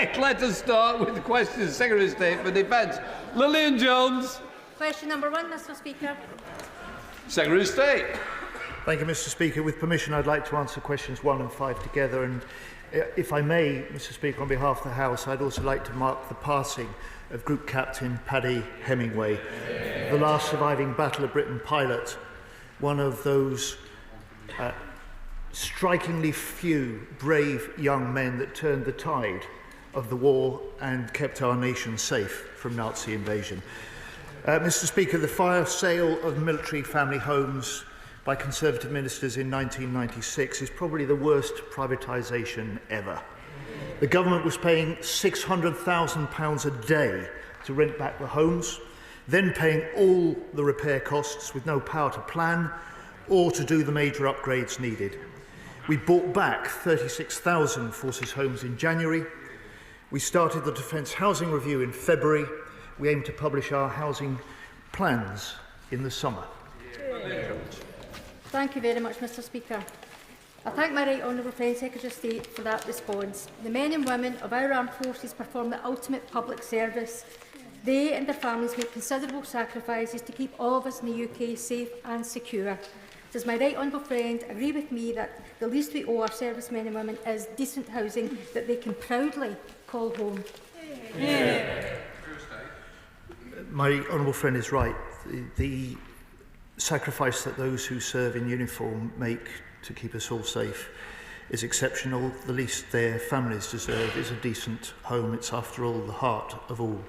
Right, let us start with the questions. Secretary of State for Defence, Lillian Jones. Question number 1, Mr. Speaker. Secretary of State. Thank you, Mr. Speaker. With permission, I'd like to answer questions 1 and 5 together. And if I may, Mr. Speaker, on behalf of the House, I'd also like to mark the passing of Group Captain Paddy Hemingway, the last surviving Battle of Britain pilot, one of those strikingly few brave young men that turned the tide of the war and kept our nation safe from Nazi invasion. Mr. Speaker, the fire sale of military family homes by Conservative ministers in 1996 is probably the worst privatisation ever. The government was paying £600,000 a day to rent back the homes, then paying all the repair costs with no power to plan or to do the major upgrades needed. We bought back 36,000 Forces homes in January. We started the Defence Housing Review in February. We aim to publish our housing plans in the summer. Thank you very much, Mr. Speaker. I thank my right honourable friend Secretary of State for that response. The men and women of our armed forces perform the ultimate public service. They and their families make considerable sacrifices to keep all of us in the UK safe and secure. Does my right honourable friend agree with me that the least we owe our servicemen and women is decent housing that they can proudly call home? Yeah. My honourable friend is right. The sacrifice that those who serve in uniform make to keep us all safe is exceptional. The least their families deserve is a decent home. It's, after all, the heart of all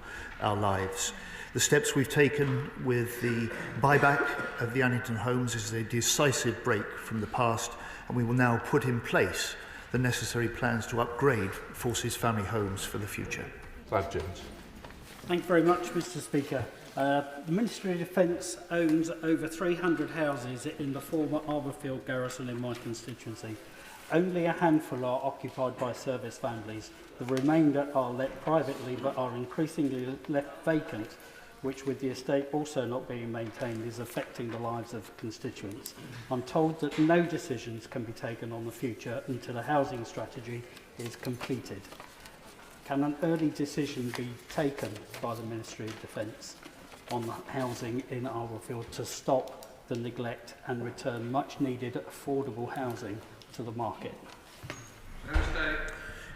our lives. The steps we've taken with the buyback of the Annington homes is a decisive break from the past, and we will now put in place the necessary plans to upgrade Forces family homes for the future. Clive Jones. Thank you very much, Mr. Speaker. The Ministry of Defence owns over 300 houses in the former Arborfield garrison in my constituency. Only a handful are occupied by service families. The remainder are let privately but are increasingly left vacant, which, with the estate also not being maintained, is affecting the lives of constituents. I'm told that no decisions can be taken on the future until a housing strategy is completed. Can an early decision be taken by the Ministry of Defence on housing in Arborfield to stop the neglect and return much needed affordable housing to the market?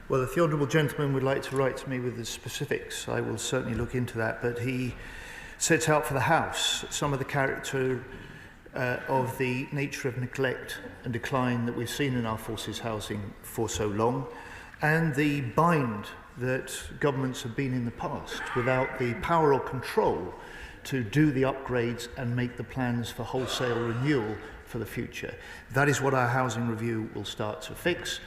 Well, if the honourable gentleman would like to write to me with the specifics, I will certainly look into that. But he sets out for the House some of the character of the nature of neglect and decline that we've seen in our forces housing for so long, and the bind that governments have been in the past without the power or control to do the upgrades and make the plans for wholesale renewal for the future. That is what our housing review will start to fix.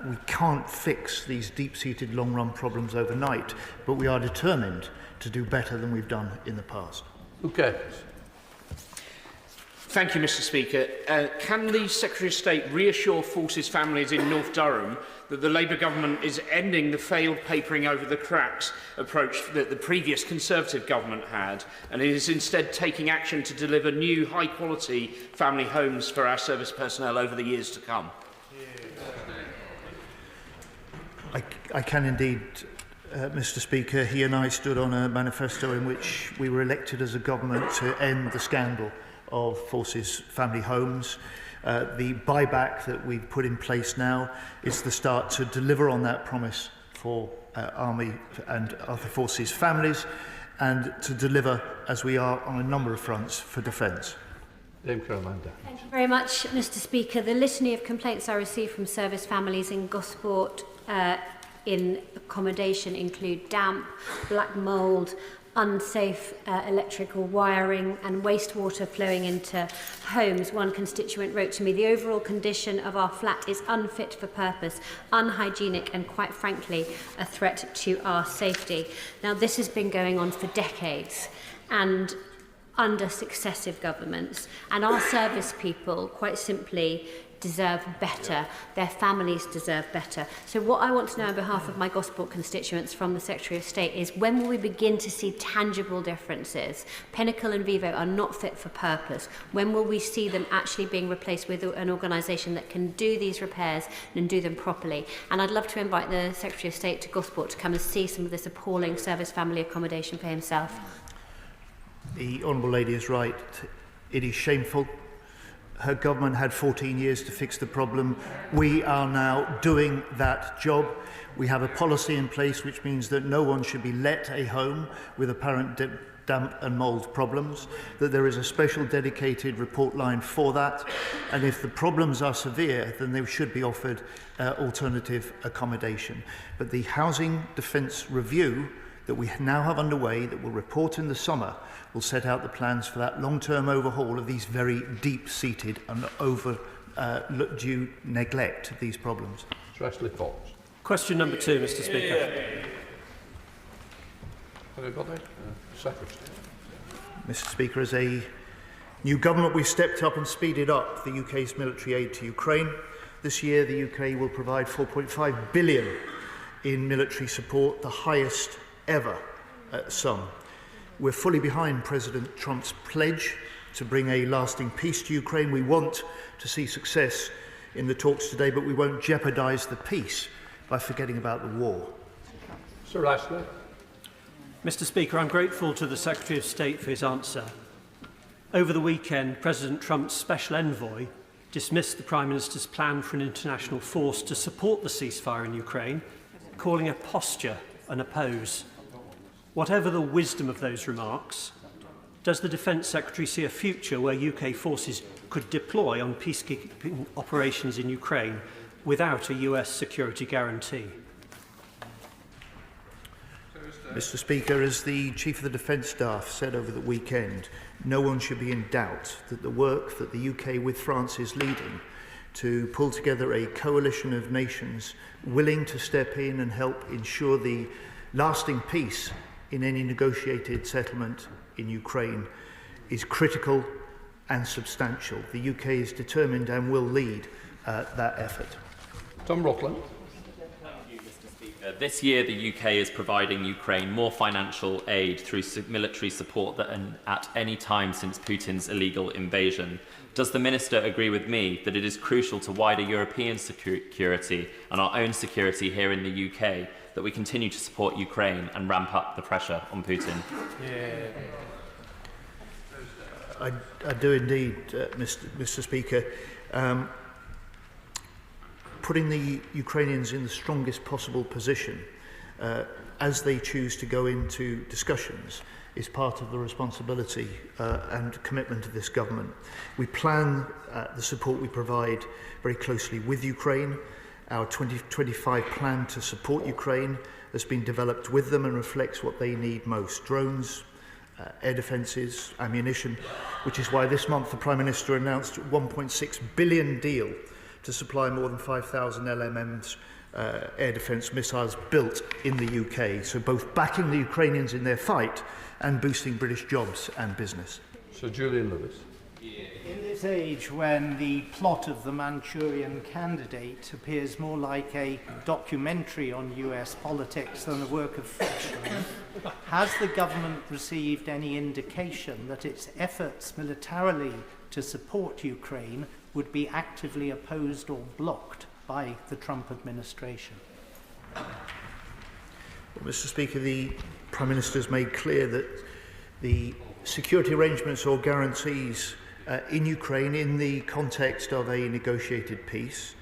We can't fix these deep-seated long-run problems overnight, but we are determined to do better than we've done in the past. Okay. Thank you, Mr. Speaker. Can the Secretary of State reassure Forces families in North Durham that the Labour government is ending the failed papering over the cracks approach that the previous Conservative government had, and it is instead taking action to deliver new high-quality family homes for our service personnel over the years to come? I can indeed, Mr. Speaker. He and I stood on a manifesto in which we were elected as a government to end the scandal of Forces family homes. The buyback that we've put in place now is the start to deliver on that promise for Army and other Forces families, and to deliver, as we are on a number of fronts, for defence. Thank you very much, Mr. Speaker. The litany of complaints I receive from service families in Gosport in accommodation include damp, black mould, unsafe electrical wiring and wastewater flowing into homes. One constituent wrote to me, "The overall condition of our flat is unfit for purpose, unhygienic and, quite frankly, a threat to our safety." Now, this has been going on for decades and under successive governments, and our service people, quite simply, deserve better. Their families deserve better. So what I want to know on behalf of my Gosport constituents from the Secretary of State is, when will we begin to see tangible differences? Pinnacle and Vivo are not fit for purpose. When will we see them actually being replaced with an organisation that can do these repairs and do them properly? And I'd love to invite the Secretary of State to Gosport to come and see some of this appalling service family accommodation for himself. The Honourable Lady is right. It is shameful. Her government had 14 years to fix the problem. We are now doing that job. We have a policy in place which means that no one should be let a home with apparent damp and mould problems, that there is a special dedicated report line for that, and if the problems are severe, then they should be offered alternative accommodation. But the Housing Defence Review that we now have underway, that will report in the summer, will set out the plans for that long-term overhaul of these very deep-seated and overdue neglect of these problems. Ashley Fox. Question number 2, Mr. Speaker. Have you got it? Secretary. Mr. Speaker, as a new government, we've stepped up and speeded up the UK's military aid to Ukraine. This year, the UK will provide £4.5 billion in military support, the highest ever sum. We're fully behind President Trump's pledge to bring a lasting peace to Ukraine. We want to see success in the talks today, but we won't jeopardise the peace by forgetting about the war. Sir Ashley. Mr. Speaker, I'm grateful to the Secretary of State for his answer. Over the weekend, President Trump's special envoy dismissed the Prime Minister's plan for an international force to support the ceasefire in Ukraine, calling a posture and a pose. Whatever the wisdom of those remarks, does the Defence Secretary see a future where UK forces could deploy on peacekeeping operations in Ukraine without a US security guarantee? Mr. Speaker, as the Chief of the Defence Staff said over the weekend, no one should be in doubt that the work that the UK with France is leading to pull together a coalition of nations willing to step in and help ensure the lasting peace in any negotiated settlement in Ukraine is critical and substantial. The UK is determined and will lead that effort. Tom Rockland. This year, the UK is providing Ukraine more financial aid through military support than at any time since Putin's illegal invasion. Does the Minister agree with me that it is crucial to wider European security and our own security here in the UK that we continue to support Ukraine and ramp up the pressure on Putin? I do indeed, Mr. Speaker. Putting the Ukrainians in the strongest possible position as they choose to go into discussions is part of the responsibility and commitment of this government. We plan the support we provide very closely with Ukraine. Our 2025 plan to support Ukraine has been developed with them and reflects what they need most: drones, air defences, ammunition, which is why this month the Prime Minister announced a £1.6 billion deal to supply more than 5,000 LMMs, air defence missiles built in the UK. So both backing the Ukrainians in their fight and boosting British jobs and business. Sir Julian Lewis. In this age when the plot of the Manchurian Candidate appears more like a documentary on US politics than a work of fiction, has the government received any indication that its efforts militarily to support Ukraine would be actively opposed or blocked by the Trump administration? Well, Mr. Speaker, the Prime Minister has made clear that the security arrangements or guarantees in Ukraine, in the context of a negotiated peace,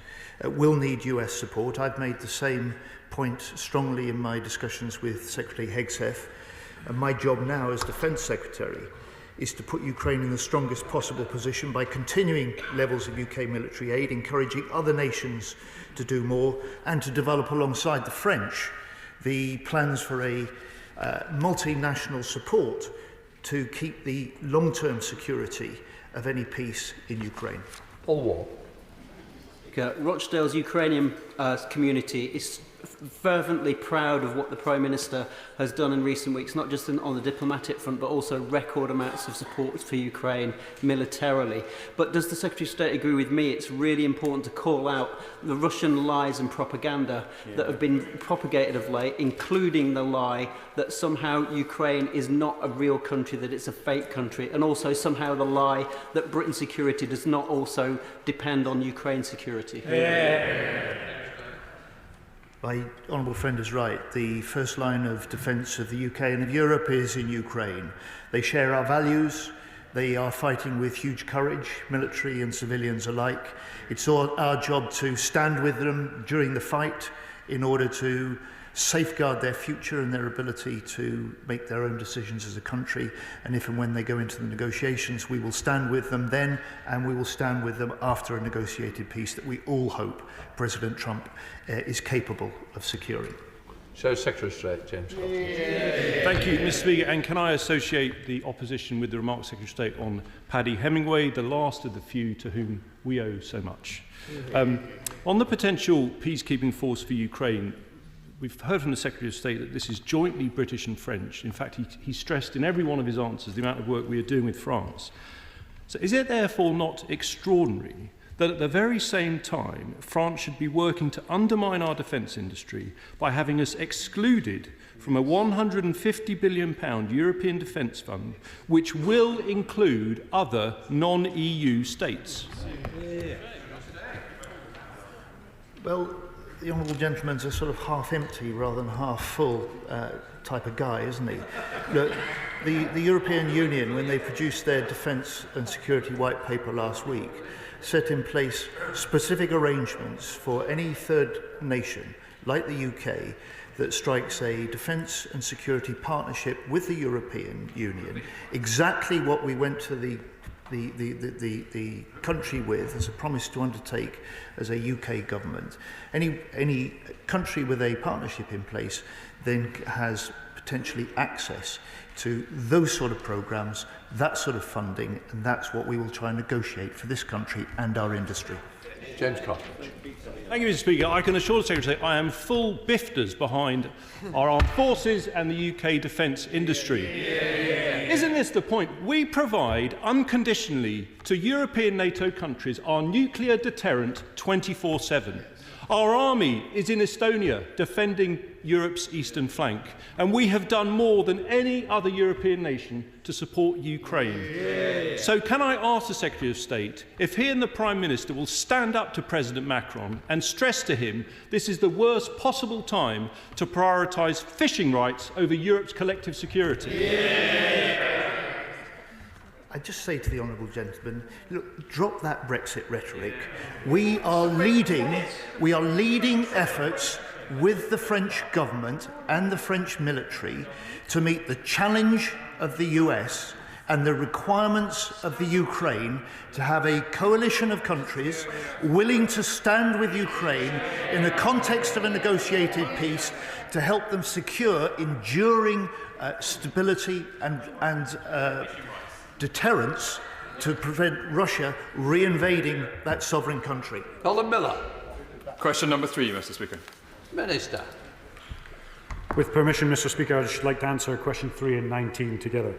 will need US support. I've made the same point strongly in my discussions with Secretary Hegseth, and my job now as Defence Secretary is to put Ukraine in the strongest possible position by continuing levels of UK military aid, encouraging other nations to do more, and to develop alongside the French the plans for a multinational support to keep the long-term security of any peace in Ukraine. Paul Wall. Rochdale's Ukrainian community is fervently proud of what the Prime Minister has done in recent weeks, not just on the diplomatic front, but also record amounts of support for Ukraine militarily. But does the Secretary of State agree with me it's really important to call out the Russian lies and propaganda that have been propagated of late, including the lie that somehow Ukraine is not a real country, that it's a fake country, and also somehow the lie that Britain's security does not also depend on Ukraine's security? My honourable friend is right. The first line of defence of the UK and of Europe is in Ukraine. They share our values. They are fighting with huge courage, military and civilians alike. It's our job to stand with them during the fight in order to safeguard their future and their ability to make their own decisions as a country. And if and when they go into the negotiations, we will stand with them then, and we will stand with them after a negotiated peace that we all hope President Trump is capable of securing. Show Secretary of State, James Scott. Thank you, Mr. Speaker. And can I associate the opposition with the remarks, Secretary of State, on Paddy Hemingway, the last of the few to whom we owe so much? On the potential peacekeeping force for Ukraine, we've heard from the Secretary of State that this is jointly British and French. In fact, he stressed in every one of his answers the amount of work we are doing with France. So is it therefore not extraordinary that at the very same time France should be working to undermine our defence industry by having us excluded from a £150 billion European defence fund, which will include other non-EU states? Well, the honourable gentleman's a sort of half empty rather than half full type of guy, isn't he? Look, the European Union, when they produced their defence and security white paper last week, set in place specific arrangements for any third nation, like the UK, that strikes a defence and security partnership with the European Union, exactly what we went to the country with as a promise to undertake as a UK government. Any country with a partnership in place then has potentially access to those sort of programmes, that sort of funding, and that's what we will try and negotiate for this country and our industry. James Cartledge. Thank you, Mr. Speaker. I can assure the Secretary of State I am full bifters behind our armed forces and the UK defence industry. Isn't this the point? We provide unconditionally to European NATO countries our nuclear deterrent 24/7. Our army is in Estonia defending Europe's eastern flank, and we have done more than any other European nation to support Ukraine. So can I ask the Secretary of State if he and the Prime Minister will stand up to President Macron and stress to him this is the worst possible time to prioritise fishing rights over Europe's collective security? I just say to the honourable gentleman, look, drop that Brexit rhetoric. We are leading efforts with the French government and the French military to meet the challenge of the US and the requirements of the Ukraine to have a coalition of countries willing to stand with Ukraine in the context of a negotiated peace to help them secure enduring stability and deterrence to prevent Russia reinvading that sovereign country. Colin Miller. Question number 3, Mr. Speaker. Minister. With permission, Mr. Speaker, I'd just like to answer question 3 and 19 together.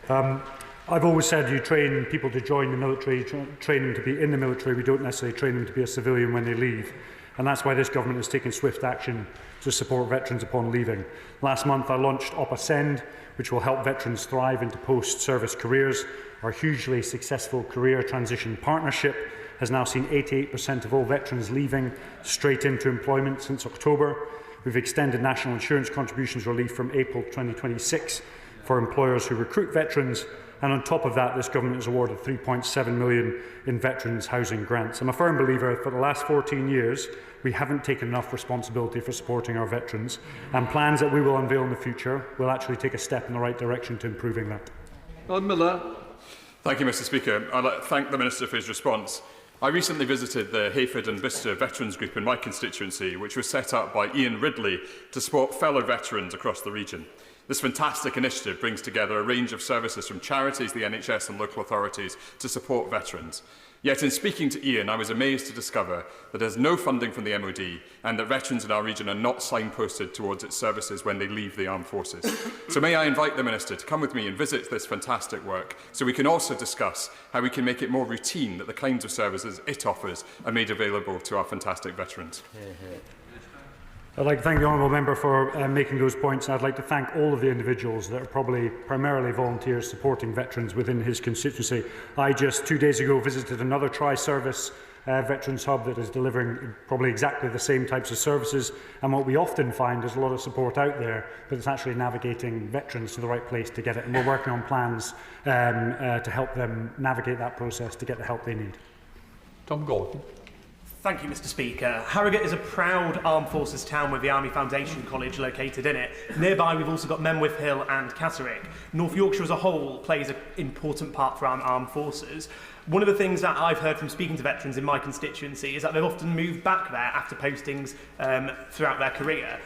I've always said you train people to join the military, train them to be in the military. We don't necessarily train them to be a civilian when they leave. And that's why this government has taken swift action to support veterans upon leaving. Last month, I launched Ascend, which will help veterans thrive into post-service careers. Our hugely successful career transition partnership has now seen 88% of all veterans leaving straight into employment since October. We've extended national insurance contributions relief from April 2026 for employers who recruit veterans. And on top of that, this government has awarded £3.7 million in veterans' housing grants. I'm a firm believer that for the last 14 years, we haven't taken enough responsibility for supporting our veterans, and plans that we will unveil in the future will actually take a step in the right direction to improving that. Lord Miller. Thank you, Mr. Speaker. I'd like to thank the Minister for his response. I recently visited the Hayford and Bicester Veterans Group in my constituency, which was set up by Ian Ridley to support fellow veterans across the region. This fantastic initiative brings together a range of services from charities, the NHS and local authorities to support veterans. Yet in speaking to Ian, I was amazed to discover that there is no funding from the MOD and that veterans in our region are not signposted towards its services when they leave the armed forces. So may I invite the Minister to come with me and visit this fantastic work so we can also discuss how we can make it more routine that the kinds of services it offers are made available to our fantastic veterans. I'd like to thank the Honourable Member for making those points, and I'd like to thank all of the individuals that are probably primarily volunteers supporting veterans within his constituency. I just 2 days ago visited another tri-service veterans hub that is delivering probably exactly the same types of services, and what we often find is a lot of support out there, but it's actually navigating veterans to the right place to get it, and we're working on plans to help them navigate that process to get the help they need. Tom Gordon. Thank you, Mr. Speaker. Harrogate is a proud armed forces town with the Army Foundation College located in it. Nearby, we've also got Menwith Hill and Catterick. North Yorkshire as a whole plays an important part for our armed forces. One of the things that I've heard from speaking to veterans in my constituency is that they've often moved back there after postings throughout their career.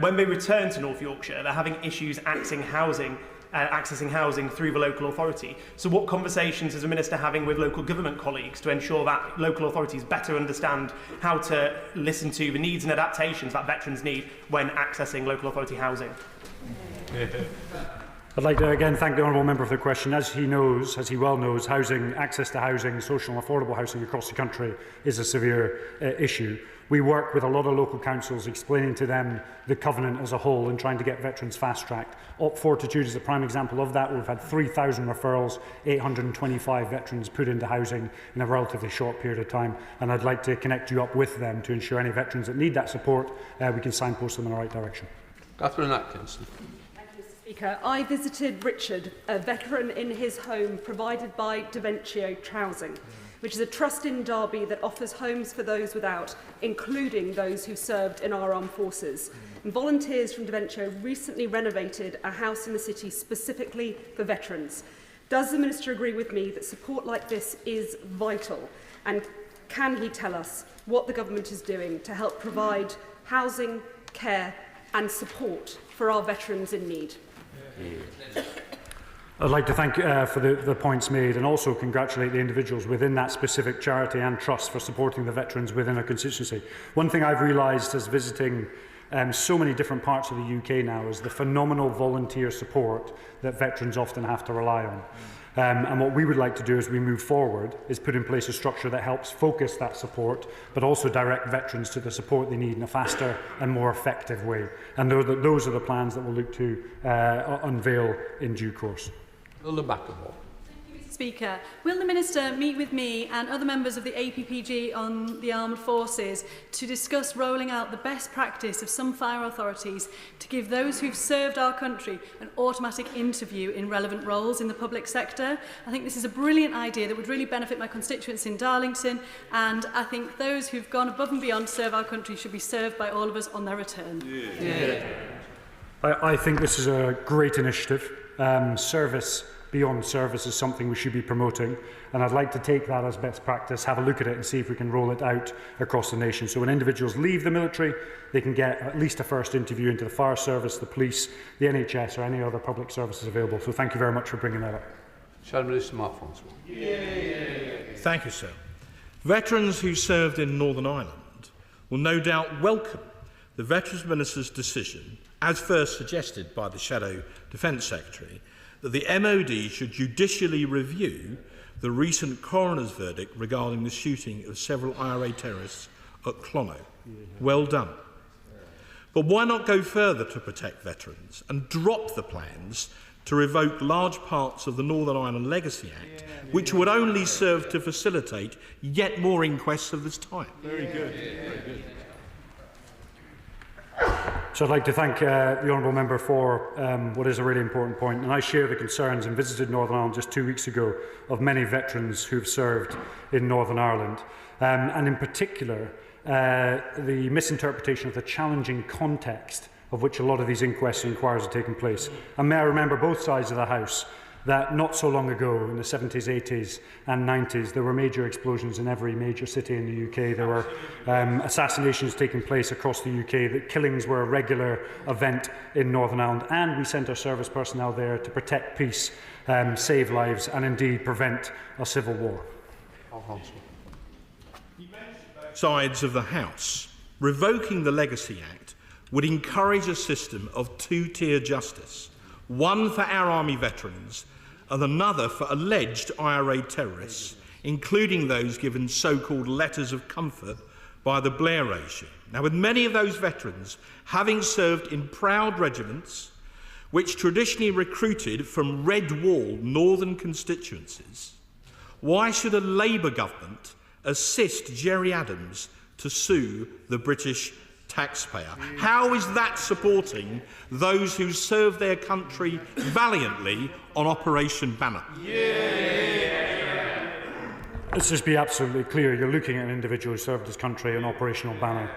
When they return to North Yorkshire, they're having issues accessing housing through the local authority. So what conversations is the Minister having with local government colleagues to ensure that local authorities better understand how to listen to the needs and adaptations that veterans need when accessing local authority housing? I'd like to again thank the Honourable Member for the question. As he well knows, access to housing, social and affordable housing across the country is a severe issue. We work with a lot of local councils explaining to them the covenant as a whole and trying to get veterans fast-tracked. Op Fortitude is a prime example of that. We've had 3,000 referrals, 825 veterans put into housing in a relatively short period of time, and I'd like to connect you up with them to ensure any veterans that need that support, we can signpost them in the right direction. Catherine Atkinson. Speaker, I visited Richard, a veteran in his home provided by Daventio Housing, which is a trust in Derby that offers homes for those without, including those who served in our armed forces. And volunteers from Daventio recently renovated a house in the city specifically for veterans. Does the Minister agree with me that support like this is vital? And can he tell us what the government is doing to help provide housing, care and support for our veterans in need? I'd like to thank for the points made and also congratulate the individuals within that specific charity and trust for supporting the veterans within our constituency. One thing I've realised as visiting so many different parts of the UK now is the phenomenal volunteer support that veterans often have to rely on. And what we would like to do as we move forward is put in place a structure that helps focus that support, but also direct veterans to the support they need in a faster and more effective way. And those are the plans that we'll look to unveil in due course. Speaker, will the Minister meet with me and other members of the APPG on the armed forces to discuss rolling out the best practice of some fire authorities to give those who've served our country an automatic interview in relevant roles in the public sector? I think this is a brilliant idea that would really benefit my constituents in Darlington, and I think those who've gone above and beyond to serve our country should be served by all of us on their return. I think this is a great initiative. Service beyond service is something we should be promoting, and I'd like to take that as best practice, have a look at it and see if we can roll it out across the nation. So when individuals leave the military, they can get at least a first interview into the fire service, the police, the NHS or any other public services available. So thank you very much for bringing that up. Shadow Minister Mark Francois. Thank you, sir. Veterans who served in Northern Ireland will no doubt welcome the Veterans Minister's decision, as first suggested by the Shadow Defence Secretary, that the MOD should judicially review the recent coroner's verdict regarding the shooting of several IRA terrorists at Clonau. Well done. But why not go further to protect veterans and drop the plans to revoke large parts of the Northern Ireland Legacy Act, which would only serve to facilitate yet more inquests of this type? Very good. Very good. So I'd like to thank the Honourable Member for what is a really important point, and I share the concerns and visited Northern Ireland just 2 weeks ago of many veterans who've served in Northern Ireland, and in particular the misinterpretation of the challenging context of which a lot of these inquests and inquiries are taking place. And may I remember both sides of the House that not so long ago, in the 70s, 80s and 90s, there were major explosions in every major city in the UK. There were assassinations taking place across the UK, that killings were a regular event in Northern Ireland, and we sent our service personnel there to protect peace, save lives and indeed prevent a civil war. Sides of the House. Revoking the Legacy Act would encourage a system of two-tier justice, one for our army veterans and another for alleged IRA terrorists, including those given so-called letters of comfort by the Blair regime. Now, with many of those veterans having served in proud regiments which traditionally recruited from Red Wall northern constituencies, why should a Labour government assist Gerry Adams to sue the British taxpayer? How is that supporting those who serve their country valiantly on Operation Banner? Let's just be absolutely clear. You're looking at an individual who served his country on Operational Banner.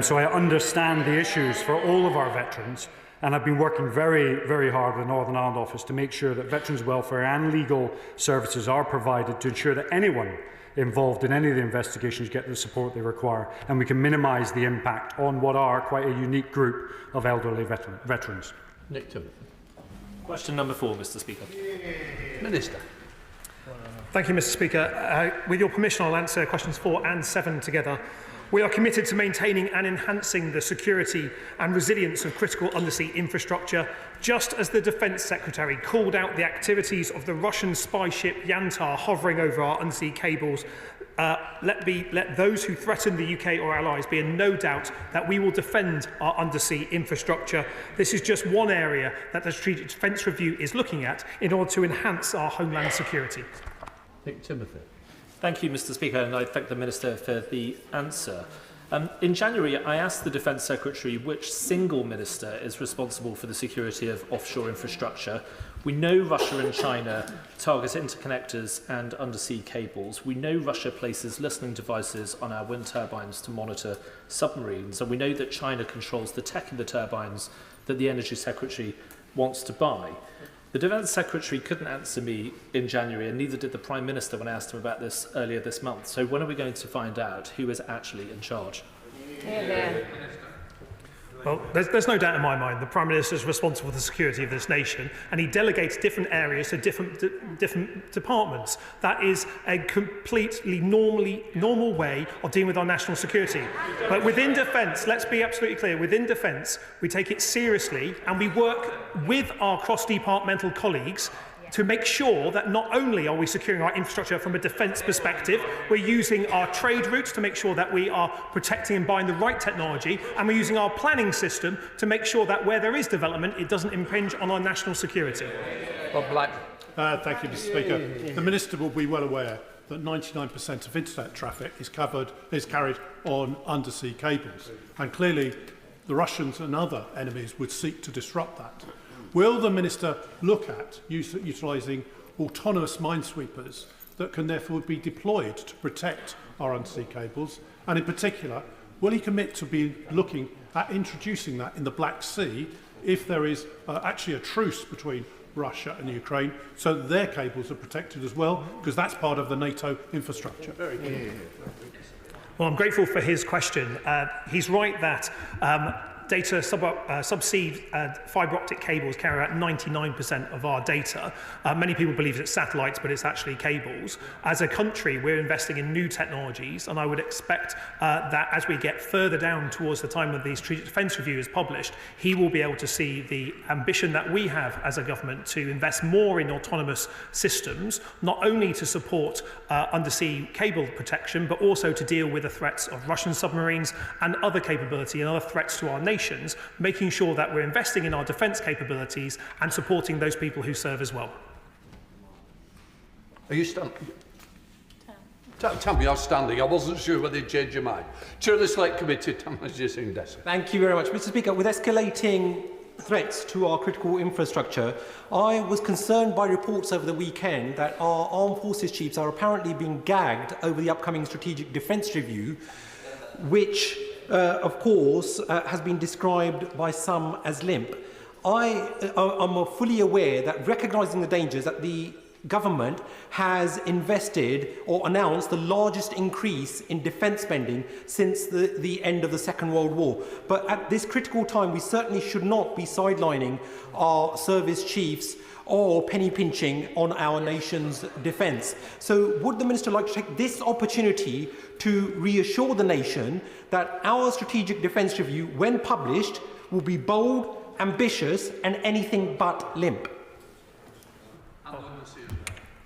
So I understand the issues for all of our veterans, and I've been working very, very hard with the Northern Ireland Office to make sure that veterans' welfare and legal services are provided to ensure that anyone involved in any of the investigations get the support they require, and we can minimise the impact on what are quite a unique group of elderly veterans. Nick Timothy. Question number 4, Mr. Speaker. Minister. Thank you, Mr. Speaker. With your permission, I'll answer questions 4 and 7 together. We are committed to maintaining and enhancing the security and resilience of critical undersea infrastructure, just as the Defence Secretary called out the activities of the Russian spy ship Yantar hovering over our undersea cables. Let those who threaten the UK or allies be in no doubt that we will defend our undersea infrastructure. This is just one area that the Strategic Defence Review is looking at in order to enhance our homeland security. Nick Timothy. Thank you, Mr. Speaker, and I thank the Minister for the answer. In January, I asked the Defence Secretary which single minister is responsible for the security of offshore infrastructure. We know Russia and China target interconnectors and undersea cables. We know Russia places listening devices on our wind turbines to monitor submarines, and we know that China controls the tech in the turbines that the Energy Secretary wants to buy. The Defence Secretary couldn't answer me in January, and neither did the Prime Minister when I asked him about this earlier this month. So when are we going to find out who is actually in charge? Well, there's no doubt in my mind the Prime Minister is responsible for the security of this nation, and he delegates different areas to different departments. That is a completely normal way of dealing with our national security. But within Defence, let's be absolutely clear, within Defence, we take it seriously, and we work with our cross-departmental colleagues to make sure that not only are we securing our infrastructure from a defence perspective, we're using our trade routes to make sure that we are protecting and buying the right technology, and we're using our planning system to make sure that where there is development, it doesn't impinge on our national security. Bob Black. Thank you, Mr. Speaker. The Minister will be well aware that 99% of internet traffic is carried on undersea cables, and clearly the Russians and other enemies would seek to disrupt that. Will the Minister look at utilising autonomous minesweepers that can therefore be deployed to protect our undersea cables? And in particular, will he commit to be looking at introducing that in the Black Sea if there is actually a truce between Russia and Ukraine, so that their cables are protected as well, because that's part of the NATO infrastructure? Well, I'm grateful for his question. He's right that data subsea fibre optic cables carry out 99% of our data. Many people believe it's satellites, but it's actually cables. As a country, we're investing in new technologies, and I would expect that as we get further down towards the time that the Strategic Defence Review is published, he will be able to see the ambition that we have as a government to invest more in autonomous systems, not only to support undersea cable protection, but also to deal with the threats of Russian submarines and other capability and other threats to our nations, making sure that we're investing in our defence capabilities and supporting those people who serve as well. Are you standing? Tell me you're standing. I wasn't sure whether you'd change your mind. Chair of the Select Committee, Tamas Singh Desi. Thank you very much. Mr. Speaker, with escalating threats to our critical infrastructure, I was concerned by reports over the weekend that our armed forces chiefs are apparently being gagged over the upcoming Strategic Defence Review, which of course, has been described by some as limp. I'm fully aware that recognising the dangers that the government has invested or announced the largest increase in defence spending since the end of the Second World War. But at this critical time, we certainly should not be sidelining our service chiefs or penny pinching on our nation's defence. So would the Minister like to take this opportunity to reassure the nation that our strategic defence review, when published, will be bold, ambitious and anything but limp?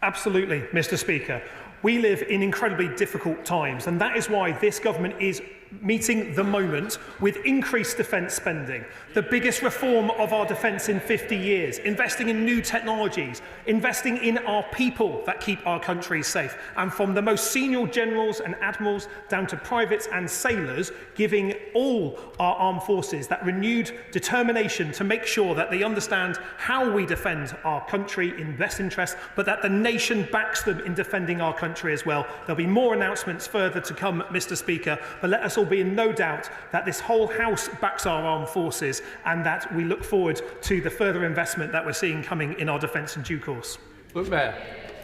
Absolutely, Mr. Speaker. We live in incredibly difficult times, and that is why this government is meeting the moment with increased defence spending, the biggest reform of our defence in 50 years, investing in new technologies, investing in our people that keep our country safe, and from the most senior generals and admirals down to privates and sailors, giving all our armed forces that renewed determination to make sure that they understand how we defend our country in best interest, but that the nation backs them in defending our country as well. There'll be more announcements further to come, Mr. Speaker, but let us all be in no doubt that this whole House backs our armed forces and that we look forward to the further investment that we're seeing coming in our defence in due course. Look there.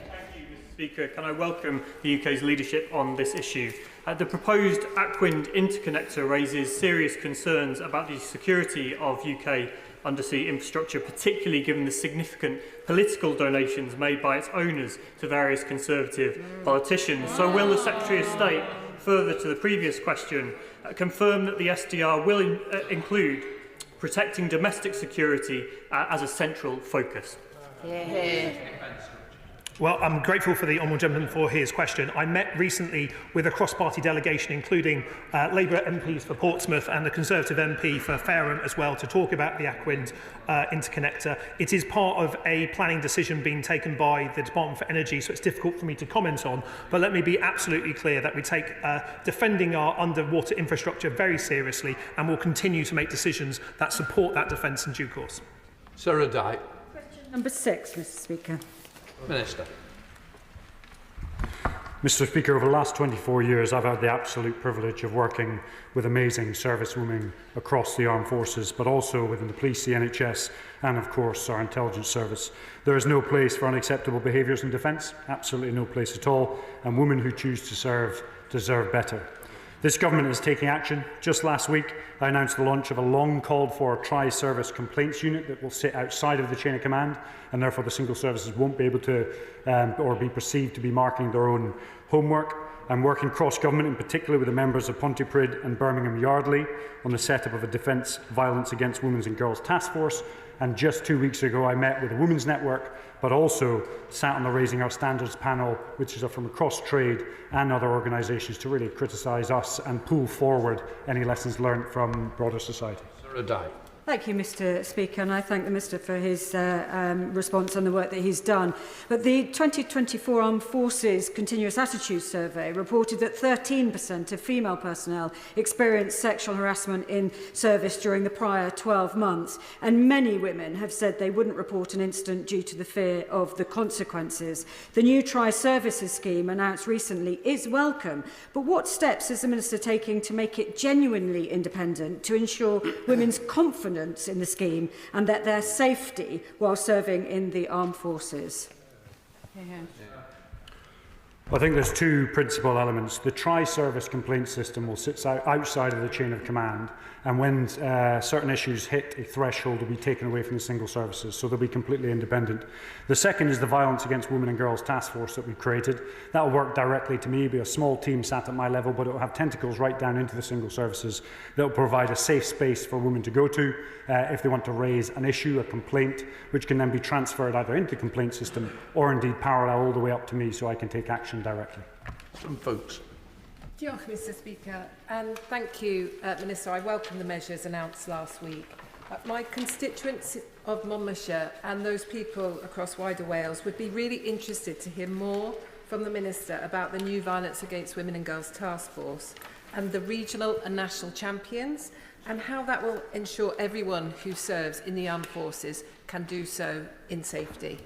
Thank you, Mr. Speaker. Can I welcome the UK's leadership on this issue? The proposed Aquin interconnector raises serious concerns about the security of UK undersea infrastructure, particularly given the significant political donations made by its owners to various Conservative politicians. So will the Secretary of State, further to the previous question, confirm that the SDR will include protecting domestic security as a central focus? Well, I'm grateful for the honourable gentleman for his question. I met recently with a cross-party delegation, including Labour MPs for Portsmouth and the Conservative MP for Fareham as well, to talk about the Aquin interconnector. It is part of a planning decision being taken by the Department for Energy, so it's difficult for me to comment on. But let me be absolutely clear that we take defending our underwater infrastructure very seriously and will continue to make decisions that support that defence in due course. Sarah Dyke. Question number 6, Mr. Speaker. Minister. Mr. Speaker, over the last 24 years, I've had the absolute privilege of working with amazing servicewomen across the armed forces, but also within the police, the NHS, and of course our intelligence service. There is no place for unacceptable behaviours in defence, absolutely no place at all, and women who choose to serve deserve better. This government is taking action. Just last week, I announced the launch of a long-called-for tri-service complaints unit that will sit outside of the chain of command, and therefore the single services won't be able to or be perceived to be marking their own homework. I'm working cross-government, in particular with the members of Pontypridd and Birmingham Yardley, on the set-up of a Defence Violence Against Women and Girls Task Force. And just 2 weeks ago, I met with the Women's Network, but also sat on the Raising Our Standards panel, which is from across trade and other organisations, to really criticise us and pull forward any lessons learned from broader society. Sarah Dyke. Thank you, Mr. Speaker, and I thank the Minister for his response and the work that he's done. But the 2024 Armed Forces Continuous Attitude Survey reported that 13% of female personnel experienced sexual harassment in service during the prior 12 months, and many women have said they wouldn't report an incident due to the fear of the consequences. The new Tri-Services scheme announced recently is welcome, but what steps is the Minister taking to make it genuinely independent, to ensure women's confidence in the scheme and that their safety while serving in the armed forces? I think there's two principal elements. The tri-service complaint system will sit outside of the chain of command, and when certain issues hit a threshold, will be taken away from the single services, so they'll be completely independent. The second is the Violence Against Women and Girls Task Force that we've created. That will work directly to me, be a small team sat at my level, but it will have tentacles right down into the single services that will provide a safe space for women to go to if they want to raise an issue, a complaint, which can then be transferred either into the complaint system or indeed parallel all the way up to me so I can take action directly. Some folks. Diolch, Mr. Speaker, and thank you, Minister. I welcome the measures announced last week. My constituents of Monmouthshire and those people across wider Wales would be really interested to hear more from the Minister about the new Violence Against Women and Girls Task Force and the regional and national champions, and how that will ensure everyone who serves in the armed forces can do so in safety.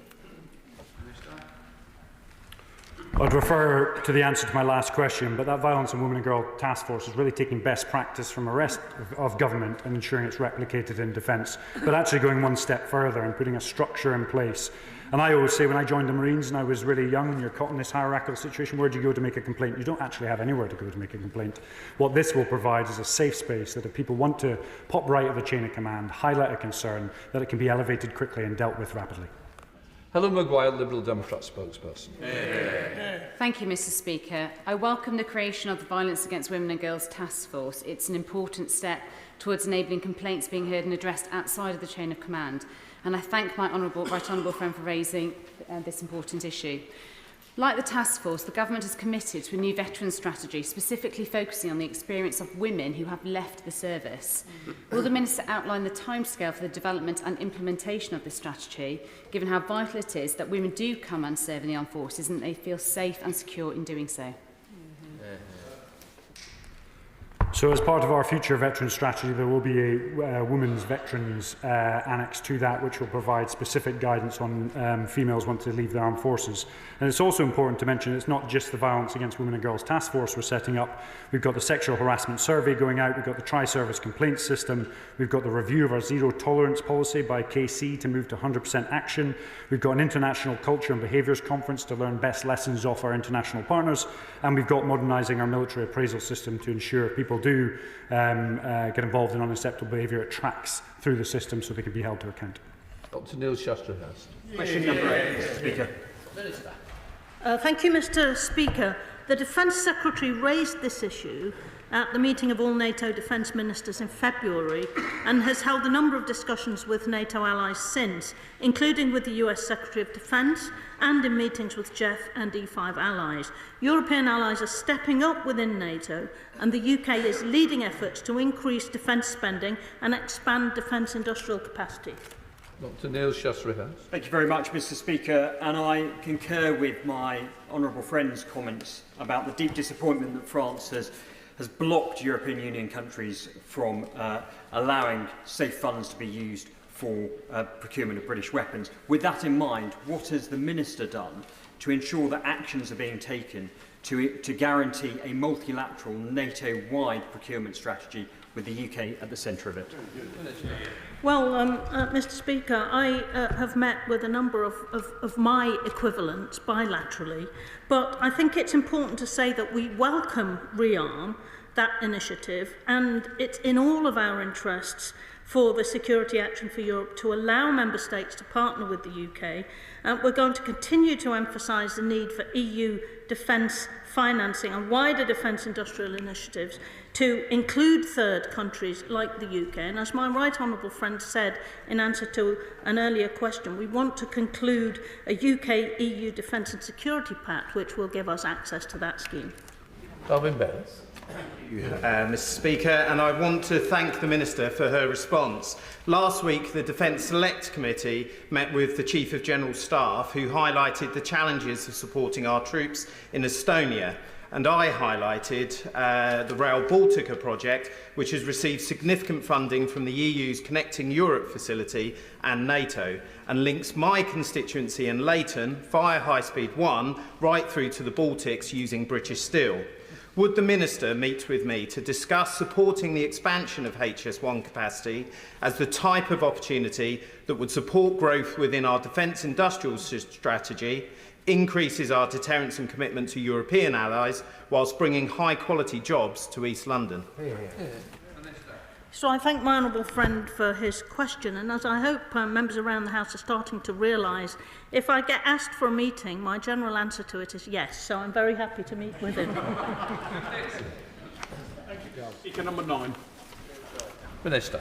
I'd refer to the answer to my last question, but that Violence on Women and Girl Task Force is really taking best practice from the rest of government and ensuring it's replicated in defence, but actually going one step further and putting a structure in place. And I always say, when I joined the Marines and I was really young and you're caught in this hierarchical situation, where do you go to make a complaint? You don't actually have anywhere to go to make a complaint. What this will provide is a safe space that if people want to pop right at the chain of command, highlight a concern, that it can be elevated quickly and dealt with rapidly. Helen Maguire, Liberal Democrat spokesperson. Thank you, Mr. Speaker. I welcome the creation of the Violence Against Women and Girls Task Force. It's an important step towards enabling complaints being heard and addressed outside of the chain of command. And I thank my right honourable friend for raising this important issue. Like the task force, the government is committed to a new veteran strategy, specifically focusing on the experience of women who have left the service. Will the Minister outline the timescale for the development and implementation of this strategy, given how vital it is that women do come and serve in the armed forces and they feel safe and secure in doing so? So as part of our future veteran strategy, there will be a women's veterans annex to that, which will provide specific guidance on females want to leave the armed forces. And it's also important to mention it's not just the Violence Against Women and Girls Task Force we're setting up. We've got the sexual harassment survey going out, we've got the tri-service complaints system, we've got the review of our zero tolerance policy by KC to move to 100% action, we've got an international culture and behaviours conference to learn best lessons off our international partners, and we've got modernising our military appraisal system to ensure people do get involved in unacceptable behaviour at tracks through the system so they can be held to account. Dr Neil Shastrahurst. Question number 8, Mr. Speaker. Thank you, Mr. Speaker. The Defence Secretary raised this issue at the meeting of all NATO defence ministers in February and has held a number of discussions with NATO allies since, including with the US Secretary of Defence and in meetings with JEF and E5 allies. European allies are stepping up within NATO, and the UK is leading efforts to increase defence spending and expand defence industrial capacity. Dr Neil Shastrahurst. Thank you very much, Mr. Speaker, and I concur with my honourable friend's comments about the deep disappointment that France has blocked European Union countries from allowing safe funds to be used for procurement of British weapons. With that in mind, what has the Minister done to ensure that actions are being taken to guarantee a multilateral NATO-wide procurement strategy with the UK at the centre of it? Well, Mr. Speaker, I have met with a number of my equivalents bilaterally, but I think it's important to say that we welcome REARM, that initiative, and it's in all of our interests for the Security Action for Europe to allow Member States to partner with the UK. We're going to continue to emphasise the need for EU defence financing and wider defence industrial initiatives to include third countries like the UK. And as my right honourable friend said in answer to an earlier question, we want to conclude a UK-EU defence and security pact which will give us access to that scheme. Calvin Bellis. Mr. Speaker, and I want to thank the Minister for her response. Last week, the Defence Select Committee met with the Chief of General Staff, who highlighted the challenges of supporting our troops in Estonia. And I highlighted the Rail Baltica project, which has received significant funding from the EU's Connecting Europe facility and NATO, and links my constituency in Leighton via High Speed 1 right through to the Baltics using British steel. Would the Minister meet with me to discuss supporting the expansion of HS1 capacity as the type of opportunity that would support growth within our defence industrial strategy, increases our deterrence and commitment to European allies, whilst bringing high-quality jobs to East London? So I thank my honourable friend for his question, and as I hope members around the House are starting to realise, if I get asked for a meeting, my general answer to it is yes, so I'm very happy to meet with him. Thank you, Speaker number 9. Minister.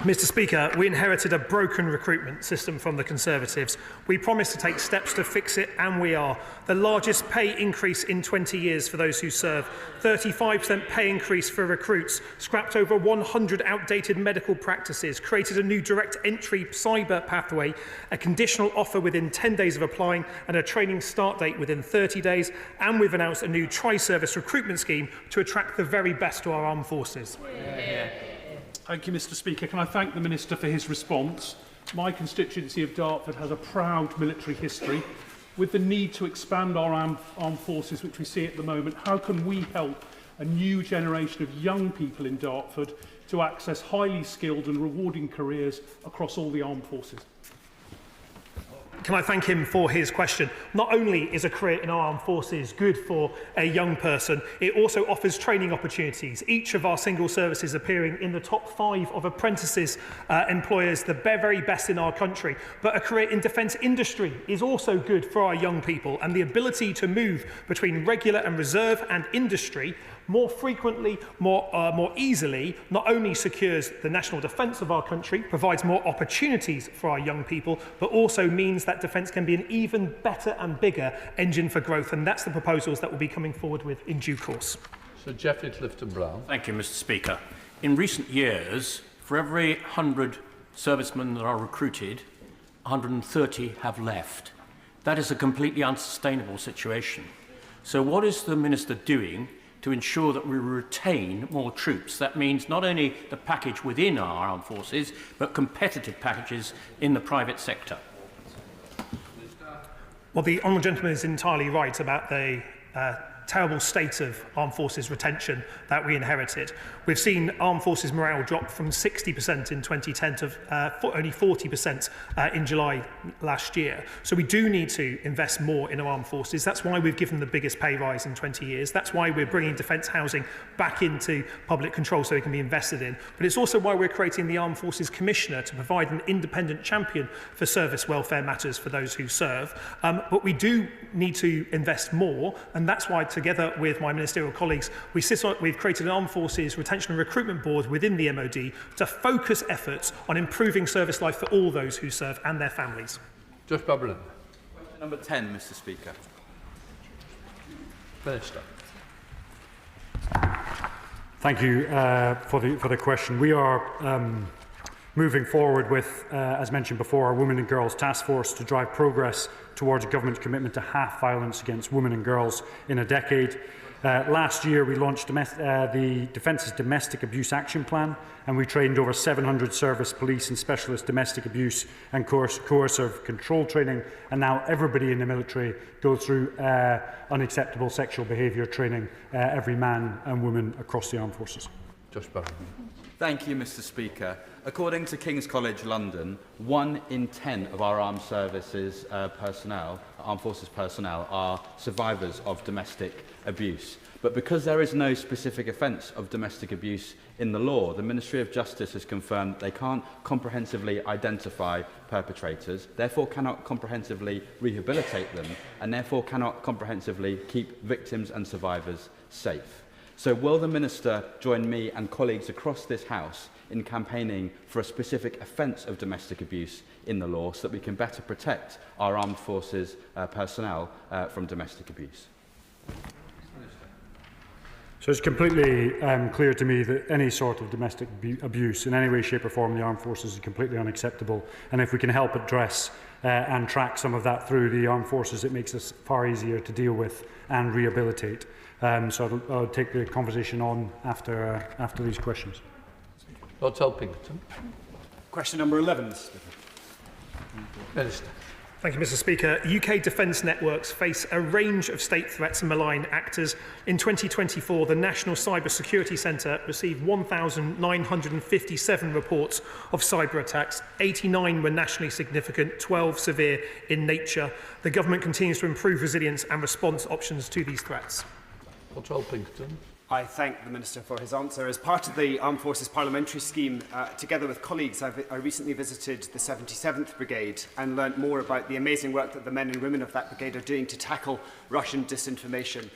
Mr. Speaker, we inherited a broken recruitment system from the Conservatives. We promised to take steps to fix it, and we are. The largest pay increase in 20 years for those who serve, 35% pay increase for recruits, scrapped over 100 outdated medical practices, created a new direct entry cyber pathway, a conditional offer within 10 days of applying, and a training start date within 30 days, and we've announced a new tri-service recruitment scheme to attract the very best to our armed forces. Thank you, Mr. Speaker. Can I thank the Minister for his response? My constituency of Dartford has a proud military history. with the need to expand our armed forces, which we see at the moment, how can we help a new generation of young people in Dartford to access highly skilled and rewarding careers across all the armed forces? Can I thank him for his question? Not only is a career in our armed forces good for a young person, it also offers training opportunities. Each of our single services appearing in the top 5 of apprentices employers, the very best in our country. But a career in defence industry is also good for our young people, and the ability to move between regular and reserve and industry more frequently, more easily, not only secures the national defence of our country, provides more opportunities for our young people, but also means that defence can be an even better and bigger engine for growth. And that's the proposals that we'll be coming forward with in due course. Sir Geoffrey Clifton-Brown. Thank you, Mr. Speaker. In recent years, for every 100 servicemen that are recruited, 130 have left. That is a completely unsustainable situation. So what is the Minister doing to ensure that we retain more troops? That means not only the package within our armed forces, but competitive packages in the private sector. Well, the honourable gentleman is entirely right about the terrible state of armed forces retention that we inherited. We've seen armed forces morale drop from 60% in 2010 to only 40% in July last year. So we do need to invest more in our armed forces. That's why we've given the biggest pay rise in 20 years. That's why we're bringing defence housing back into public control so it can be invested in. But it's also why we're creating the Armed Forces Commissioner to provide an independent champion for service welfare matters for those who serve. But we do need to invest more, and that's why together with my ministerial colleagues, we've created an Armed Forces Retention and Recruitment Board within the MOD to focus efforts on improving service life for all those who serve and their families. Josh Babylon. Question number 10, Mr. Speaker. Minister. Thank you for the question. We are moving forward with, as mentioned before, our Women and Girls Task Force to drive progress towards a government commitment to half violence against women and girls in a decade. Last year, we launched the Defence's Domestic Abuse Action Plan, and we trained over 700 service police and specialist domestic abuse and coercive control training, and now everybody in the military goes through unacceptable sexual behaviour training, every man and woman across the armed forces. Josh Barron. Thank you, Mr. Speaker. According to King's College London, 1 in 10 of our armed forces personnel are survivors of domestic abuse. But because there is no specific offence of domestic abuse in the law, the Ministry of Justice has confirmed they can't comprehensively identify perpetrators, therefore cannot comprehensively rehabilitate them, and therefore cannot comprehensively keep victims and survivors safe. So will the Minister join me and colleagues across this House in campaigning for a specific offence of domestic abuse in the law so that we can better protect our armed forces personnel from domestic abuse? So it's completely clear to me that any sort of domestic abuse in any way, shape or form in the armed forces is completely unacceptable. And if we can help address and track some of that through the armed forces, it makes us far easier to deal with and rehabilitate. So I'll take the conversation on after these questions. Lord Telpington. Question number 11, Mr. Minister. Thank you, Mr. Speaker. UK defence networks face a range of state threats and malign actors. In 2024, the National Cyber Security Centre received 1,957 reports of cyber attacks. 89 were nationally significant, 12 severe in nature. The government continues to improve resilience and response options to these threats. Lord Telpington. I thank the Minister for his answer. As part of the Armed Forces Parliamentary Scheme, together with colleagues, I recently visited the 77th Brigade and learnt more about the amazing work that the men and women of that brigade are doing to tackle Russian disinformation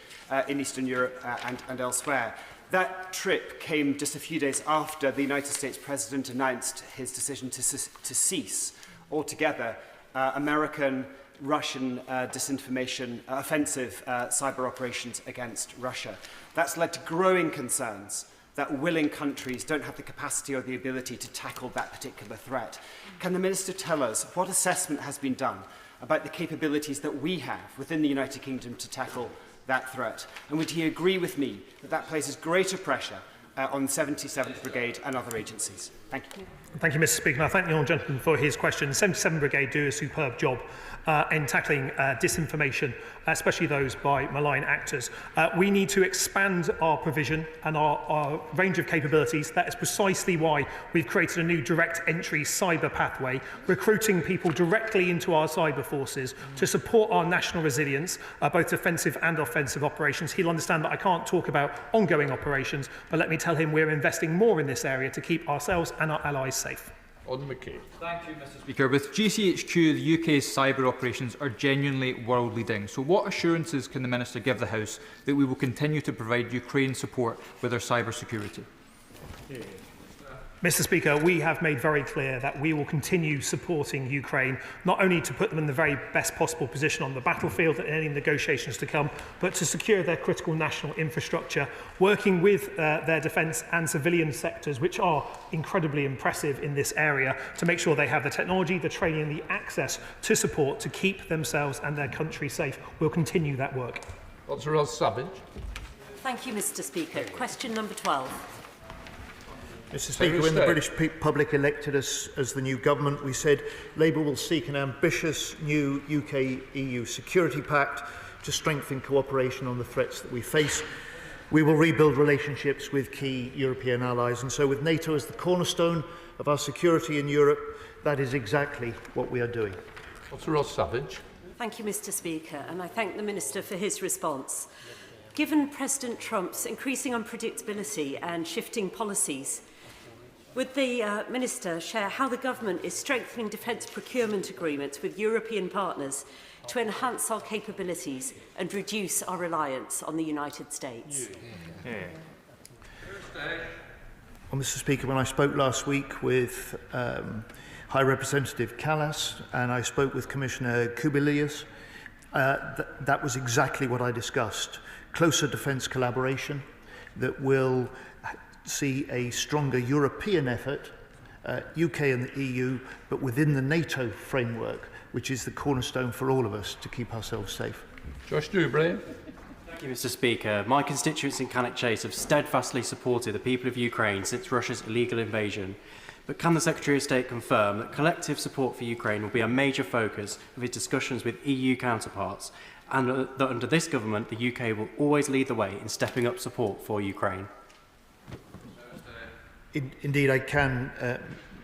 in Eastern Europe and elsewhere. That trip came just a few days after the United States President announced his decision to cease altogether American Russian disinformation, offensive cyber operations against Russia. That's led to growing concerns that willing countries don't have the capacity or the ability to tackle that particular threat. Can the Minister tell us what assessment has been done about the capabilities that we have within the United Kingdom to tackle that threat? And would he agree with me that that places greater pressure on the 77th Brigade and other agencies? Thank you. Thank you, Mr. Speaker. And I thank the honourable gentleman for his question. The 77 Brigade do a superb job in tackling disinformation, especially those by malign actors. We need to expand our provision and our range of capabilities. That is precisely why we've created a new direct entry cyber pathway, recruiting people directly into our cyber forces to support our national resilience, both defensive and offensive operations. He'll understand that I can't talk about ongoing operations, but let me tell him we're investing more in this area to keep ourselves and our allies safe. Thank you, Mr. Speaker. With GCHQ, the UK's cyber operations are genuinely world-leading. So what assurances can the Minister give the House that we will continue to provide Ukraine support with their cyber security? Mr. Speaker, we have made very clear that we will continue supporting Ukraine, not only to put them in the very best possible position on the battlefield in any negotiations to come, but to secure their critical national infrastructure, working with their defence and civilian sectors, which are incredibly impressive in this area, to make sure they have the technology, the training and the access to support to keep themselves and their country safe. We'll continue that work. Councillor Savage. Thank you, Mr. Speaker. Question number 12. Mr. Speaker, when the British public elected us as the new government, we said Labour will seek an ambitious new UK-EU security pact to strengthen cooperation on the threats that we face. We will rebuild relationships with key European allies, and so with NATO as the cornerstone of our security in Europe, that is exactly what we are doing. Councillor Savage. Thank you, Mr. Speaker, and I thank the Minister for his response. Given President Trump's increasing unpredictability and shifting policies, would the Minister share how the Government is strengthening defence procurement agreements with European partners to enhance our capabilities and reduce our reliance on the United States? Well, Mr. Speaker, when I spoke last week with High Representative Callas and I spoke with Commissioner Kubilius, that was exactly what I discussed. Closer defence collaboration that will see a stronger European effort, UK and the EU, but within the NATO framework, which is the cornerstone for all of us to keep ourselves safe. Josh Dewberry. Thank you, Mr. Speaker. My constituents in Cannock Chase have steadfastly supported the people of Ukraine since Russia's illegal invasion. But can the Secretary of State confirm that collective support for Ukraine will be a major focus of his discussions with EU counterparts, and that under this government the UK will always lead the way in stepping up support for Ukraine? Indeed, I can,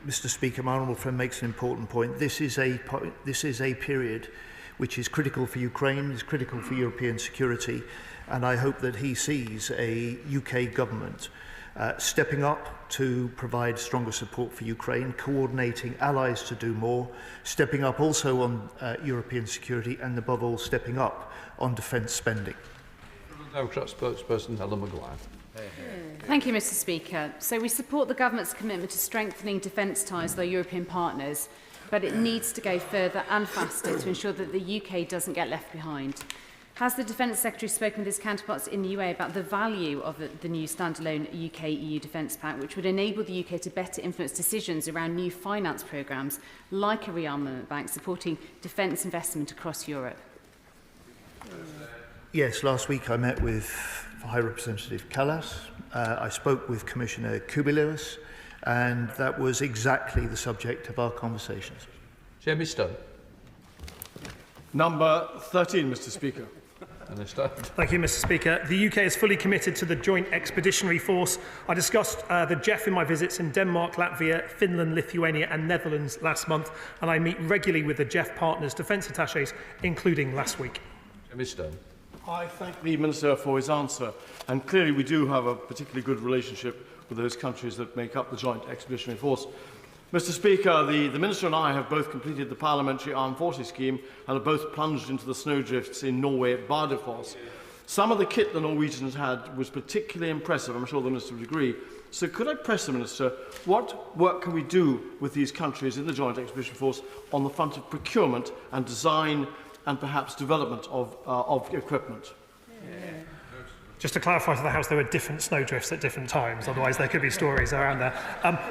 Mr. Speaker. My honourable friend makes an important point. This is a period which is critical for Ukraine, is critical for European security, and I hope that he sees a UK government stepping up to provide stronger support for Ukraine, coordinating allies to do more, stepping up also on European security, and above all, stepping up on defence spending. Democrat spokesperson Helen Maguire. Thank you, Mr. Speaker. So we support the Government's commitment to strengthening defence ties with our European partners, but it needs to go further and faster to ensure that the UK doesn't get left behind. Has the Defence Secretary spoken with his counterparts in the UA about the value of the new standalone UK-EU Defence Pact, which would enable the UK to better influence decisions around new finance programmes like a rearmament bank supporting defence investment across Europe? Yes, last week I met with High Representative Callas. I spoke with Commissioner Kubilius, and that was exactly the subject of our conversations. Jamie Stone. Number 13, Mr. Speaker. Minister. Thank you, Mr. Speaker. The UK is fully committed to the Joint Expeditionary Force. I discussed the JEF in my visits in Denmark, Latvia, Finland, Lithuania and Netherlands last month, and I meet regularly with the JEF partners' defence attachés, including last week. Jamie Stone. I thank the Minister for his answer, and clearly we do have a particularly good relationship with those countries that make up the Joint Expeditionary Force. Mr. Speaker, the Minister and I have both completed the Parliamentary Armed Forces scheme and have both plunged into the snowdrifts in Norway at Bardufoss. Some of the kit the Norwegians had was particularly impressive, I'm sure the Minister would agree. So could I press the Minister, what work can we do with these countries in the Joint Expeditionary Force on the front of procurement and design and perhaps development of equipment? Just to clarify to the House, there were different snowdrifts at different times, otherwise there could be stories around there.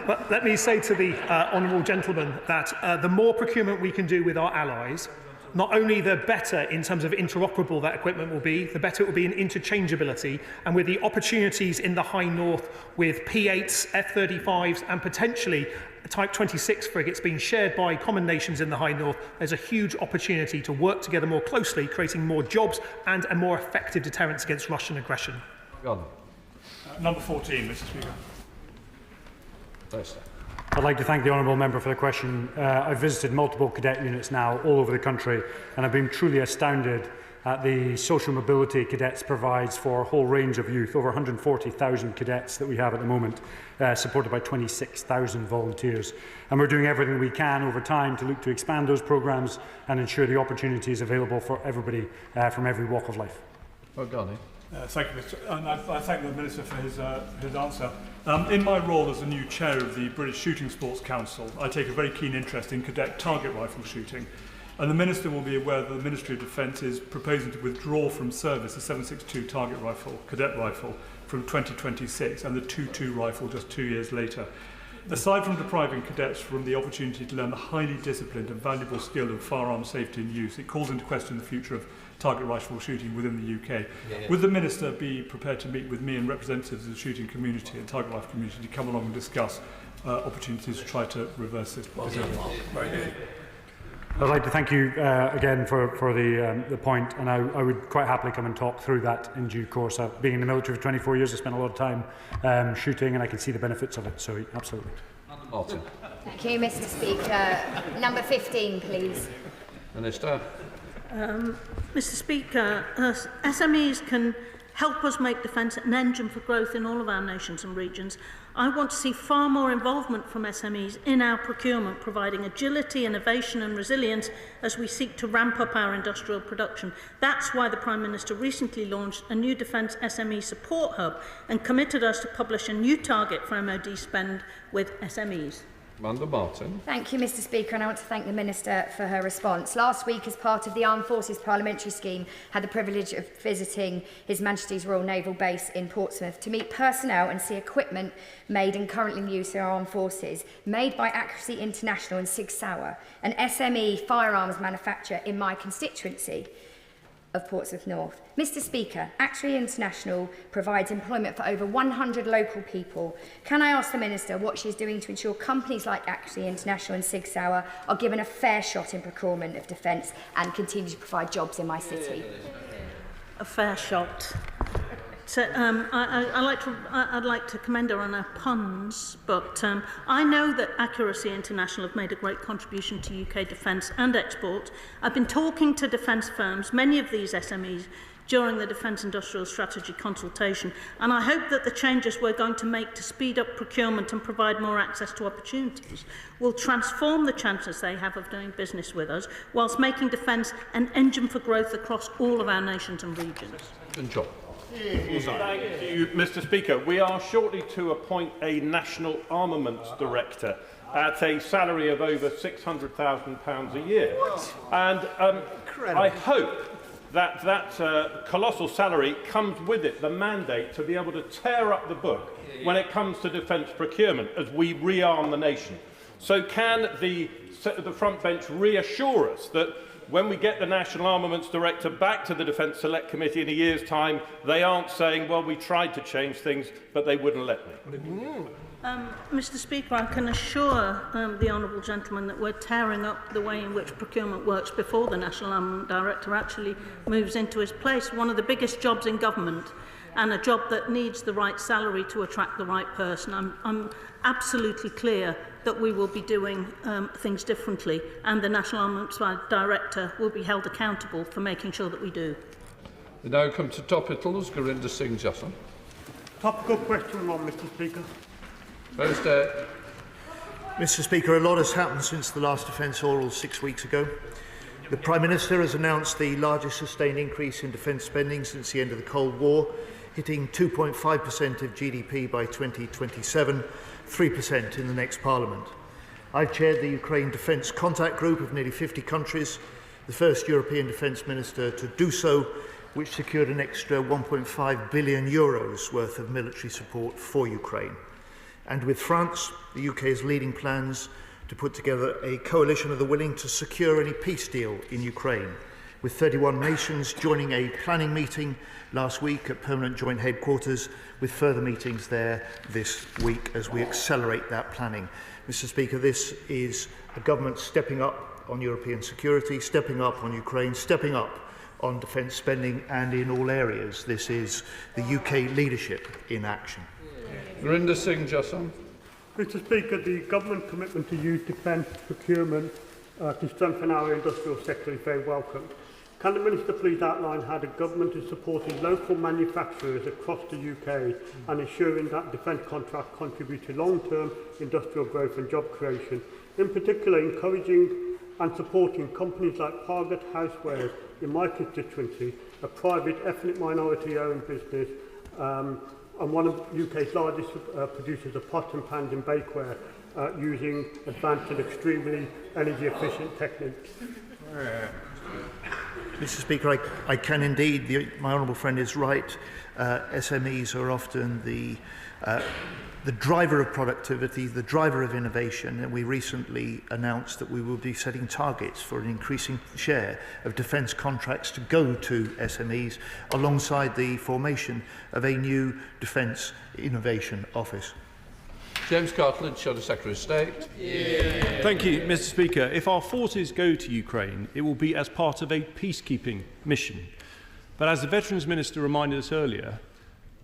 But let me say to the honourable gentleman that the more procurement we can do with our allies, not only the better in terms of interoperable that equipment will be, the better it will be in interchangeability, and with the opportunities in the High North with P8s, F-35s and potentially Type 26 frigates being shared by common nations in the High North, there's a huge opportunity to work together more closely, creating more jobs and a more effective deterrence against Russian aggression. Number 14, Mr. Speaker. Thanks, sir. I'd like to thank the honourable member for the question. I've visited multiple cadet units now all over the country, and I've been truly astounded at the social mobility cadets provides for a whole range of youth, over 140,000 cadets that we have at the moment, supported by 26,000 volunteers. And we're doing everything we can over time to look to expand those programmes and ensure the opportunity is available for everybody from every walk of life. Well done, thank you, Mr. And I thank the Minister for his answer. In my role as the new chair of the British Shooting Sports Council, I take a very keen interest in cadet target rifle shooting. And the Minister will be aware that the Ministry of Defence is proposing to withdraw from service the 7.62 target rifle, cadet rifle, from 2026 and the 2.2 rifle just 2 years later. Aside from depriving cadets from the opportunity to learn the highly disciplined and valuable skill of firearms safety and use, it calls into question the future of target rifle shooting within the UK. Would the Minister be prepared to meet with me and representatives of the shooting community and target rifle community to come along and discuss opportunities to try to reverse this? Very good. I'd like to thank you again for the point, and I would quite happily come and talk through that in due course. Being in the military for 24 years, I spent a lot of time shooting, and I can see the benefits of it, so absolutely. Martin. Thank you, Mr. Speaker. Number 15, please. Minister. Mr. Speaker, SMEs can help us make defence an engine for growth in all of our nations and regions. I want to see far more involvement from SMEs in our procurement, providing agility, innovation and resilience as we seek to ramp up our industrial production. That's why the Prime Minister recently launched a new Defence SME Support Hub and committed us to publish a new target for MOD spend with SMEs. Amanda Martin. Thank you, Mr. Speaker, and I want to thank the Minister for her response. Last week, as part of the Armed Forces Parliamentary Scheme, had the privilege of visiting His Majesty's Royal Naval Base in Portsmouth to meet personnel and see equipment made and currently in use in our armed forces, made by Accuracy International and Sig Sauer, an SME firearms manufacturer in my constituency of Portsmouth North. Mr. Speaker, Accuracy International provides employment for over 100 local people. Can I ask the Minister what she is doing to ensure companies like Accuracy International and Sig Sauer are given a fair shot in procurement of defence and continue to provide jobs in my city? A fair shot. So, I'd like to commend her on her puns, but I know that Accuracy International have made a great contribution to UK defence and export. I've been talking to defence firms, many of these SMEs, during the Defence Industrial Strategy consultation, and I hope that the changes we're going to make to speed up procurement and provide more access to opportunities will transform the chances they have of doing business with us, whilst making defence an engine for growth across all of our nations and regions. Good job. Thank you, Mr. Speaker. We are shortly to appoint a National Armaments Director at a salary of over £600,000 a year. And I hope that colossal salary comes with it the mandate to be able to tear up the book when it comes to defence procurement as we rearm the nation. So can the front bench reassure us that when we get the National Armaments Director back to the Defence Select Committee in a year's time, they aren't saying, well, we tried to change things, but they wouldn't let me? Mr. Speaker, I can assure the honourable gentleman that we're tearing up the way in which procurement works before the National Armament Director actually moves into his place. One of the biggest jobs in government, and a job that needs the right salary to attract the right person. I'm absolutely clear that we will be doing things differently, and the National Armaments Director will be held accountable for making sure that we do. We now come to Topicals. Gurinder Singh Jassan. Topical question on, Mr. Speaker. Mr. Speaker, a lot has happened since the last defence oral 6 weeks ago. The Prime Minister has announced the largest sustained increase in defence spending since the end of the Cold War, hitting 2.5% of GDP by 2027, 3% in the next Parliament. I've chaired the Ukraine Defence Contact Group of nearly 50 countries, the first European Defence Minister to do so, which secured an extra €1.5 billion worth of military support for Ukraine. And with France, the UK is leading plans to put together a coalition of the willing to secure any peace deal in Ukraine. with 31 nations joining a planning meeting last week at Permanent Joint Headquarters, with further meetings there this week as we accelerate that planning. Mr. Speaker, this is a government stepping up on European security, stepping up on Ukraine, stepping up on defence spending, and in all areas. This is the UK leadership in action. Gurinder Singh Jassam. Mr. Speaker, the government commitment to use defence procurement to strengthen our industrial sector is very welcome. Can the Minister please outline how the government is supporting local manufacturers across the UK and ensuring that defence contracts contribute to long-term industrial growth and job creation, in particular encouraging and supporting companies like Target Housewares in my constituency, a private ethnic minority-owned business and one of the UK's largest producers of pot and pans and bakeware, using advanced and extremely energy-efficient techniques. Mr. Speaker, I can indeed, my honourable friend is right, SMEs are often the driver of productivity, the driver of innovation, and we recently announced that we will be setting targets for an increasing share of defence contracts to go to SMEs, alongside the formation of a new Defence Innovation Office. James Cartledge, Shadow Secretary of State. Yeah. Thank you, Mr. Speaker. If our forces go to Ukraine, it will be as part of a peacekeeping mission. But as the Veterans Minister reminded us earlier,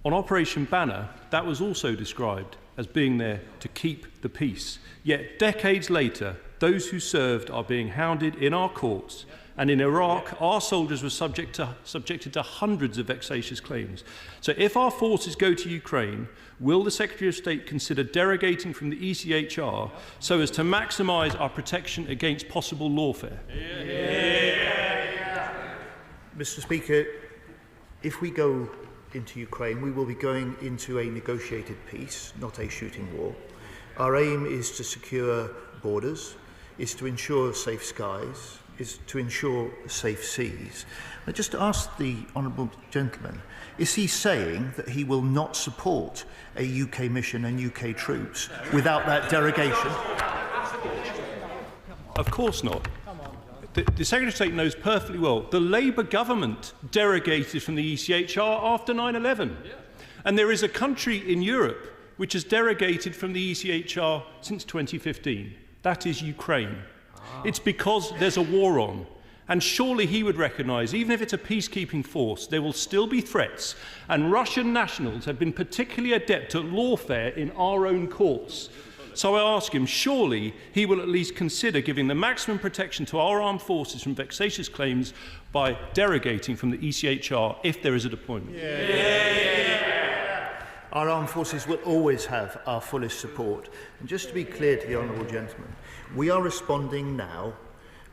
on Operation Banner, that was also described as being there to keep the peace. Yet decades later, those who served are being hounded in our courts, and in Iraq, our soldiers were subjected to hundreds of vexatious claims. So if our forces go to Ukraine, will the Secretary of State consider derogating from the ECHR so as to maximise our protection against possible lawfare? Mr. Speaker, if we go into Ukraine, we will be going into a negotiated peace, not a shooting war. Our aim is to secure borders, is to ensure safe skies, is to ensure safe seas. I just ask the honourable gentleman, is he saying that he will not support a UK mission and UK troops without that derogation? Of course not. The Secretary of State knows perfectly well the Labour government derogated from the ECHR after 9/11. And there is a country in Europe which has derogated from the ECHR since 2015. That is Ukraine. It's because there's a war on. And surely he would recognise, even if it's a peacekeeping force, there will still be threats. And Russian nationals have been particularly adept at lawfare in our own courts. So I ask him, surely he will at least consider giving the maximum protection to our armed forces from vexatious claims by derogating from the ECHR if there is a deployment. Our armed forces will always have our fullest support. And just to be clear to the honourable gentleman, we are responding now,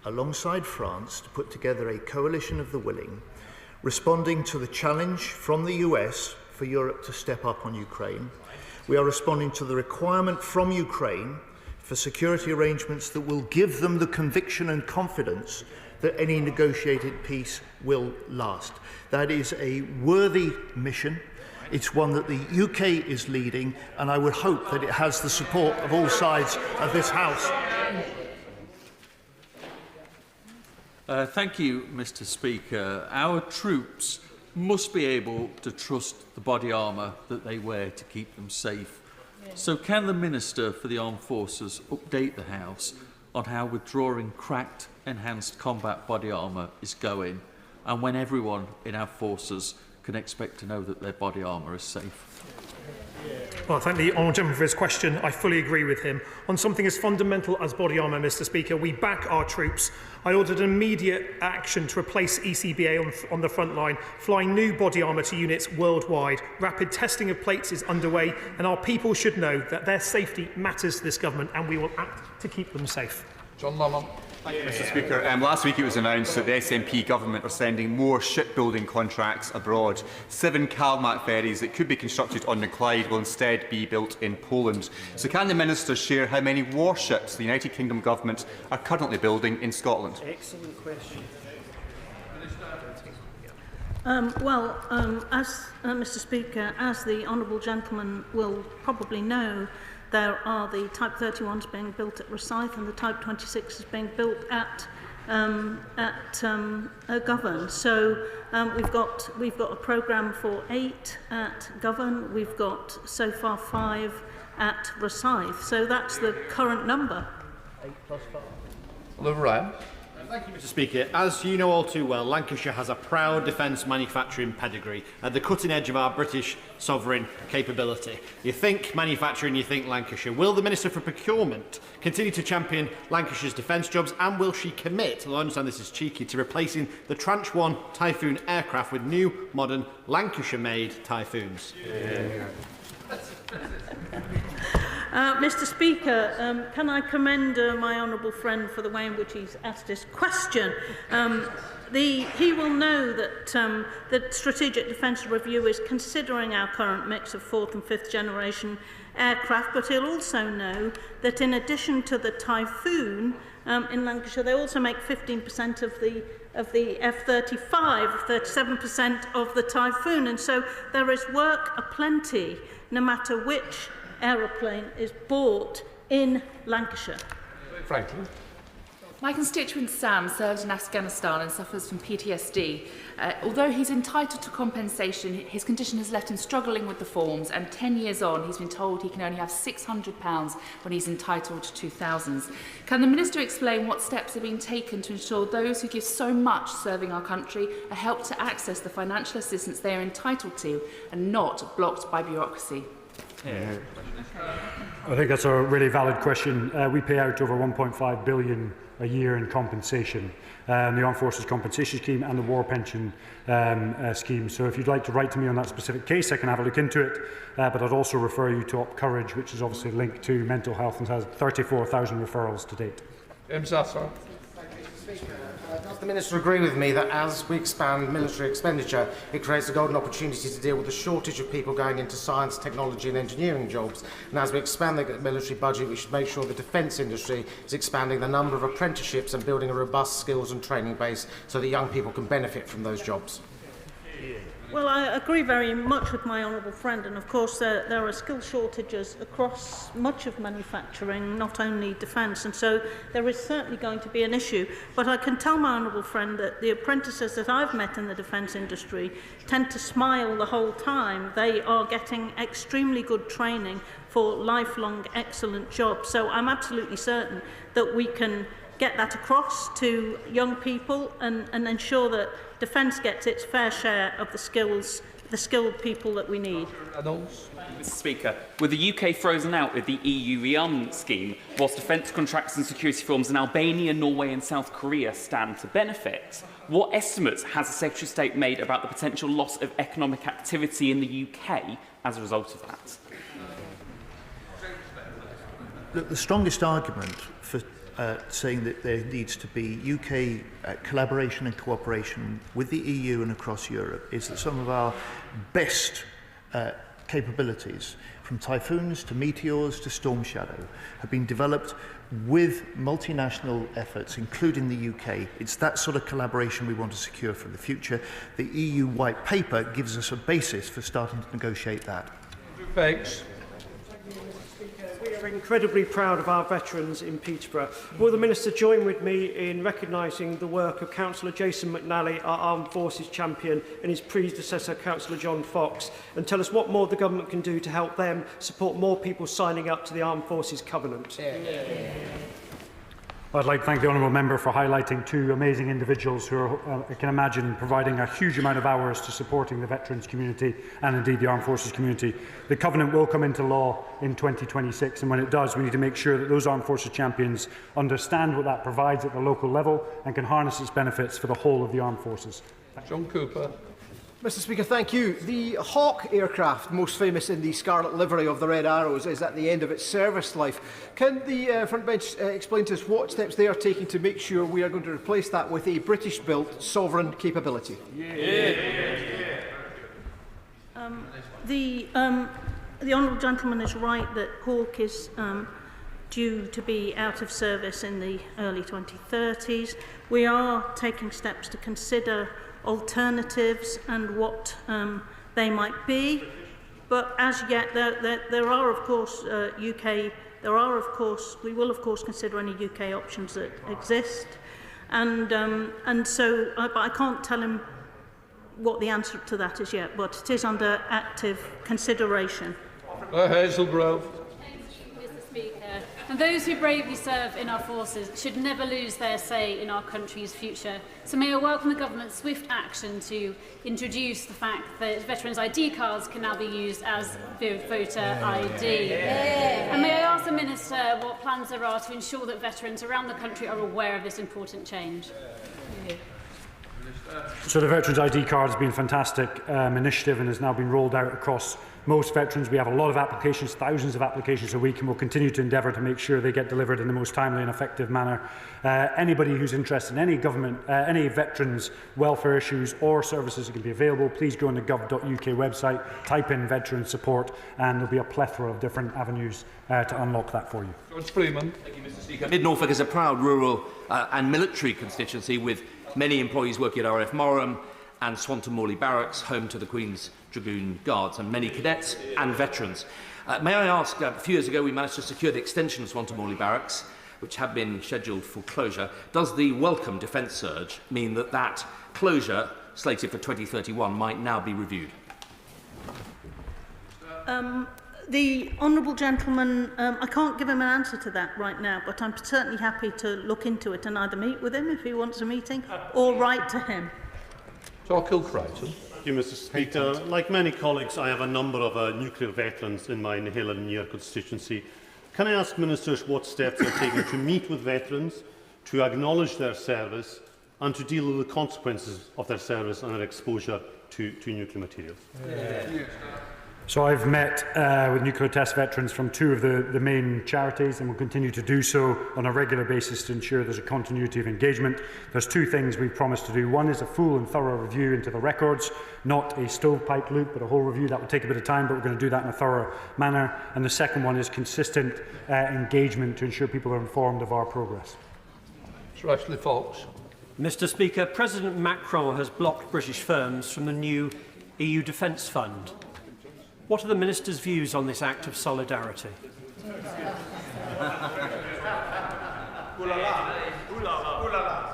alongside France, to put together a coalition of the willing, responding to the challenge from the US for Europe to step up on Ukraine. We are responding to the requirement from Ukraine for security arrangements that will give them the conviction and confidence that any negotiated peace will last. That is a worthy mission. It's one that the UK is leading, and I would hope that it has the support of all sides of this House. Thank you, Mr. Speaker. Our troops must be able to trust the body armour that they wear to keep them safe. So can the Minister for the Armed Forces update the House on how withdrawing cracked, enhanced combat body armour is going, and when everyone in our forces can expect to know that their body armour is safe? Well, I thank the honourable gentleman for his question. I fully agree with him. On something as fundamental as body armour, Mr. Speaker, we back our troops. I ordered an immediate action to replace ECBA on the front line, flying new body armour to units worldwide. Rapid testing of plates is underway, and our people should know that their safety matters to this government, and we will act to keep them safe. John Lamont. Thank you, Mr. Speaker. Last week it was announced that the SNP government are sending more shipbuilding contracts abroad. 7 Kalmat ferries that could be constructed on the Clyde will instead be built in Poland. So can the Minister share how many warships the United Kingdom government are currently building in Scotland? Excellent question. As Mr. Speaker, as the honourable gentleman will probably know, there are the Type 31s being built at Rosyth and the Type 26 is being built at Govan. So we've got a programme for 8 at Govan. We've got so far 5 at Rosyth. So that's the current number. 8 plus 5. Oliver Ryan. Thank you, Mr. Speaker. As you know all too well, Lancashire has a proud defence manufacturing pedigree at the cutting edge of our British sovereign capability. You think manufacturing, you think Lancashire. Will the Minister for Procurement continue to champion Lancashire's defence jobs, and will she commit, although I understand this is cheeky, to replacing the Tranche 1 Typhoon aircraft with new, modern, Lancashire-made Typhoons? Yeah. Mr. Speaker, can I commend my honourable friend for the way in which he's asked this question? He will know that the Strategic Defence Review is considering our current mix of 4th and 5th generation aircraft, but he'll also know that in addition to the Typhoon in Lancashire, they also make 15% of the F-35, 37% of the Typhoon, and so there is work aplenty no matter which aeroplane is bought in Lancashire. Franklin. My constituent Sam served in Afghanistan and suffers from PTSD. Although he's entitled to compensation, his condition has left him struggling with the forms, and 10 years on he's been told he can only have £600 when he's entitled to £2,000. Can the Minister explain what steps are being taken to ensure those who give so much serving our country are helped to access the financial assistance they are entitled to and not blocked by bureaucracy? Yeah. I think that's a really valid question. We pay out over £1.5 billion a year in compensation, the Armed Forces Compensation Scheme and the War Pension Scheme. So if you'd like to write to me on that specific case, I can have a look into it. But I'd also refer you to Op Courage, which is obviously linked to mental health and has 34,000 referrals to date. Does the Minister agree with me that as we expand military expenditure, it creates a golden opportunity to deal with the shortage of people going into science, technology and engineering jobs? And as we expand the military budget, we should make sure the defence industry is expanding the number of apprenticeships and building a robust skills and training base so that young people can benefit from those jobs? Well, I agree very much with my honourable friend, and of course there are skill shortages across much of manufacturing, not only defence, and so there is certainly going to be an issue. But I can tell my honourable friend that the apprentices that I've met in the defence industry tend to smile the whole time. They are getting extremely good training for lifelong excellent jobs. So I'm absolutely certain that we can get that across to young people and ensure that defence gets its fair share of the skilled people that we need. Mr. Speaker, with the UK frozen out of the EU rearmament scheme, whilst defence contracts and security firms in Albania, Norway and South Korea stand to benefit, what estimates has the Secretary of State made about the potential loss of economic activity in the UK as a result of that? Look, the strongest argument for saying that there needs to be UK collaboration and cooperation with the EU and across Europe is that some of our best capabilities, from Typhoons to Meteors to Storm Shadow, have been developed with multinational efforts, including the UK. It's that sort of collaboration we want to secure for the future. The EU White Paper gives us a basis for starting to negotiate that. Thanks. We are incredibly proud of our veterans in Peterborough. Will the Minister join with me in recognising the work of Councillor Jason McNally, our Armed Forces champion, and his predecessor, Councillor John Fox, and tell us what more the government can do to help them support more people signing up to the Armed Forces Covenant? I'd like to thank the honourable member for highlighting two amazing individuals who are, I can imagine, providing a huge amount of hours to supporting the veterans community and indeed the Armed Forces community. The Covenant will come into law in 2026, and when it does, we need to make sure that those Armed Forces champions understand what that provides at the local level and can harness its benefits for the whole of the Armed Forces. John Cooper. Mr. Speaker, thank you. The Hawk aircraft, most famous in the scarlet livery of the Red Arrows, is at the end of its service life. Can the front bench explain to us what steps they are taking to make sure we are going to replace that with a British-built sovereign capability? The honourable gentleman is right that Hawk is due to be out of service in the early 2030s. We are taking steps to consider alternatives and what they might be, but as yet there are of course we will of course consider any UK options that exist. And so but I can't tell him what the answer to that is yet, but it is under active consideration. Hazelgrove. Mr. Speaker. And those who bravely serve in our forces should never lose their say in our country's future. So may I welcome the government's swift action to introduce the fact that veterans' ID cards can now be used as voter ID. And may I ask the Minister what plans there are to ensure that veterans around the country are aware of this important change? So the Veterans ID card has been a fantastic initiative and has now been rolled out across most veterans. We have a lot of applications, thousands of applications a week, and we'll continue to endeavour to make sure they get delivered in the most timely and effective manner. Anybody who's interested in any government, any veterans' welfare issues or services that can be available, please go on the gov.uk website, type in veteran support, and there'll be a plethora of different avenues to unlock that for you. George Freeman. Thank you, Mr. Speaker. Mid-Norfolk is a proud rural and military constituency with many employees working at RF Morham and Swanton Morley Barracks, home to the Queen's Dragoon Guards, and many cadets and veterans. May I ask, a few years ago we managed to secure the extension of Swanton Morley Barracks, which had been scheduled for closure. Does the welcome defence surge mean that that closure, slated for 2031, might now be reviewed? The honourable gentleman, I can't give him an answer to that right now, but I'm certainly happy to look into it and either meet with him if he wants a meeting or write to him. Topical Crichton. Thank you, Mr. Speaker. Like many colleagues, I have a number of nuclear veterans in my Nahill and Near constituency. Can I ask ministers what steps are taken to meet with veterans, to acknowledge their service and to deal with the consequences of their service and their exposure to nuclear materials? So I've met with nuclear test veterans from two of the main charities and will continue to do so on a regular basis to ensure there's a continuity of engagement. There's two things we've promised to do. One is a full and thorough review into the records, not a stovepipe loop, but a whole review. That will take a bit of time, but we're going to do that in a thorough manner. And the second one is consistent engagement to ensure people are informed of our progress. Sir Ashley Fox. Mr. Speaker, President Macron has blocked British firms from the new EU Defence Fund. What are the Minister's views on this act of solidarity?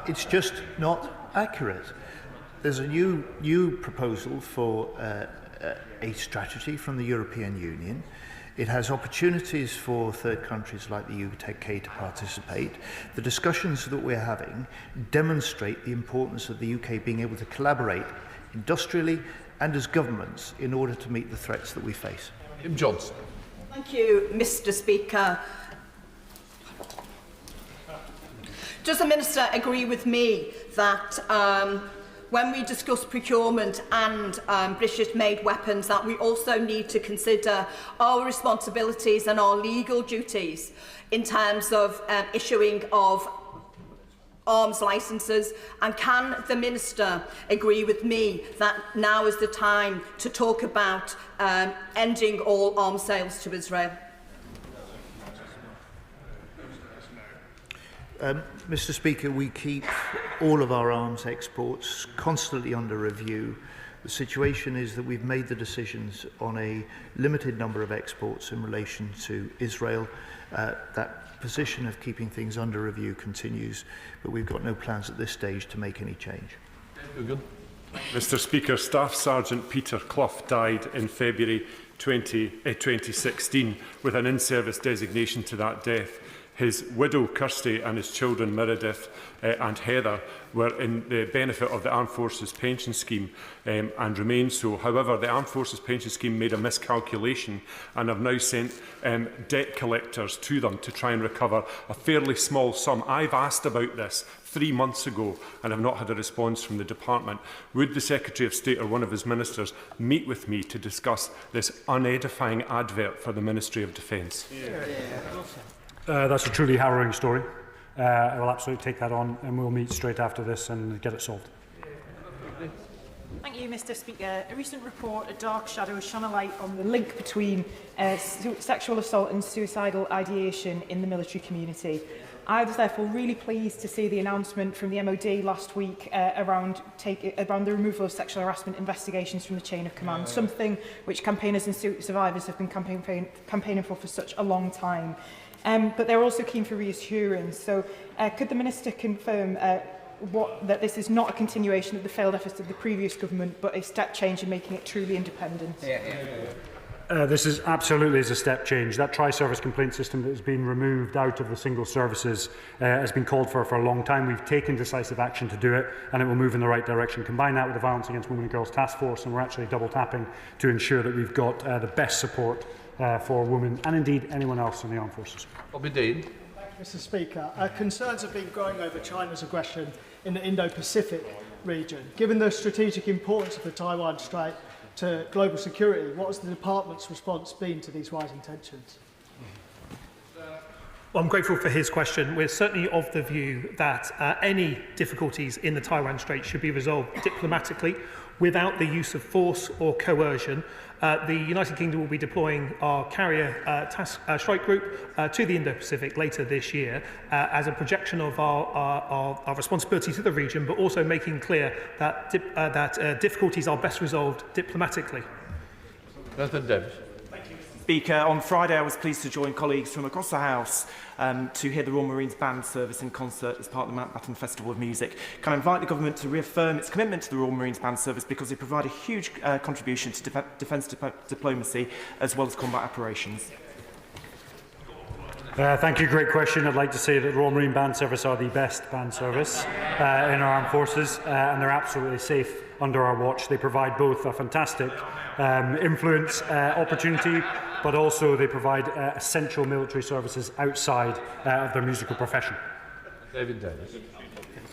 It's just not accurate. There's a new proposal for a strategy from the European Union. It has opportunities for third countries like the UK to participate. The discussions that we're having demonstrate the importance of the UK being able to collaborate industrially and as governments in order to meet the threats that we face. Kim Johnson. Thank you, Mr. Speaker. Does the Minister agree with me that when we discuss procurement and British-made weapons, that we also need to consider our responsibilities and our legal duties in terms of issuing of arms licences, and can the Minister agree with me that now is the time to talk about ending all arms sales to Israel? Mr. Speaker, we keep all of our arms exports constantly under review. The situation is that we've made the decisions on a limited number of exports in relation to Israel. That position of keeping things under review continues, but we've got no plans at this stage to make any change. Mr. Speaker, Staff Sergeant Peter Clough died in February 2016 with an in-service designation to that death. His widow, Kirsty, and his children, Meredith and Heather, were in the benefit of the Armed Forces Pension Scheme and remain so. However, the Armed Forces Pension Scheme made a miscalculation and have now sent debt collectors to them to try and recover a fairly small sum. I've asked about this 3 months ago and have not had a response from the department. Would the Secretary of State or one of his ministers meet with me to discuss this unedifying advert for the Ministry of Defence? That's a truly harrowing story. I will absolutely take that on and we'll meet straight after this and get it solved. Thank you, Mr. Speaker. A recent report, A Dark Shadow, shone a light on the link between sexual assault and suicidal ideation in the military community. I was therefore really pleased to see the announcement from the MOD last week around the removal of sexual harassment investigations from the chain of command, something which campaigners and survivors have been campaigning for such a long time. But they're also keen for reassurance. So could the Minister confirm that this is not a continuation of the failed efforts of the previous government, but a step change in making it truly independent. This is absolutely a step change. That tri-service complaint system that has been removed out of the single services has been called for a long time. We've taken decisive action to do it, and it will move in the right direction. Combine that with the Violence Against Women and Girls Task Force, and we're actually double tapping to ensure that we've got the best support for women and indeed anyone else in the armed forces. Bobby Dean. Thank you, Mr. Speaker. Concerns have been growing over China's aggression in the Indo-Pacific region. Given the strategic importance of the Taiwan Strait to global security, what has the Department's response been to these rising tensions? Well, I'm grateful for his question. We're certainly of the view that any difficulties in the Taiwan Strait should be resolved diplomatically without the use of force or coercion. The United Kingdom will be deploying our carrier task strike group to the Indo-Pacific later this year as a projection of our responsibility to the region, but also making clear that, difficulties are best resolved diplomatically. Nathan Davis. Speaker, on Friday I was pleased to join colleagues from across the House to hear the Royal Marines Band service in concert as part of the Mountbatten Festival of Music. Can I invite the Government to reaffirm its commitment to the Royal Marines Band service because they provide a huge contribution to defence diplomacy as well as combat operations? Thank you. Great question. I'd like to say that the Royal Marine Band Service are the best band service in our armed forces, and they're absolutely safe under our watch. They provide both a fantastic influence opportunity, but also they provide essential military services outside of their musical profession. David Davis.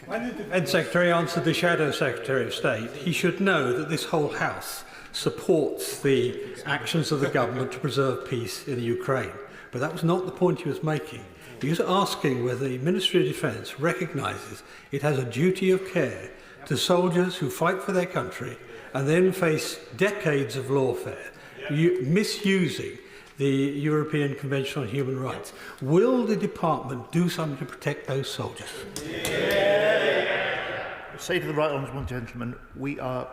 When the Defence Secretary answered the Shadow Secretary of State, he should know that this whole House supports the actions of the government to preserve peace in the Ukraine. But that was not the point he was making. He was asking whether the Ministry of Defence recognises it has a duty of care to soldiers who fight for their country and then face decades of lawfare, misusing the European Convention on Human Rights. Will the department do something to protect those soldiers? I say to the right honourable gentleman, we are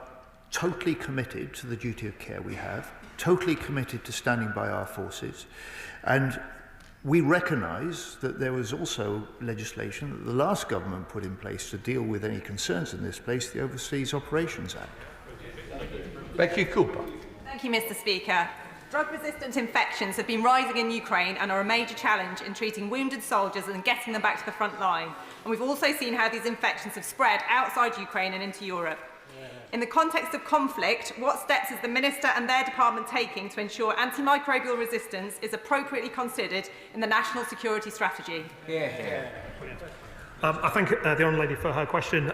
totally committed to the duty of care we have, totally committed to standing by our forces, and we recognise that there was also legislation that the last government put in place to deal with any concerns in this place, the Overseas Operations Act. Becky Cooper. Thank you, Mr. Speaker. Drug-resistant infections have been rising in Ukraine and are a major challenge in treating wounded soldiers and getting them back to the front line. And we've also seen how these infections have spread outside Ukraine and into Europe. In the context of conflict, what steps is the Minister and their department taking to ensure antimicrobial resistance is appropriately considered in the National Security Strategy? I thank the Honourable Lady for her question.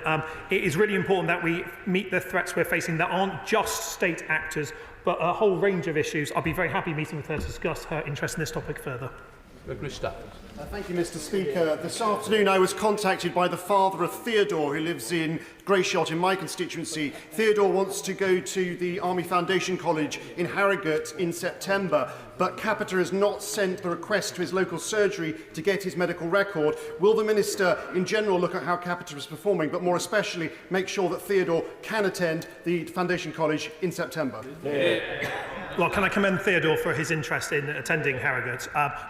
It is really important that we meet the threats we're facing that aren't just state actors, but a whole range of issues. I'll be very happy meeting with her to discuss her interest in this topic further. Thank you, Mr. Speaker. This afternoon I was contacted by the father of Theodore, who lives in Greyshot in my constituency. Theodore wants to go to the Army Foundation College in Harrogate in September, but Capita has not sent the request to his local surgery to get his medical record. Will the Minister in general look at how Capita is performing, but more especially make sure that Theodore can attend the Foundation College in September? Well, can I commend Theodore for his interest in attending Harrogate?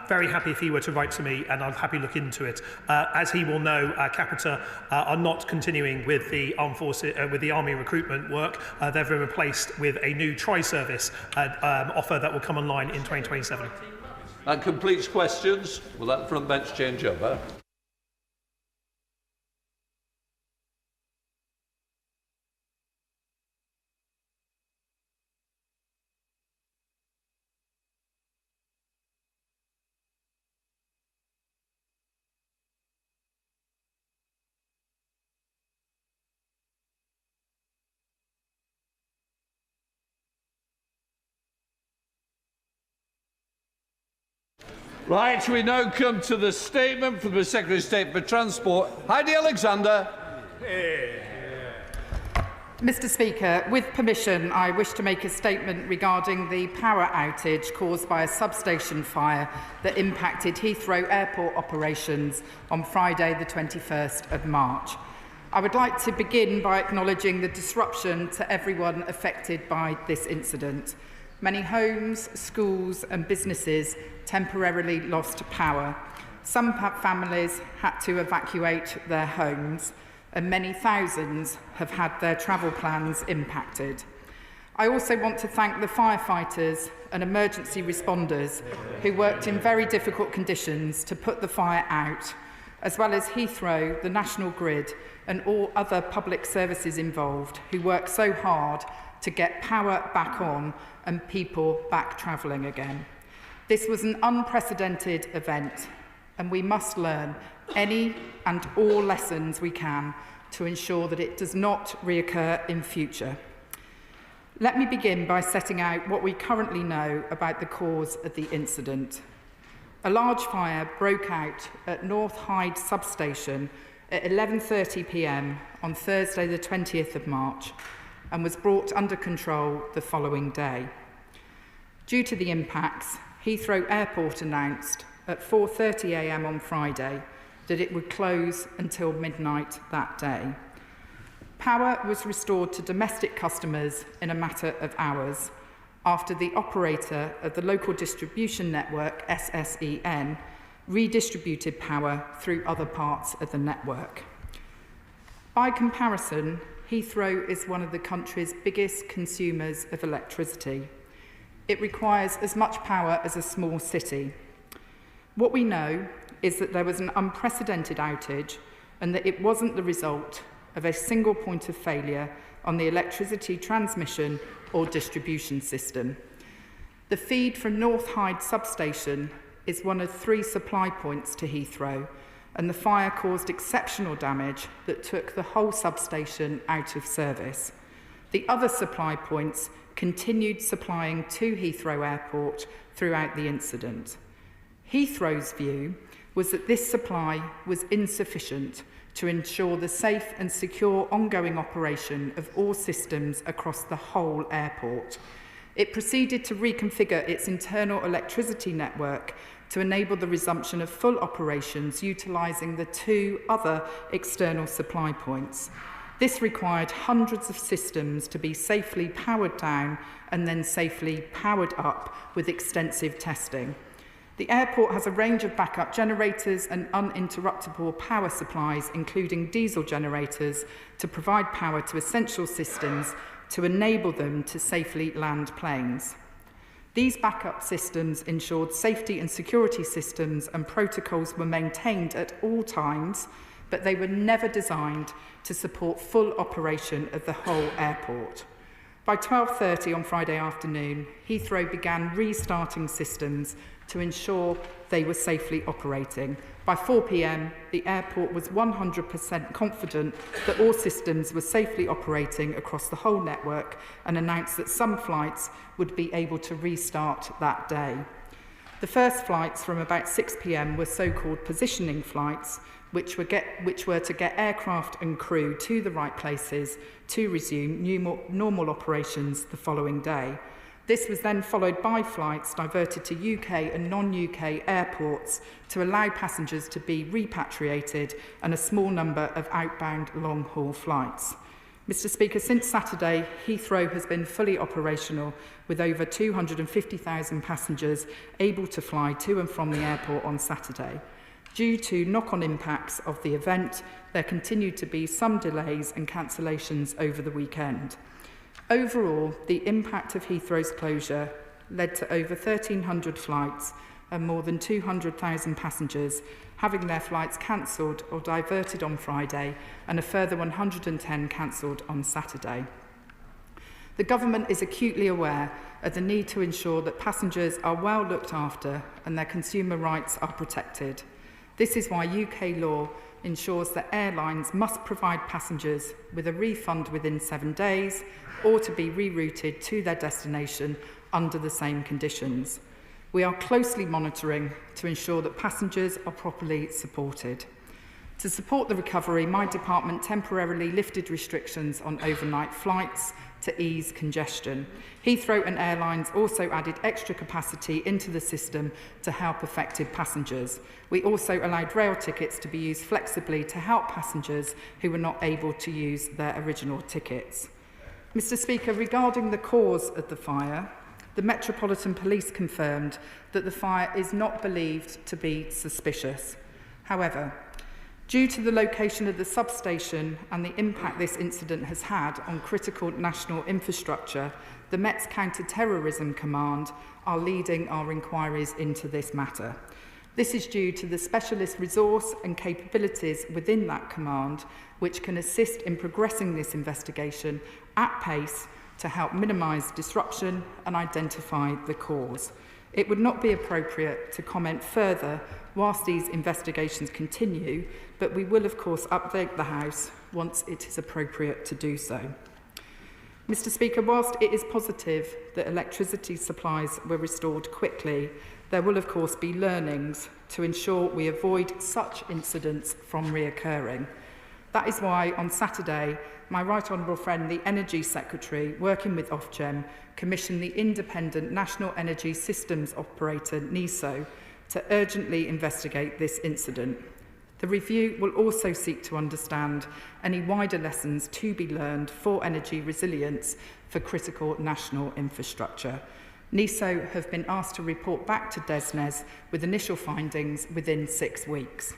Very happy if he were to write to me, and I'll happily look into it. As he will know, Capita are not continuing with the armed forces, with the army recruitment work. They've been replaced with a new tri-service offer that will come online in 2027. That completes questions. Will that front bench change over? Right, we now come to the statement from the Secretary of State for Transport, Heidi Alexander. Mr. Speaker, with permission, I wish to make a statement regarding the power outage caused by a substation fire that impacted Heathrow Airport operations on Friday, the 21st of March. I would like to begin by acknowledging the disruption to everyone affected by this incident. Many homes, schools and businesses temporarily lost power. Some families had to evacuate their homes. and many thousands have had their travel plans impacted. I also want to thank the firefighters and emergency responders who worked in very difficult conditions to put the fire out, as well as Heathrow, the National Grid, and all other public services involved who worked so hard to get power back on and people back travelling again. This was an unprecedented event, and we must learn any and all lessons we can to ensure that it does not reoccur in future. Let me begin by setting out what we currently know about the cause of the incident. A large fire broke out at North Hyde substation at 11:30 p.m. on Thursday the 20th of March and was brought under control the following day. Due to the impacts, Heathrow Airport announced at 4:30 a.m. on Friday that it would close until midnight that day. Power was restored to domestic customers in a matter of hours after the operator of the local distribution network, SSEN, redistributed power through other parts of the network. By comparison, Heathrow is one of the country's biggest consumers of electricity. It requires as much power as a small city. What we know is that there was an unprecedented outage and that it wasn't the result of a single point of failure on the electricity transmission or distribution system. The feed from North Hyde substation is one of 3 supply points to Heathrow, and the fire caused exceptional damage that took the whole substation out of service. The other supply points continued supplying to Heathrow Airport throughout the incident. Heathrow's view was that this supply was insufficient to ensure the safe and secure ongoing operation of all systems across the whole airport. It proceeded to reconfigure its internal electricity network to enable the resumption of full operations utilising the 2 other external supply points. This required hundreds of systems to be safely powered down and then safely powered up with extensive testing. The airport has a range of backup generators and uninterruptible power supplies, including diesel generators, to provide power to essential systems to enable them to safely land planes. These backup systems ensured safety and security systems and protocols were maintained at all times, but they were never designed to support full operation of the whole airport. By 12:30 on Friday afternoon, Heathrow began restarting systems to ensure they were safely operating. By 4 p.m, the airport was 100% confident that all systems were safely operating across the whole network and announced that some flights would be able to restart that day. The first flights from about 6 p.m. were so-called positioning flights, which were to get aircraft and crew to the right places to resume normal operations the following day. This was then followed by flights diverted to UK and non-UK airports to allow passengers to be repatriated and a small number of outbound long-haul flights. Mr. Speaker, since Saturday, Heathrow has been fully operational with over 250,000 passengers able to fly to and from the airport on Saturday. Due to knock-on impacts of the event, there continued to be some delays and cancellations over the weekend. Overall, the impact of Heathrow's closure led to over 1,300 flights and more than 200,000 passengers having their flights cancelled or diverted on Friday and a further 110 cancelled on Saturday. The government is acutely aware of the need to ensure that passengers are well looked after and their consumer rights are protected. This is why UK law ensures that airlines must provide passengers with a refund within 7 days or to be rerouted to their destination under the same conditions. We are closely monitoring to ensure that passengers are properly supported. To support the recovery, my department temporarily lifted restrictions on overnight flights to ease congestion. Heathrow and airlines also added extra capacity into the system to help affected passengers. We also allowed rail tickets to be used flexibly to help passengers who were not able to use their original tickets. Mr. Speaker, regarding the cause of the fire, the Metropolitan Police confirmed that the fire is not believed to be suspicious. However, Due to the location of the substation and the impact this incident has had on critical national infrastructure, the Met's Counter-Terrorism Command are leading our inquiries into this matter. This is due to the specialist resource and capabilities within that command, which can assist in progressing this investigation at pace to help minimise disruption and identify the cause. It would not be appropriate to comment further whilst these investigations continue, but we will of course update the House once it is appropriate to do so. Mr. Speaker, whilst it is positive that electricity supplies were restored quickly, there will of course be learnings to ensure we avoid such incidents from reoccurring. That is why on Saturday, my Right Honourable friend, the Energy Secretary, working with Ofgem, commissioned the independent National Energy Systems Operator, NESO, to urgently investigate this incident. The review will also seek to understand any wider lessons to be learned for energy resilience for critical national infrastructure. NESO have been asked to report back to DESNZ with initial findings within 6 weeks.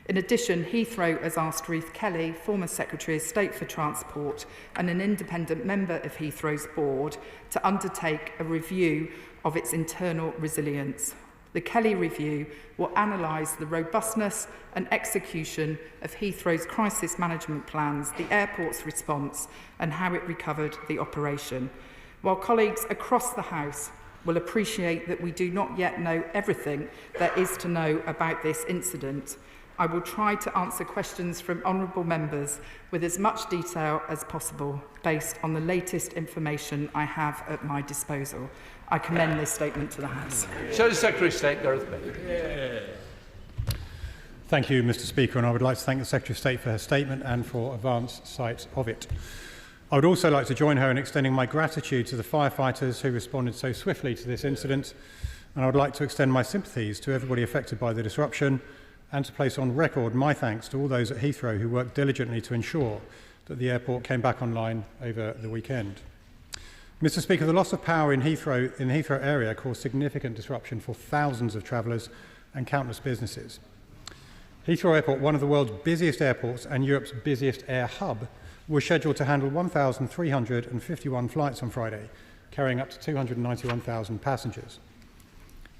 In addition, Heathrow has asked Ruth Kelly, former Secretary of State for Transport and an independent member of Heathrow's board, to undertake a review of its internal resilience. The Kelly review will analyse the robustness and execution of Heathrow's crisis management plans, the airport's response and how it recovered the operation. While colleagues across the House will appreciate that we do not yet know everything there is to know about this incident, I will try to answer questions from honourable members with as much detail as possible based on the latest information I have at my disposal. I commend this statement to the House. Secretary of State Gareth Baker. Thank you, Mr. Speaker, and I would like to thank the Secretary of State for her statement and for advance sight of it. I would also like to join her in extending my gratitude to the firefighters who responded so swiftly to this incident, and I would like to extend my sympathies to everybody affected by the disruption and to place on record my thanks to all those at Heathrow who worked diligently to ensure that the airport came back online over the weekend. Mr. Speaker, the loss of power in the Heathrow area caused significant disruption for thousands of travellers and countless businesses. Heathrow Airport, one of the world's busiest airports and Europe's busiest air hub, was scheduled to handle 1,351 flights on Friday, carrying up to 291,000 passengers.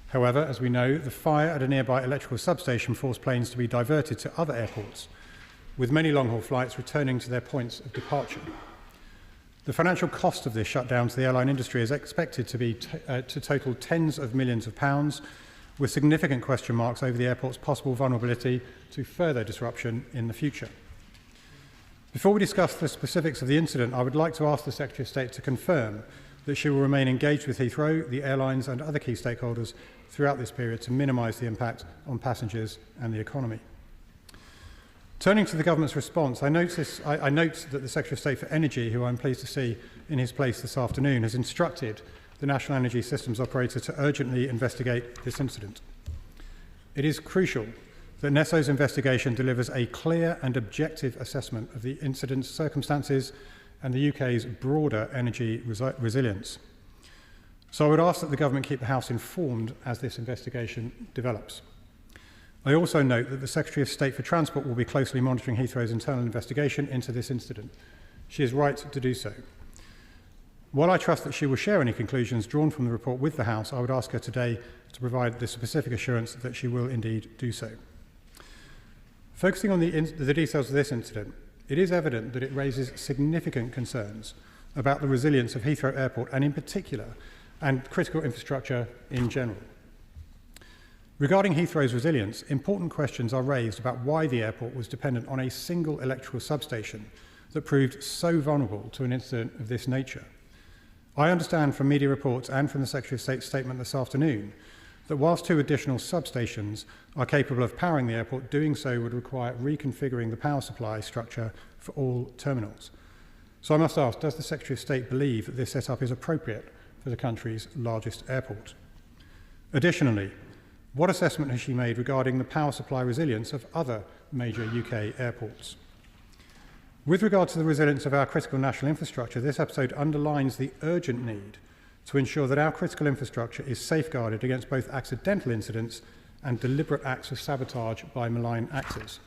However, as we know, the fire at a nearby electrical substation forced planes to be diverted to other airports, with many long-haul flights returning to their points of departure. The financial cost of this shutdown to the airline industry is expected to be to total tens of millions of pounds, with significant question marks over the airport's possible vulnerability to further disruption in the future. Before we discuss the specifics of the incident, I would like to ask the Secretary of State to confirm that she will remain engaged with Heathrow, the airlines and other key stakeholders throughout this period to minimise the impact on passengers and the economy. Turning to the government's response, I note that the Secretary of State for Energy, who I'm pleased to see in his place this afternoon, has instructed the National Energy Systems Operator to urgently investigate this incident. It is crucial that NESO's investigation delivers a clear and objective assessment of the incident's circumstances and the UK's broader energy resilience. So I would ask that the government keep the House informed as this investigation develops. I also note that the Secretary of State for Transport will be closely monitoring Heathrow's internal investigation into this incident. She is right to do so. While I trust that she will share any conclusions drawn from the report with the House, I would ask her today to provide the specific assurance that she will indeed do so. Focusing on the details of this incident, it is evident that it raises significant concerns about the resilience of Heathrow Airport and in particular, and critical infrastructure in general. Regarding Heathrow's resilience, important questions are raised about why the airport was dependent on a single electrical substation that proved so vulnerable to an incident of this nature. I understand from media reports and from the Secretary of State's statement this afternoon that whilst 2 additional substations are capable of powering the airport, doing so would require reconfiguring the power supply structure for all terminals. So I must ask, does the Secretary of State believe that this setup is appropriate for the country's largest airport? Additionally, what assessment has she made regarding the power supply resilience of other major UK airports? With regard to the resilience of our critical national infrastructure, this episode underlines the urgent need to ensure that our critical infrastructure is safeguarded against both accidental incidents and deliberate acts of sabotage by malign actors.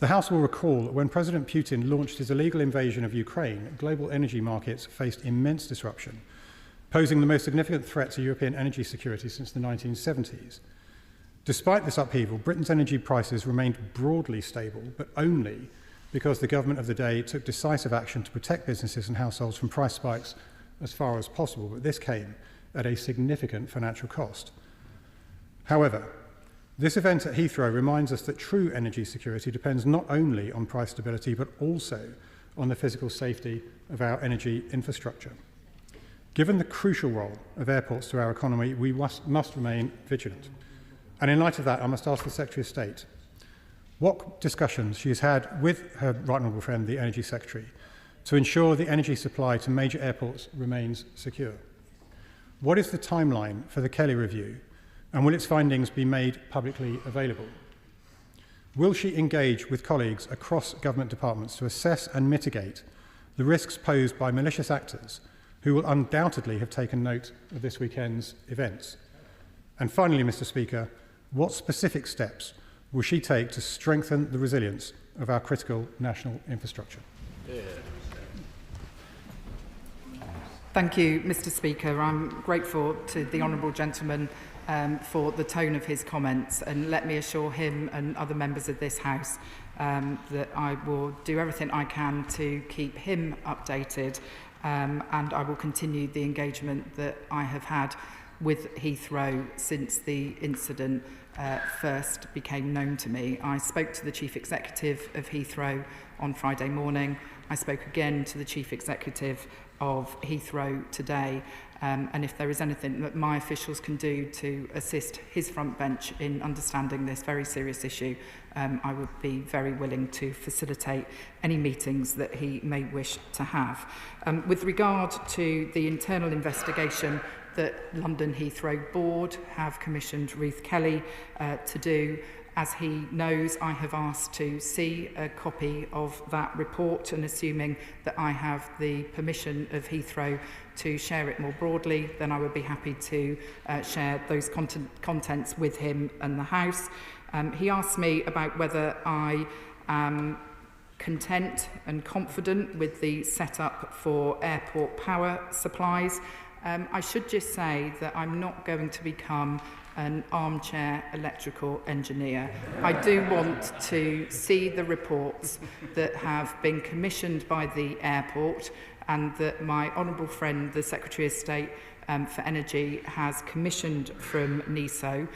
The House will recall that when President Putin launched his illegal invasion of Ukraine, global energy markets faced immense disruption, posing the most significant threat to European energy security since the 1970s. Despite this upheaval, Britain's energy prices remained broadly stable, but only because the government of the day took decisive action to protect businesses and households from price spikes as far as possible, but this came at a significant financial cost. However, this event at Heathrow reminds us that true energy security depends not only on price stability, but also on the physical safety of our energy infrastructure. Given the crucial role of airports to our economy, we must remain vigilant. And in light of that, I must ask the Secretary of State what discussions she has had with her right honourable friend, the Energy Secretary, to ensure the energy supply to major airports remains secure. What is the timeline for the Kelly review, and will its findings be made publicly available? Will she engage with colleagues across government departments to assess and mitigate the risks posed by malicious actors who will undoubtedly have taken note of this weekend's events? And finally, Mr. Speaker, what specific steps will she take to strengthen the resilience of our critical national infrastructure? Thank you, Mr. Speaker. I'm grateful to the honourable gentleman for the tone of his comments, and let me assure him and other members of this House that I will do everything I can to keep him updated, and I will continue the engagement that I have had with Heathrow since the incident first became known to me. I spoke to the Chief Executive of Heathrow on Friday morning. I spoke again to the Chief Executive of Heathrow today, and if there is anything that my officials can do to assist his front bench in understanding this very serious issue, I would be very willing to facilitate any meetings that he may wish to have. With regard to the internal investigation that London Heathrow Board have commissioned Ruth Kelly to do, as he knows, I have asked to see a copy of that report, and assuming that I have the permission of Heathrow to share it more broadly, then I would be happy to share those contents with him and the House. He asked me about whether I am content and confident with the setup for airport power supplies. I should just say that I'm not going to become an armchair electrical engineer. I do want to see the reports that have been commissioned by the airport and that my honourable friend, the Secretary of State for Energy, has commissioned from NESO.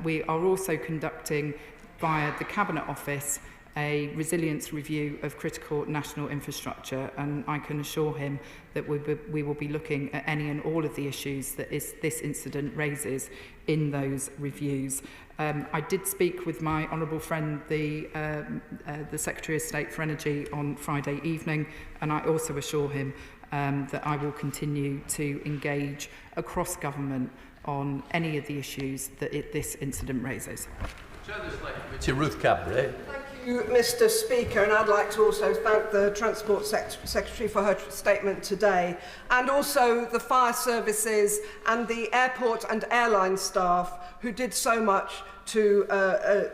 We are also conducting via the Cabinet Office a resilience review of critical national infrastructure, and I can assure him that we will be looking at any and all of the issues that this incident raises in those reviews. I did speak with my honourable friend, the Secretary of State for Energy, on Friday evening, and I also assure him that I will continue to engage across government on any of the issues that this incident raises. To Ruth Cabaret. Thank you, Mr. Speaker, and I'd like to also thank the Transport Secretary for her statement today, and also the fire services and the airport and airline staff who did so much to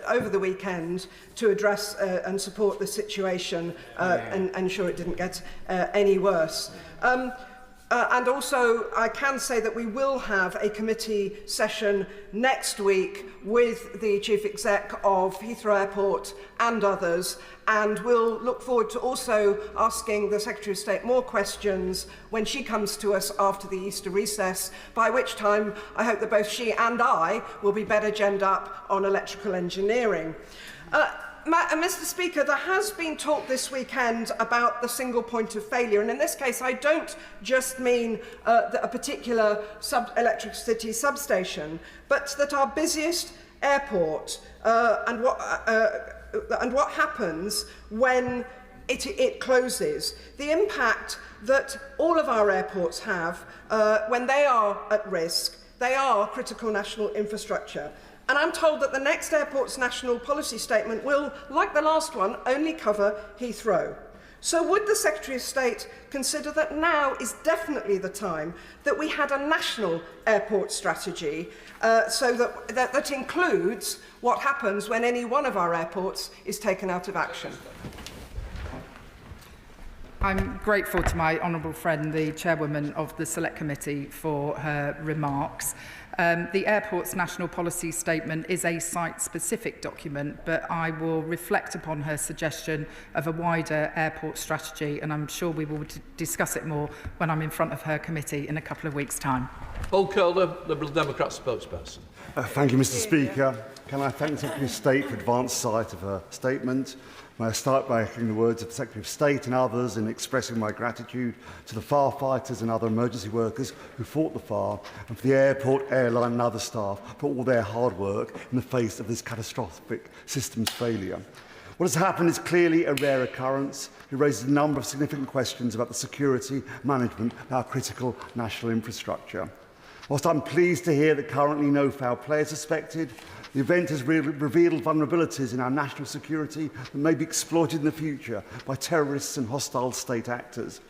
over the weekend to address and support the situation and ensure it didn't get any worse. And also, I can say that we will have a committee session next week with the Chief Exec of Heathrow Airport and others, and we'll look forward to also asking the Secretary of State more questions when she comes to us after the Easter recess, by which time I hope that both she and I will be better genned up on electrical engineering. Mr. Speaker, there has been talk this weekend about the single point of failure, and in this case I don't just mean a particular electricity substation, but that our busiest airport and what happens when it closes, the impact that all of our airports have when they are at risk. They are critical national infrastructure. And I'm told that the next airport's national policy statement will, like the last one, only cover Heathrow. So would the Secretary of State consider that now is definitely the time that we had a national airport strategy so that includes what happens when any one of our airports is taken out of action? I'm grateful to my honourable friend, the chairwoman of the Select Committee, for her remarks. The airport's national policy statement is a site-specific document, but I will reflect upon her suggestion of a wider airport strategy, and I'm sure we will discuss it more when I'm in front of her committee in a couple of weeks' time. Paul Calder, Liberal Democrat spokesperson. Thank you, Mr. Speaker. Can I thank the Secretary of State for advance sight of her statement? May I start by echoing the words of the Secretary of State and others in expressing my gratitude to the firefighters and other emergency workers who fought the fire, and for the airport, airline and other staff for all their hard work in the face of this catastrophic systems failure. What has happened is clearly a rare occurrence. It raises a number of significant questions about the security management of our critical national infrastructure. Whilst I'm pleased to hear that currently no foul play is suspected, the event has revealed vulnerabilities in our national security that may be exploited in the future by terrorists and hostile state actors.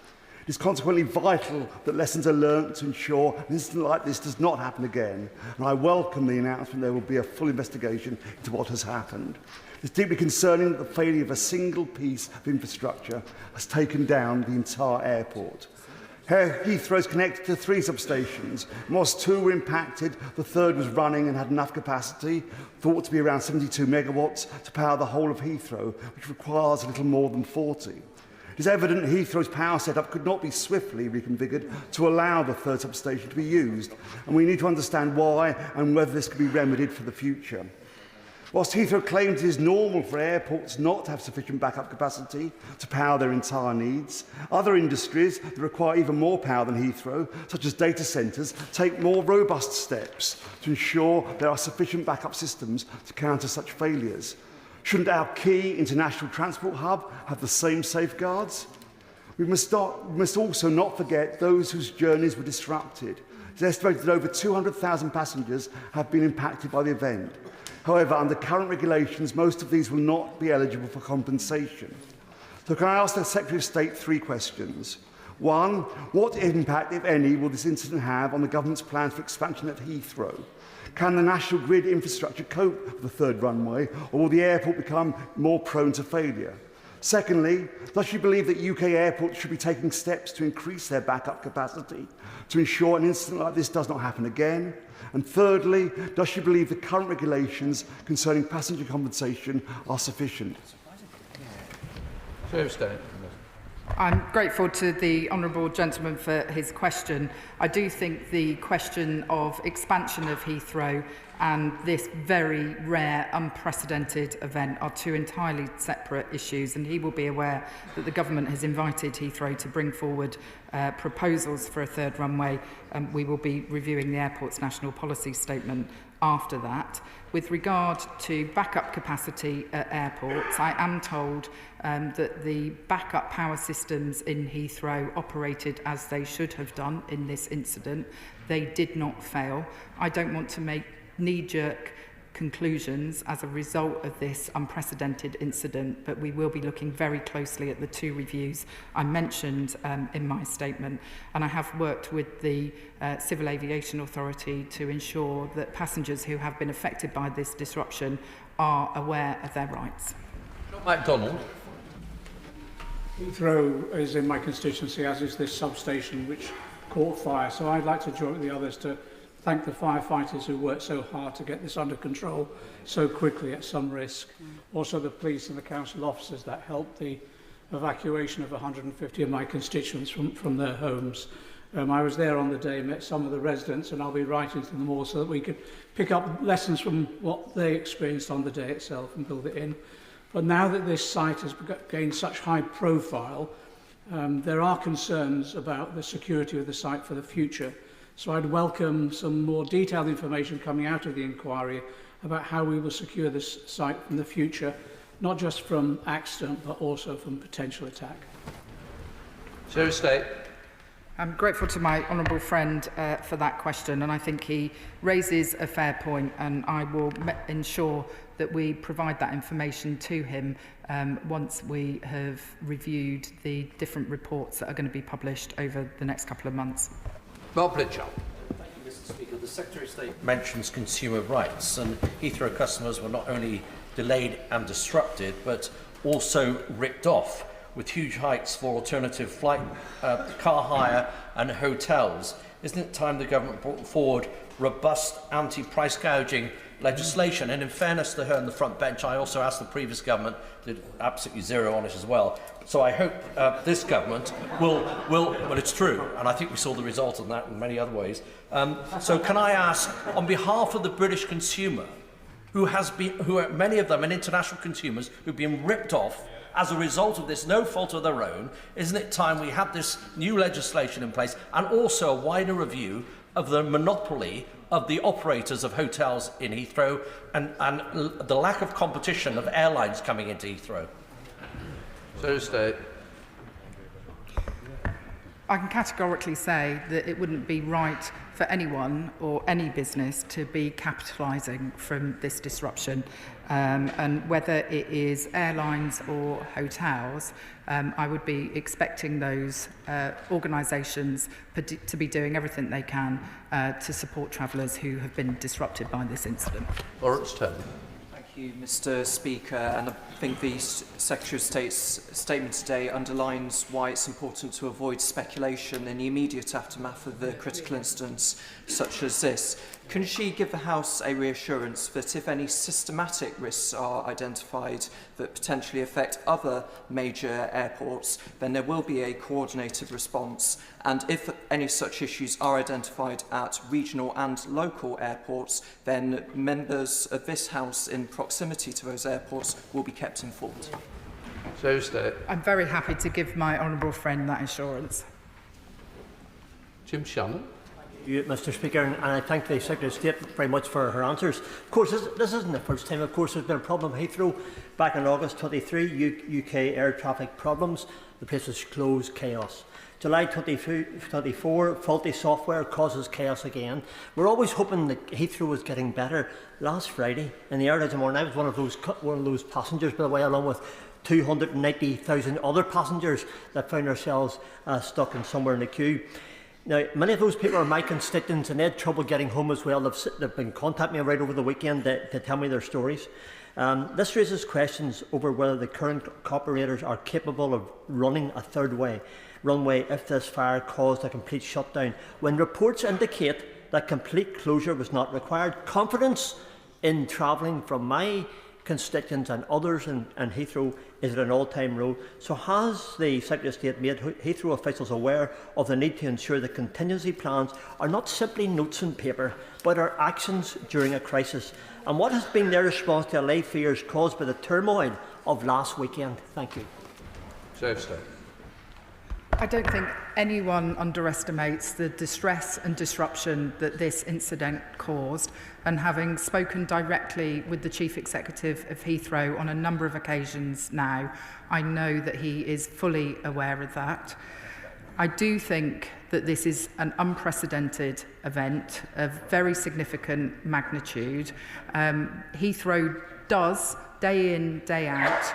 It is consequently vital that lessons are learnt to ensure an incident like this does not happen again, and I welcome the announcement there will be a full investigation into what has happened. It's deeply concerning that the failure of a single piece of infrastructure has taken down the entire airport. Heathrow is connected to 3 substations. Whilst 2 were impacted, the 3rd was running and had enough capacity, thought to be around 72 megawatts, to power the whole of Heathrow, which requires a little more than 40. It is evident Heathrow's power setup could not be swiftly reconfigured to allow the 3rd substation to be used, and we need to understand why and whether this can be remedied for the future. Whilst Heathrow claims it is normal for airports not to have sufficient backup capacity to power their entire needs, other industries that require even more power than Heathrow, such as data centres, take more robust steps to ensure there are sufficient backup systems to counter such failures. Shouldn't our key international transport hub have the same safeguards? We must also not forget those whose journeys were disrupted. It's estimated that over 200,000 passengers have been impacted by the event. However, under current regulations, most of these will not be eligible for compensation. So can I ask the Secretary of State 3 questions? 1, what impact, if any, will this incident have on the government's plans for expansion at Heathrow? Can the national grid infrastructure cope with the 3rd runway, or will the airport become more prone to failure? Secondly, does she believe that UK airports should be taking steps to increase their backup capacity to ensure an incident like this does not happen again? And thirdly, does she believe the current regulations concerning passenger compensation are sufficient? I'm grateful to the honourable gentleman for his question. I do think the question of expansion of Heathrow and this very rare, unprecedented event are 2 entirely separate issues, and he will be aware that the government has invited Heathrow to bring forward proposals for a 3rd runway, and we will be reviewing the airport's national policy statement after that. With regard to backup capacity at airports, I am told that the backup power systems in Heathrow operated as they should have done in this incident. They did not fail. I don't want to make knee-jerk conclusions as a result of this unprecedented incident, but we will be looking very closely at the 2 reviews I mentioned in my statement, and I have worked with the Civil Aviation Authority to ensure that passengers who have been affected by this disruption are aware of their rights. MacDonald. Heathrow is in my constituency, as is this substation which caught fire, so I'd like to join with the others to thank the firefighters who worked so hard to get this under control so quickly at some risk. Also the police and the council officers that helped the evacuation of 150 of my constituents from their homes. I was there on the day, met some of the residents, and I'll be writing to them all so that we could pick up lessons from what they experienced on the day itself and build it in. But now that this site has gained such high profile, there are concerns about the security of the site for the future. So I'd welcome some more detailed information coming out of the inquiry about how we will secure this site in the future, not just from accident, but also from potential attack. Secretary of State. I'm grateful to my honourable friend for that question, and I think he raises a fair point, and I will ensure that that we provide that information to him once we have reviewed the different reports that are going to be published over the next couple of months. Mark Pritchard. Thank you, Mr. Speaker. The Secretary of State mentions consumer rights, and Heathrow customers were not only delayed and disrupted, but also ripped off, with huge hikes for alternative flight, car hire and hotels. Isn't it time the government brought forward robust anti-price gouging legislation? And in fairness to her on the front bench, I also asked the previous government, did absolutely zero on it as well. So I hope this government will, well, it's true, and I think we saw the result of that in many other ways. So can I ask, on behalf of the British consumer, who are many of them, and international consumers, who've been ripped off as a result of this, no fault of their own, isn't it time we had this new legislation in place and also a wider review of the monopoly of the operators of hotels in Heathrow and the lack of competition of airlines coming into Heathrow? Thursday. I can categorically say that it wouldn't be right for anyone or any business to be capitalising from this disruption. And whether it is airlines or hotels, I would be expecting those organisations to be doing everything they can to support travellers who have been disrupted by this incident. Lawrence Turner. Thank you, Mr. Speaker, and I think the Secretary of State's statement today underlines why it's important to avoid speculation in the immediate aftermath of the critical incidents such as this. Can she give the House a reassurance that if any systematic risks are identified that potentially affect other major airports, then there will be a coordinated response? And if any such issues are identified at regional and local airports, then members of this House in proximity to those airports will be kept informed. Thursday. I'm very happy to give my honourable friend that assurance. Jim Shannon. You, Mr. Speaker, and I thank the Secretary of State very much for her answers. Of course, this isn't the first time. Of course, there's been a problem at Heathrow back in August 23, UK air traffic problems. The place was closed, chaos. July 24, faulty software causes chaos again. We're always hoping that Heathrow was getting better. Last Friday, in the early morning, I was one of those passengers, by the way, along with 290,000 other passengers that found themselves stuck in somewhere in the queue. Now, many of those people are my constituents, and they had trouble getting home as well. They've been contacting me right over the weekend to tell me their stories. This raises questions over whether the current operators are capable of running a third runway if this fire caused a complete shutdown, when reports indicate that complete closure was not required. Confidence in travelling from my constituents and others in Heathrow is at an all-time low. So has the Secretary of State made Heathrow officials aware of the need to ensure that contingency plans are not simply notes on paper, but are actions during a crisis? And what has been their response to allayed fears caused by the turmoil of last weekend? Thank you. I don't think anyone underestimates the distress and disruption that this incident caused, and having spoken directly with the Chief Executive of Heathrow on a number of occasions now, I know that he is fully aware of that. I do think that this is an unprecedented event of very significant magnitude. Heathrow does, day in, day out,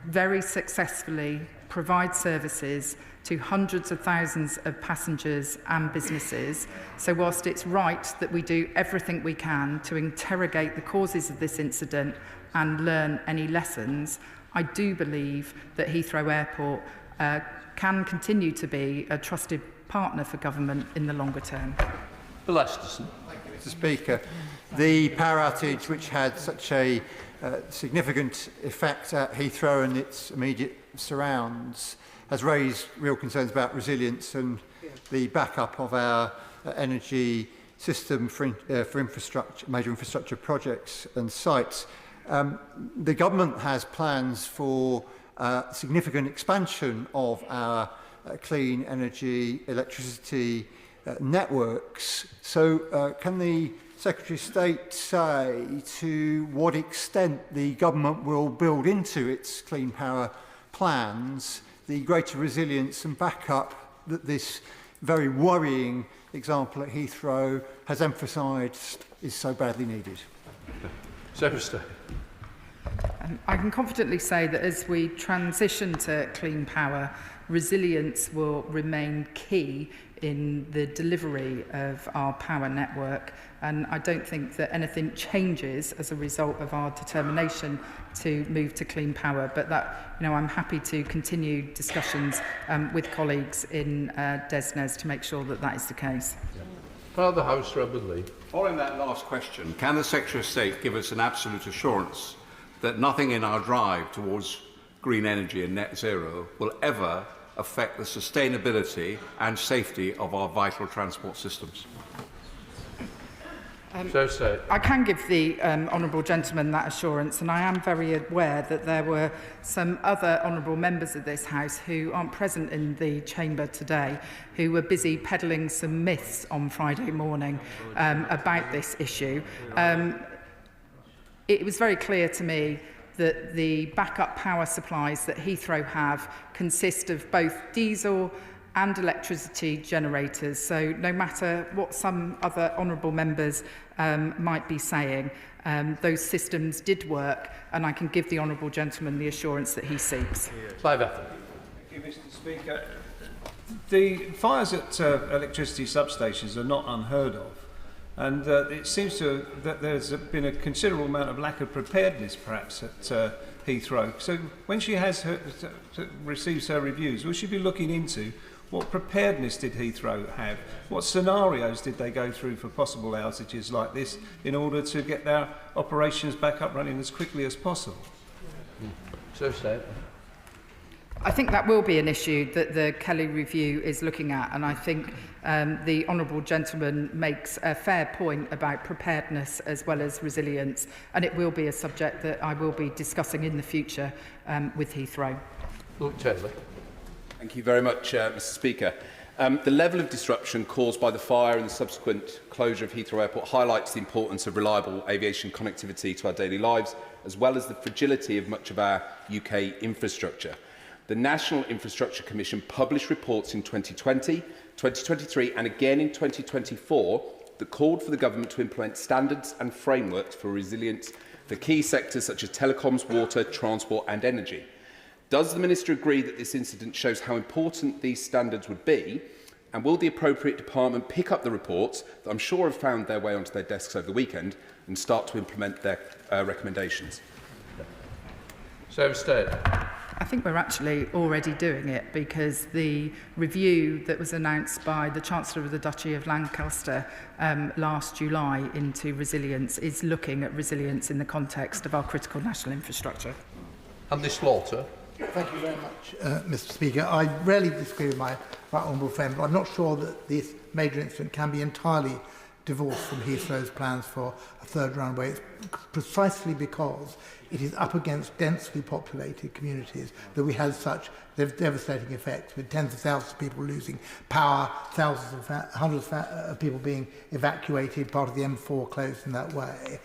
very successfully provide services to hundreds of thousands of passengers and businesses. So whilst it's right that we do everything we can to interrogate the causes of this incident and learn any lessons, I do believe that Heathrow Airport can continue to be a trusted partner for government in the longer term. Bill Esterson. Thank you, Mr. Speaker. The power outage, which had such a significant effect at Heathrow and its immediate surrounds, has raised real concerns about resilience and the backup of our energy system for infrastructure, major infrastructure projects and sites. The government has plans for significant expansion of our clean energy, electricity networks. So can the Secretary of State say to what extent the government will build into its clean power plans the greater resilience and backup that this very worrying example at Heathrow has emphasised is so badly needed? Secretary of State. I can confidently say that as we transition to clean power, resilience will remain key in the delivery of our power network, and I don't think that anything changes as a result of our determination to move to clean power. But that, I'm happy to continue discussions with colleagues in DESNZ to make sure that that is the case. Part of the House, Robert Lee. Following that last question, can the Secretary of State give us an absolute assurance that nothing in our drive towards green energy and net zero will ever affect the sustainability and safety of our vital transport systems? I can give the honourable gentleman that assurance, and I am very aware that there were some other honourable members of this House who aren't present in the chamber today who were busy peddling some myths on Friday morning about this issue. It was very clear to me that the backup power supplies that Heathrow have consist of both diesel and electricity generators. So no matter what some other honourable members might be saying, those systems did work, and I can give the honourable gentleman the assurance that he seeks. Thank you, Mr. Speaker. The fires at electricity substations are not unheard of, and it seems that there's been a considerable amount of lack of preparedness, perhaps, at Heathrow. So when she receives her reviews, will she be looking into what preparedness did Heathrow have? What scenarios did they go through for possible outages like this in order to get their operations back up running as quickly as possible? I think that will be an issue that the Kelly review is looking at, and I think the honourable gentleman makes a fair point about preparedness as well as resilience, and it will be a subject that I will be discussing in the future with Heathrow. Luke Taylor. Thank you very much, Mr. Speaker. The level of disruption caused by the fire and the subsequent closure of Heathrow Airport highlights the importance of reliable aviation connectivity to our daily lives, as well as the fragility of much of our UK infrastructure. The National Infrastructure Commission published reports in 2020, 2023 and again in 2024 that called for the government to implement standards and frameworks for resilience for key sectors such as telecoms, water, transport and energy. Does the Minister agree that this incident shows how important these standards would be, and will the appropriate department pick up the reports that I'm sure have found their way onto their desks over the weekend and start to implement their recommendations? I think we're actually already doing it, because the review that was announced by the Chancellor of the Duchy of Lancaster last July into resilience is looking at resilience in the context of our critical national infrastructure. Andy Slaughter. Thank you very much, Mr. Speaker. I rarely disagree with my right honourable friend, but I'm not sure that this major incident can be entirely divorced from Heathrow's plans for a third runway. It's precisely because it is up against densely populated communities that we had such devastating effects, with tens of thousands of people losing power, hundreds of people being evacuated, part of the M4 closed in that way.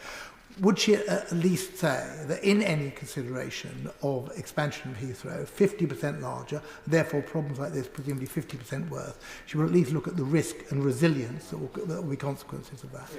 Would she at least say that in any consideration of expansion of Heathrow, 50% larger, therefore problems like this presumably 50% worse, she will at least look at the risk and resilience that will be consequences of that?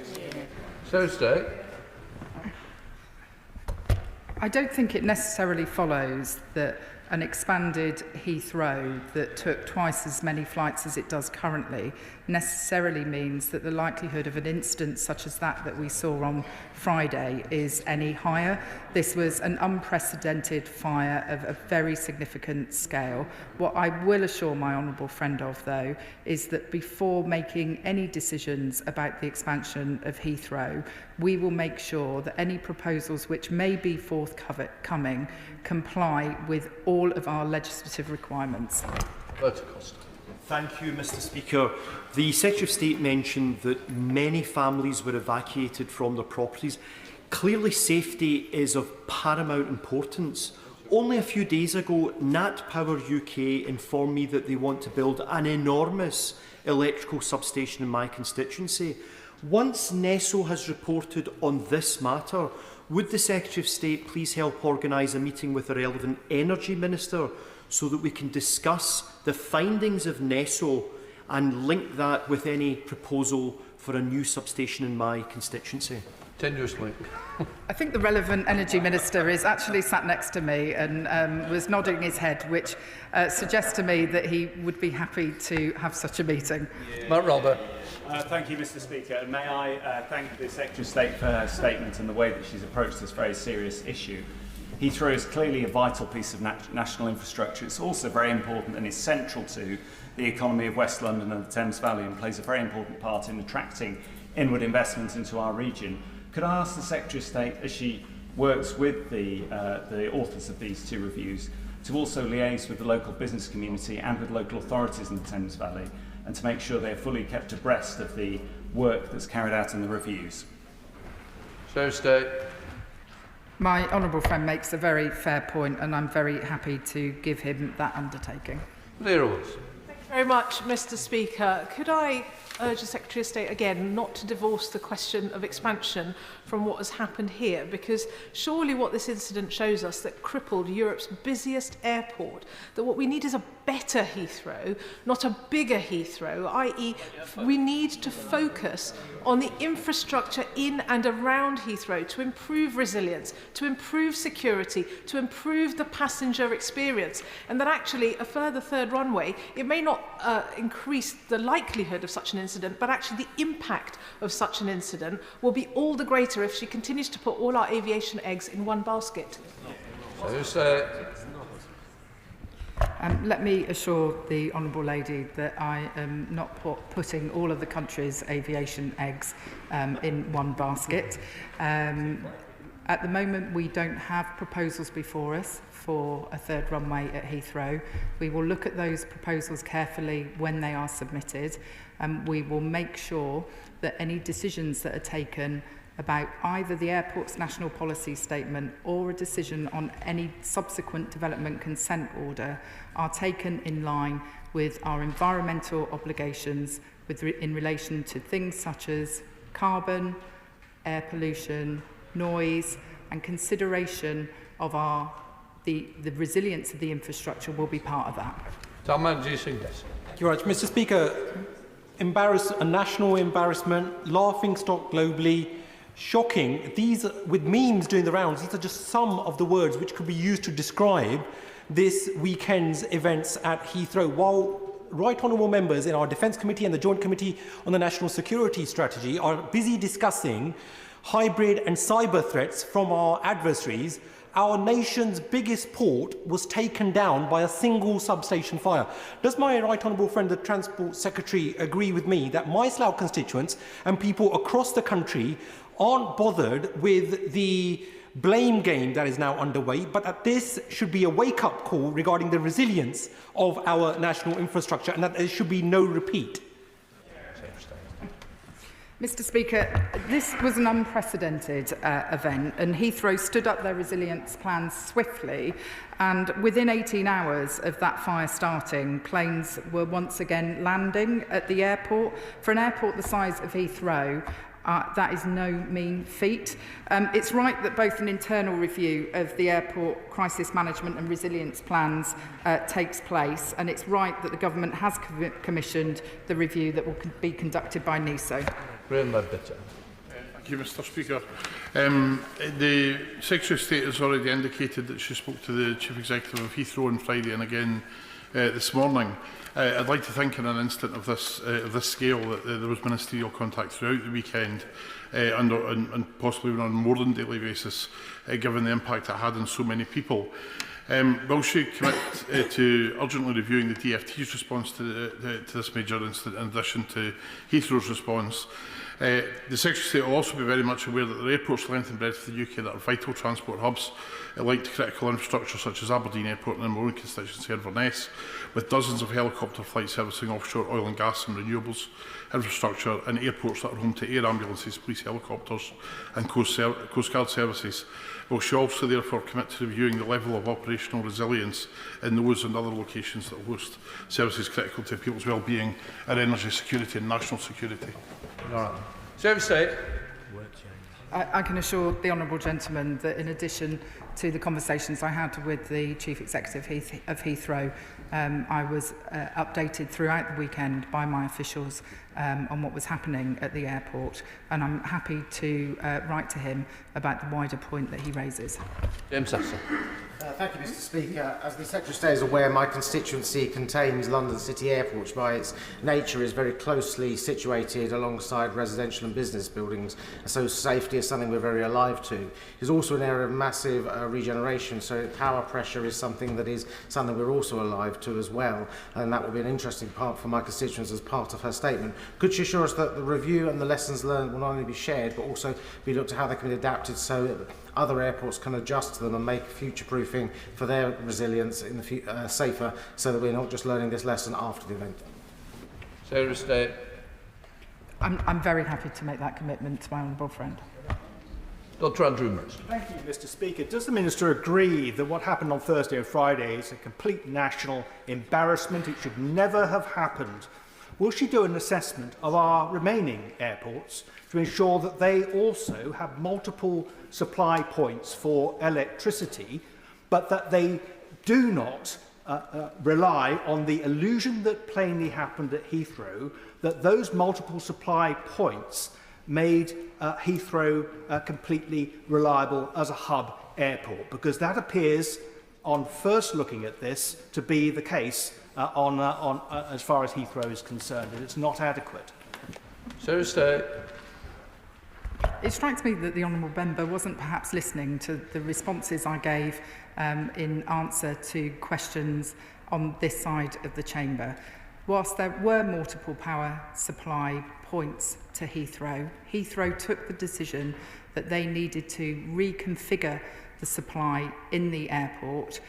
I don't think it necessarily follows that an expanded Heathrow that took twice as many flights as it does currently necessarily means that the likelihood of an incident such as that we saw on Friday is any higher. This was an unprecedented fire of a very significant scale. What I will assure my honourable friend of, though, is that before making any decisions about the expansion of Heathrow, we will make sure that any proposals which may be forthcoming comply with all of our legislative requirements. Thank you, Mr. Speaker. The Secretary of State mentioned that many families were evacuated from their properties. Clearly, safety is of paramount importance. Only a few days ago, Nat Power UK informed me that they want to build an enormous electrical substation in my constituency. Once NESO has reported on this matter, would the Secretary of State please help organise a meeting with the relevant Energy Minister so that we can discuss the findings of NESO and link that with any proposal for a new substation in my constituency? Tenuous link. I think the relevant Energy Minister is actually sat next to me and was nodding his head, which suggests to me that he would be happy to have such a meeting. Matt Robert. Thank you, Mr. Speaker. And may I thank the Secretary of State for her statement and the way that she's approached this very serious issue. Heathrow is clearly a vital piece of national infrastructure. It's also very important and is central to the economy of West London and the Thames Valley and plays a very important part in attracting inward investment into our region. Could I ask the Secretary of State, as she works with the authors of these two reviews, to also liaise with the local business community and with local authorities in the Thames Valley and to make sure they're fully kept abreast of the work that's carried out in the reviews? Secretary of State. My honourable friend makes a very fair point, and I'm very happy to give him that undertaking. Thank you very much, Mr. Speaker. Could I urge the Secretary of State again not to divorce the question of expansion from what has happened here, because surely what this incident shows us that crippled Europe's busiest airport, that what we need is a better Heathrow, not a bigger Heathrow, i.e. we need to focus on the infrastructure in and around Heathrow to improve resilience, to improve security, to improve the passenger experience, and that actually a further third runway, it may not increase the likelihood of such an incident, but actually the impact of such an incident will be all the greater if she continues to put all our aviation eggs in one basket. Let me assure the honourable lady that I am not putting all of the country's aviation eggs in one basket. At the moment, we don't have proposals before us for a third runway at Heathrow. We will look at those proposals carefully when they are submitted, and we will make sure that any decisions that are taken about either the airport's national policy statement or a decision on any subsequent development consent order are taken in line with our environmental obligations in relation to things such as carbon, air pollution, noise, and consideration of the resilience of the infrastructure will be part of that. Thank you very much, Mr. Speaker. A national embarrassment, laughing stock globally, shocking. These, with memes doing the rounds, these are just some of the words which could be used to describe this weekend's events at Heathrow. While right honourable members in our Defence Committee and the Joint Committee on the National Security Strategy are busy discussing hybrid and cyber threats from our adversaries, our nation's biggest port was taken down by a single substation fire. Does my right honourable friend, the Transport Secretary, agree with me that my Slough constituents and people across the country aren't bothered with the blame game that is now underway, but that this should be a wake-up call regarding the resilience of our national infrastructure and that there should be no repeat? Mr. Speaker, this was an unprecedented event, and Heathrow stood up their resilience plans swiftly, and within 18 hours of that fire starting, planes were once again landing at the airport. For an airport the size of Heathrow, that is no mean feat. It's right that both an internal review of the airport crisis management and resilience plans takes place, and it's right that the government has commissioned the review that will be conducted by NISO. Thank you, Mr. Speaker. The Secretary of State has already indicated that she spoke to the Chief Executive of Heathrow on Friday and again this morning. I'd like to think in an instant of this scale that there was ministerial contact throughout the weekend and possibly on a more than daily basis, given the impact it had on so many people. Will she commit to urgently reviewing the DFT's response to this major incident in addition to Heathrow's response? The Secretary of State will also be very much aware that there are airports length and breadth of the UK that are vital transport hubs linked to critical infrastructure such as Aberdeen Airport and in my own constituency Inverness, with dozens of helicopter flights servicing offshore oil and gas and renewables infrastructure and airports that are home to air ambulances, police helicopters and Coast Guard services. Will she also therefore commit to reviewing the level of operational resilience in those and other locations that host services critical to people's well-being and energy security and national security? Secretary of State. I can assure the honourable gentleman that in addition to the conversations I had with the Chief Executive of Heathrow, I was updated throughout the weekend by my officials on what was happening at the airport, and I'm happy to write to him about the wider point that he raises. James Sasson. Thank you, Mr. Speaker. As the Secretary of State is aware, my constituency contains London City Airport, which by its nature is very closely situated alongside residential and business buildings, and so safety is something we're very alive to. It's also an area of massive regeneration, so power pressure is something we're also alive to as well, and that will be an interesting part for my constituents as part of her statement. Could she assure us that the review and the lessons learned will not only be shared, but also be looked at how they can be adapted so other airports can adjust to them and make future-proofing for their resilience in the safer, so that we're not just learning this lesson after the event? Secretary of State. I'm very happy to make that commitment to my honourable friend. Dr. Andrew Mills. Thank you, Mr. Speaker. Does the Minister agree that what happened on Thursday and Friday is a complete national embarrassment? It should never have happened. Will she do an assessment of our remaining airports to ensure that they also have multiple supply points for electricity, but that they do not rely on the illusion that plainly happened at Heathrow, that those multiple supply points made Heathrow completely reliable as a hub airport? Because that appears, on first looking at this, to be the case as far as Heathrow is concerned, and it's not adequate. Secretary of State. It strikes me that the honourable member wasn't perhaps listening to the responses I gave in answer to questions on this side of the chamber. Whilst there were multiple power supply points to Heathrow, Heathrow took the decision that they needed to reconfigure the supply in the airport.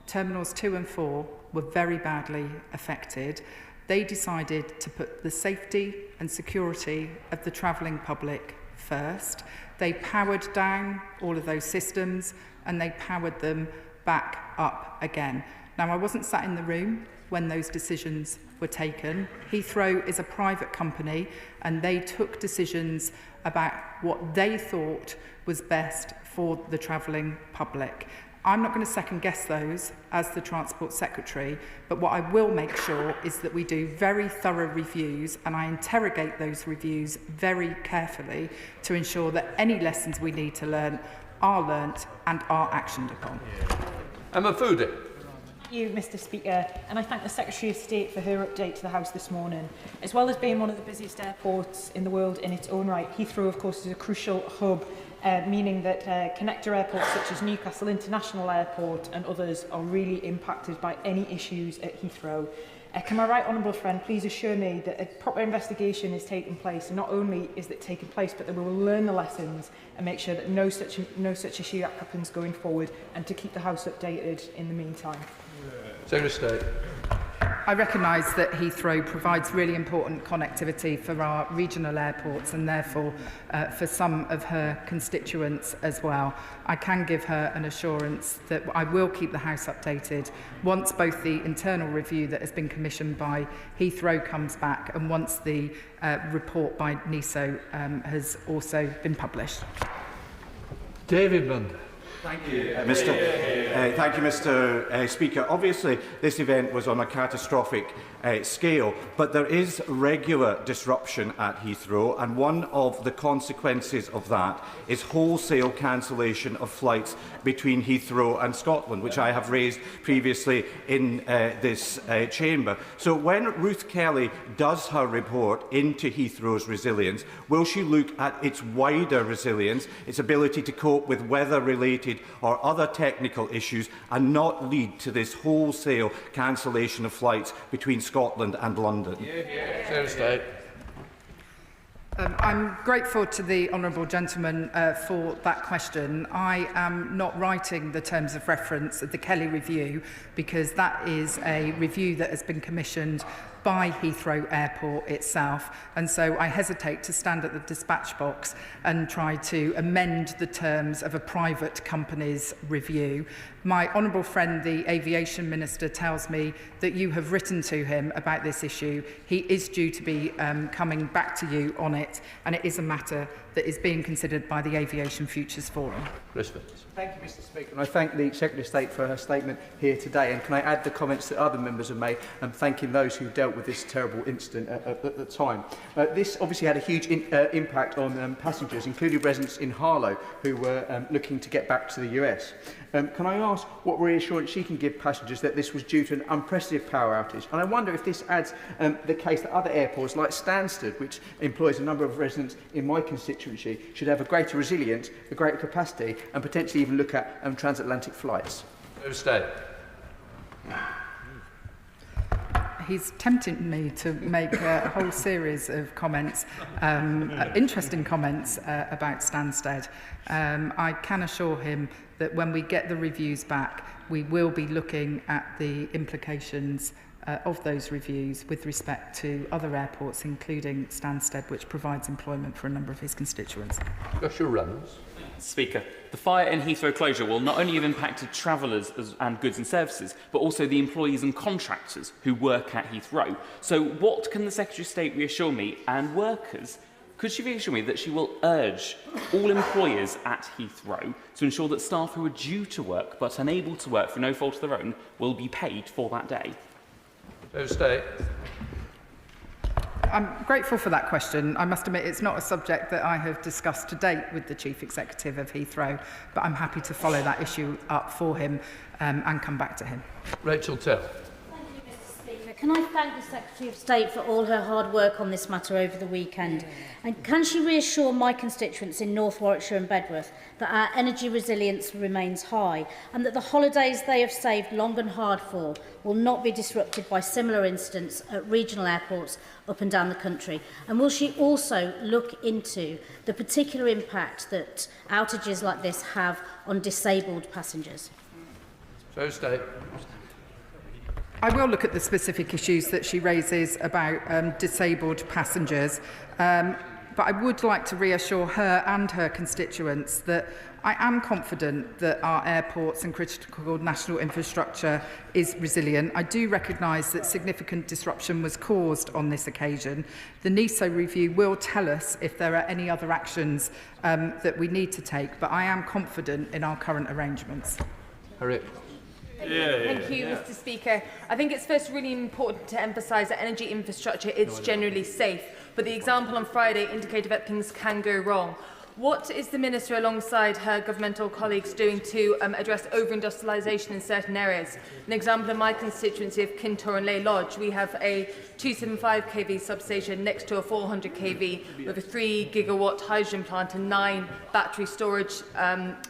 Terminals 2 and 4 were very badly affected. They decided to put the safety and security of the travelling public first. They powered down all of those systems and they powered them back up again. Now, I wasn't sat in the room when those decisions were taken. Heathrow is a private company and they took decisions about what they thought was best for the travelling public. I'm not going to second guess those as the Transport Secretary, but what I will make sure is that we do very thorough reviews and I interrogate those reviews very carefully to ensure that any lessons we need to learn are learnt and are actioned upon. Emma Foodie. Thank you, Mr. Speaker, and I thank the Secretary of State for her update to the House this morning. As well as being one of the busiest airports in the world in its own right, Heathrow, of course, is a crucial hub, meaning that connector airports such as Newcastle International Airport and others are really impacted by any issues at Heathrow. Can my right honourable friend please assure me that a proper investigation is taking place, and not only is it taking place, but that we will learn the lessons and make sure that no such issue happens going forward, and to keep the House updated in the meantime. Secretary of State. I recognise that Heathrow provides really important connectivity for our regional airports and therefore for some of her constituents as well. I can give her an assurance that I will keep the House updated once both the internal review that has been commissioned by Heathrow comes back and once the report by NISO has also been published. David Bund. Thank you, Mr. Speaker. Obviously, this event was on a catastrophic scale, but there is regular disruption at Heathrow, and one of the consequences of that is wholesale cancellation of flights between Heathrow and Scotland, which I have raised previously in this chamber. So when Ruth Kelly does her report into Heathrow's resilience, will she look at its wider resilience, its ability to cope with weather-related or other technical issues, and not lead to this wholesale cancellation of flights between Scotland and London? I'm grateful to the honourable gentleman for that question. I am not writing the terms of reference of the Kelly review because that is a review that has been commissioned by Heathrow Airport itself, and so I hesitate to stand at the dispatch box and try to amend the terms of a private company's review. My honourable friend, the Aviation Minister, tells me that you have written to him about this issue. He is due to be coming back to you on it, and it is a matter that is being considered by the Aviation Futures Forum. Thank you, Mr. Speaker, and I thank the Secretary of State for her statement here today. And can I add the comments that other members have made, and thanking those who dealt with this terrible incident at the time. This obviously had a huge impact on passengers, including residents in Harlow, who were looking to get back to the US. Can I ask what reassurance she can give passengers that this was due to an unprecedented power outage? And I wonder if this adds the case that other airports like Stansted, which employs a number of residents in my constituency, should have a greater resilience, a greater capacity, and potentially even look at transatlantic flights. He's tempting me to make a whole series of comments, interesting comments about Stansted. I can assure him that when we get the reviews back, we will be looking at the implications of those reviews with respect to other airports, including Stansted, which provides employment for a number of his constituents. Joshua Reynolds. Speaker, the fire in Heathrow closure will not only have impacted travellers and goods and services, but also the employees and contractors who work at Heathrow. So what can the Secretary of State reassure me and workers? Could she reassure me that she will urge all employers at Heathrow to ensure that staff who are due to work but unable to work for no fault of their own will be paid for that day? I'm grateful for that question. I must admit it's not a subject that I have discussed to date with the Chief Executive of Heathrow, but I'm happy to follow that issue up for him and come back to him. Rachel Tell. Can I thank the Secretary of State for all her hard work on this matter over the weekend? And can she reassure my constituents in North Warwickshire and Bedworth that our energy resilience remains high and that the holidays they have saved long and hard for will not be disrupted by similar incidents at regional airports up and down the country? And will she also look into the particular impact that outages like this have on disabled passengers? I will look at the specific issues that she raises about disabled passengers, but I would like to reassure her and her constituents that I am confident that our airports and critical national infrastructure is resilient. I do recognise that significant disruption was caused on this occasion. The NISO review will tell us if there are any other actions that we need to take, but I am confident in our current arrangements. Thank you, Mr. Speaker. I think it's first really important to emphasise that energy infrastructure is generally safe, but the example on Friday indicated that things can go wrong. What is the Minister, alongside her governmental colleagues, doing to address over-industrialisation in certain areas? An example in my constituency of Kintore and Ley Lodge, we have a 275 kV substation next to a 400 kV with a 3 gigawatt hydrogen plant and 9 battery storage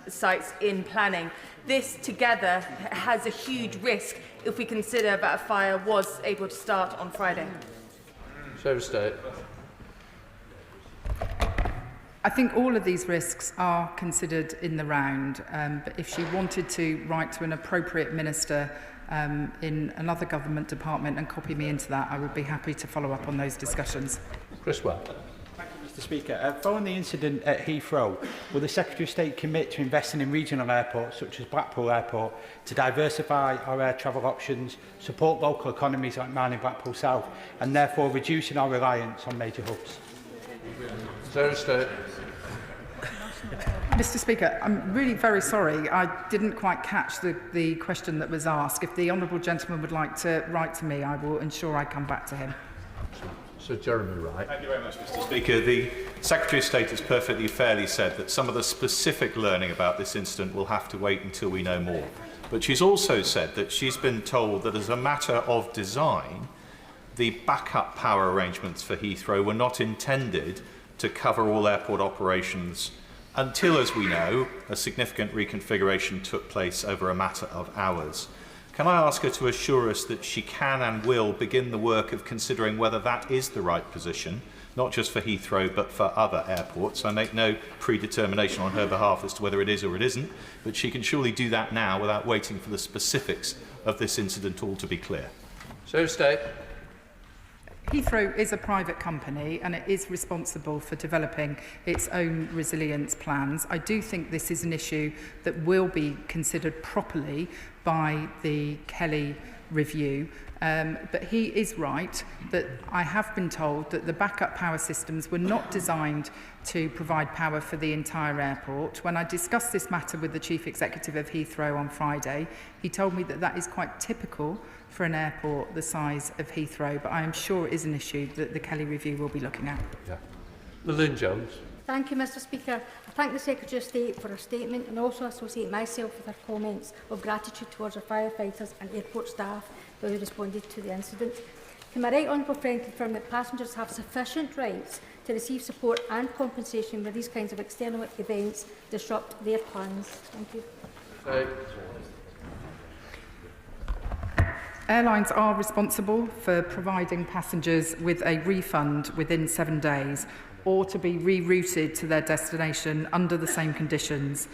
sites in planning. This together has a huge risk if we consider that a fire was able to start on Friday. I think all of these risks are considered in the round, but if she wanted to write to an appropriate minister in another government department and copy me into that, I would be happy to follow up on those discussions. Chris Webb. Mr. Speaker, following the incident at Heathrow, will the Secretary of State commit to investing in regional airports such as Blackpool Airport to diversify our air travel options, support local economies like mine in Blackpool South, and therefore reducing our reliance on major hubs? Mr. Speaker, I'm really very sorry. I didn't quite catch the question that was asked. If the honourable gentleman would like to write to me, I will ensure I come back to him. Sir Jeremy Wright. Thank you very much, Mr. Speaker. The Secretary of State has perfectly fairly said that some of the specific learning about this incident will have to wait until we know more. But she's also said that she's been told that as a matter of design, the backup power arrangements for Heathrow were not intended to cover all airport operations until, as we know, a significant reconfiguration took place over a matter of hours. Can I ask her to assure us that she can and will begin the work of considering whether that is the right position, not just for Heathrow but for other airports? I make no predetermination on her behalf as to whether it is or it isn't, but she can surely do that now without waiting for the specifics of this incident all to be clear. Heathrow is a private company and it is responsible for developing its own resilience plans. I do think this is an issue that will be considered properly by the Kelly review. But he is right that I have been told that the backup power systems were not designed to provide power for the entire airport. When I discussed this matter with the Chief Executive of Heathrow on Friday, he told me that that is quite typical for an airport the size of Heathrow, but I am sure it is an issue that the Kelly review will be looking at. Yeah. Lynn Jones. Thank you, Mr Speaker. I thank the Secretary of State for her statement and also associate myself with her comments of gratitude towards our firefighters and airport staff who responded to the incident. Can my right honourable friend confirm that passengers have sufficient rights to receive support and compensation when these kinds of external events disrupt their plans? Thank you. Airlines are responsible for providing passengers with a refund within 7 days or to be rerouted to their destination under the same conditions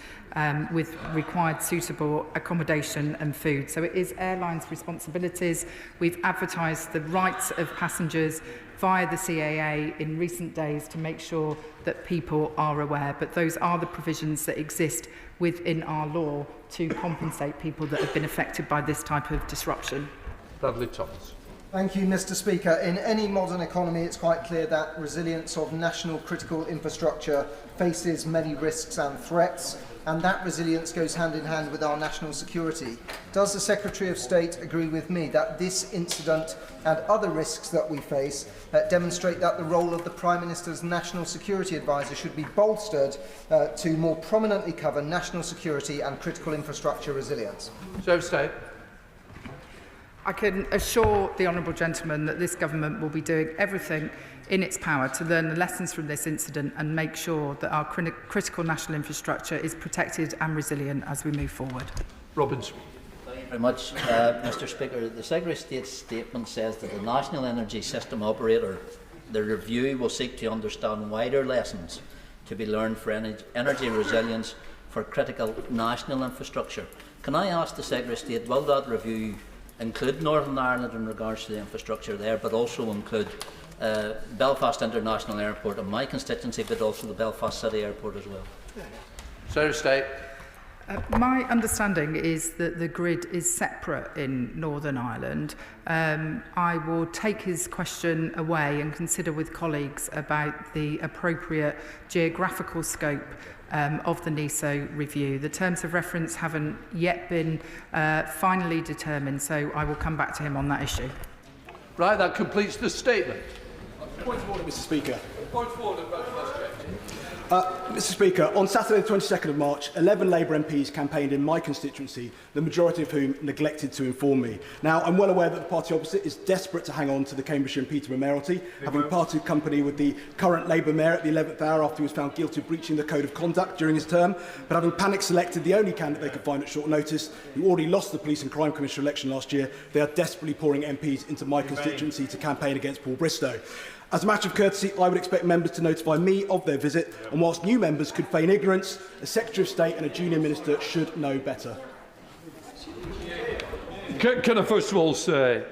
with required suitable accommodation and food. So it is airlines' responsibilities. We've advertised the rights of passengers via the CAA in recent days to make sure that people are aware, but those are the provisions that exist within our law to compensate people that have been affected by this type of disruption. Bradley Thomas. Thank you, Mr Speaker. In any modern economy, it's quite clear that resilience of national critical infrastructure faces many risks and threats, and that resilience goes hand in hand with our national security. Does the Secretary of State agree with me that this incident and other risks that we face demonstrate that the role of the Prime Minister's National Security Advisor should be bolstered to more prominently cover national security and critical infrastructure resilience? Secretary of State. I can assure the honourable gentleman that this government will be doing everything in its power to learn the lessons from this incident and make sure that our critical national infrastructure is protected and resilient as we move forward. Robinson. Thank you very much, Mr Speaker. The Secretary of State's statement says that the National Energy System Operator, the review will seek to understand wider lessons to be learned for energy resilience for critical national infrastructure. Can I ask the Secretary of State, will that review include Northern Ireland in regards to the infrastructure there, but also include Belfast International Airport in my constituency, but also the Belfast City Airport as well? Secretary of State. My understanding is that the grid is separate in Northern Ireland. I will take his question away and consider with colleagues about the appropriate geographical scope of the NESO review. The terms of reference haven't yet been finally determined, so I will come back to him on that issue. Right, that completes the statement. Point of order, Mr Speaker. Point of order, Mr Speaker, on Saturday the 22nd of March, 11 Labour MPs campaigned in my constituency, the majority of whom neglected to inform me. Now, I'm well aware that the party opposite is desperate to hang on to the Cambridgeshire and Peterborough mayoralty, having parted company with the current Labour mayor at the 11th hour after he was found guilty of breaching the Code of Conduct during his term, but having panic-selected the only candidate they could find at short notice, who already lost the Police and Crime Commissioner election last year, they are desperately pouring MPs into my constituency to campaign against Paul Bristow. As a matter of courtesy, I would expect members to notify me of their visit, and whilst new members could feign ignorance, a Secretary of State and a junior minister should know better. Can I first of all say,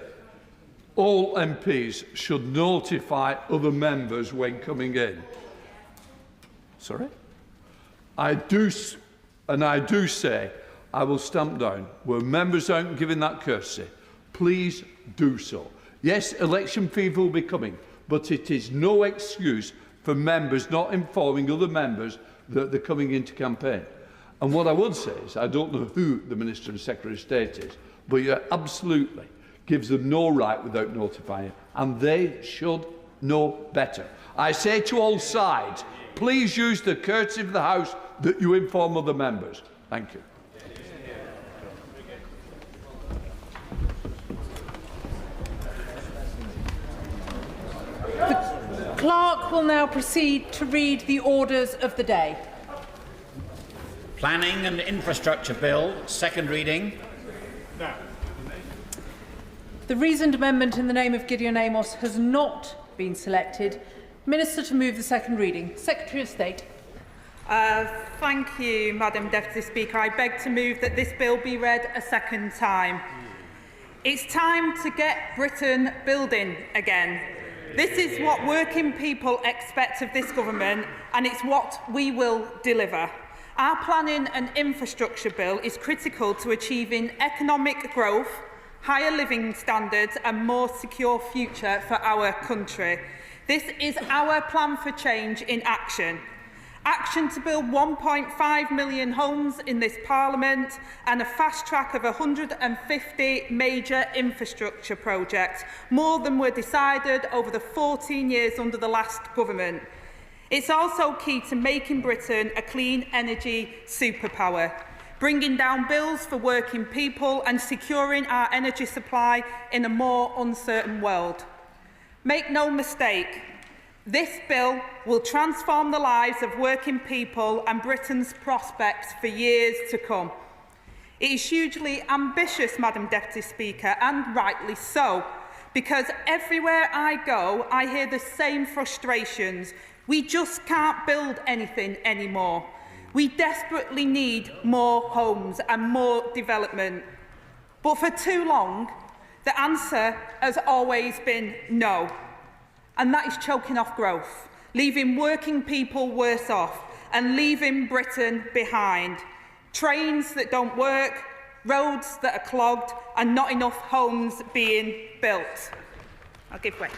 all MPs should notify other members when coming in. Sorry? I do say, I will stamp down, where members aren't given that courtesy, please do so. Yes, election fever will be coming, but it is no excuse for members not informing other members that they're coming into campaign. And what I would say is, I don't know who the Minister and Secretary of State is, but you absolutely gives them no right without notifying, and they should know better. I say to all sides, please use the courtesy of the House that you inform other members. Thank you. The clerk will now proceed to read the orders of the day. Planning and Infrastructure Bill, second reading. The reasoned amendment in the name of Gideon Amos has not been selected. Minister to move the second reading. Secretary of State. Thank you, Madam Deputy Speaker. I beg to move that this bill be read a second time. It's time to get Britain building again. This is what working people expect of this government, and it's what we will deliver. Our planning and infrastructure bill is critical to achieving economic growth, higher living standards and more secure future for our country. This is our plan for change in action. Action to build 1.5 million homes in this Parliament and a fast track of 150 major infrastructure projects, more than were decided over the 14 years under the last government. It's also key to making Britain a clean energy superpower, bringing down bills for working people and securing our energy supply in a more uncertain world. Make no mistake, this bill will transform the lives of working people and Britain's prospects for years to come. It is hugely ambitious, Madam Deputy Speaker, and rightly so, because everywhere I go, I hear the same frustrations. We just can't build anything anymore. We desperately need more homes and more development. But for too long, the answer has always been no. And that is choking off growth, leaving working people worse off and leaving Britain behind. Trains that don't work, roads that are clogged and not enough homes being built. I'll give way.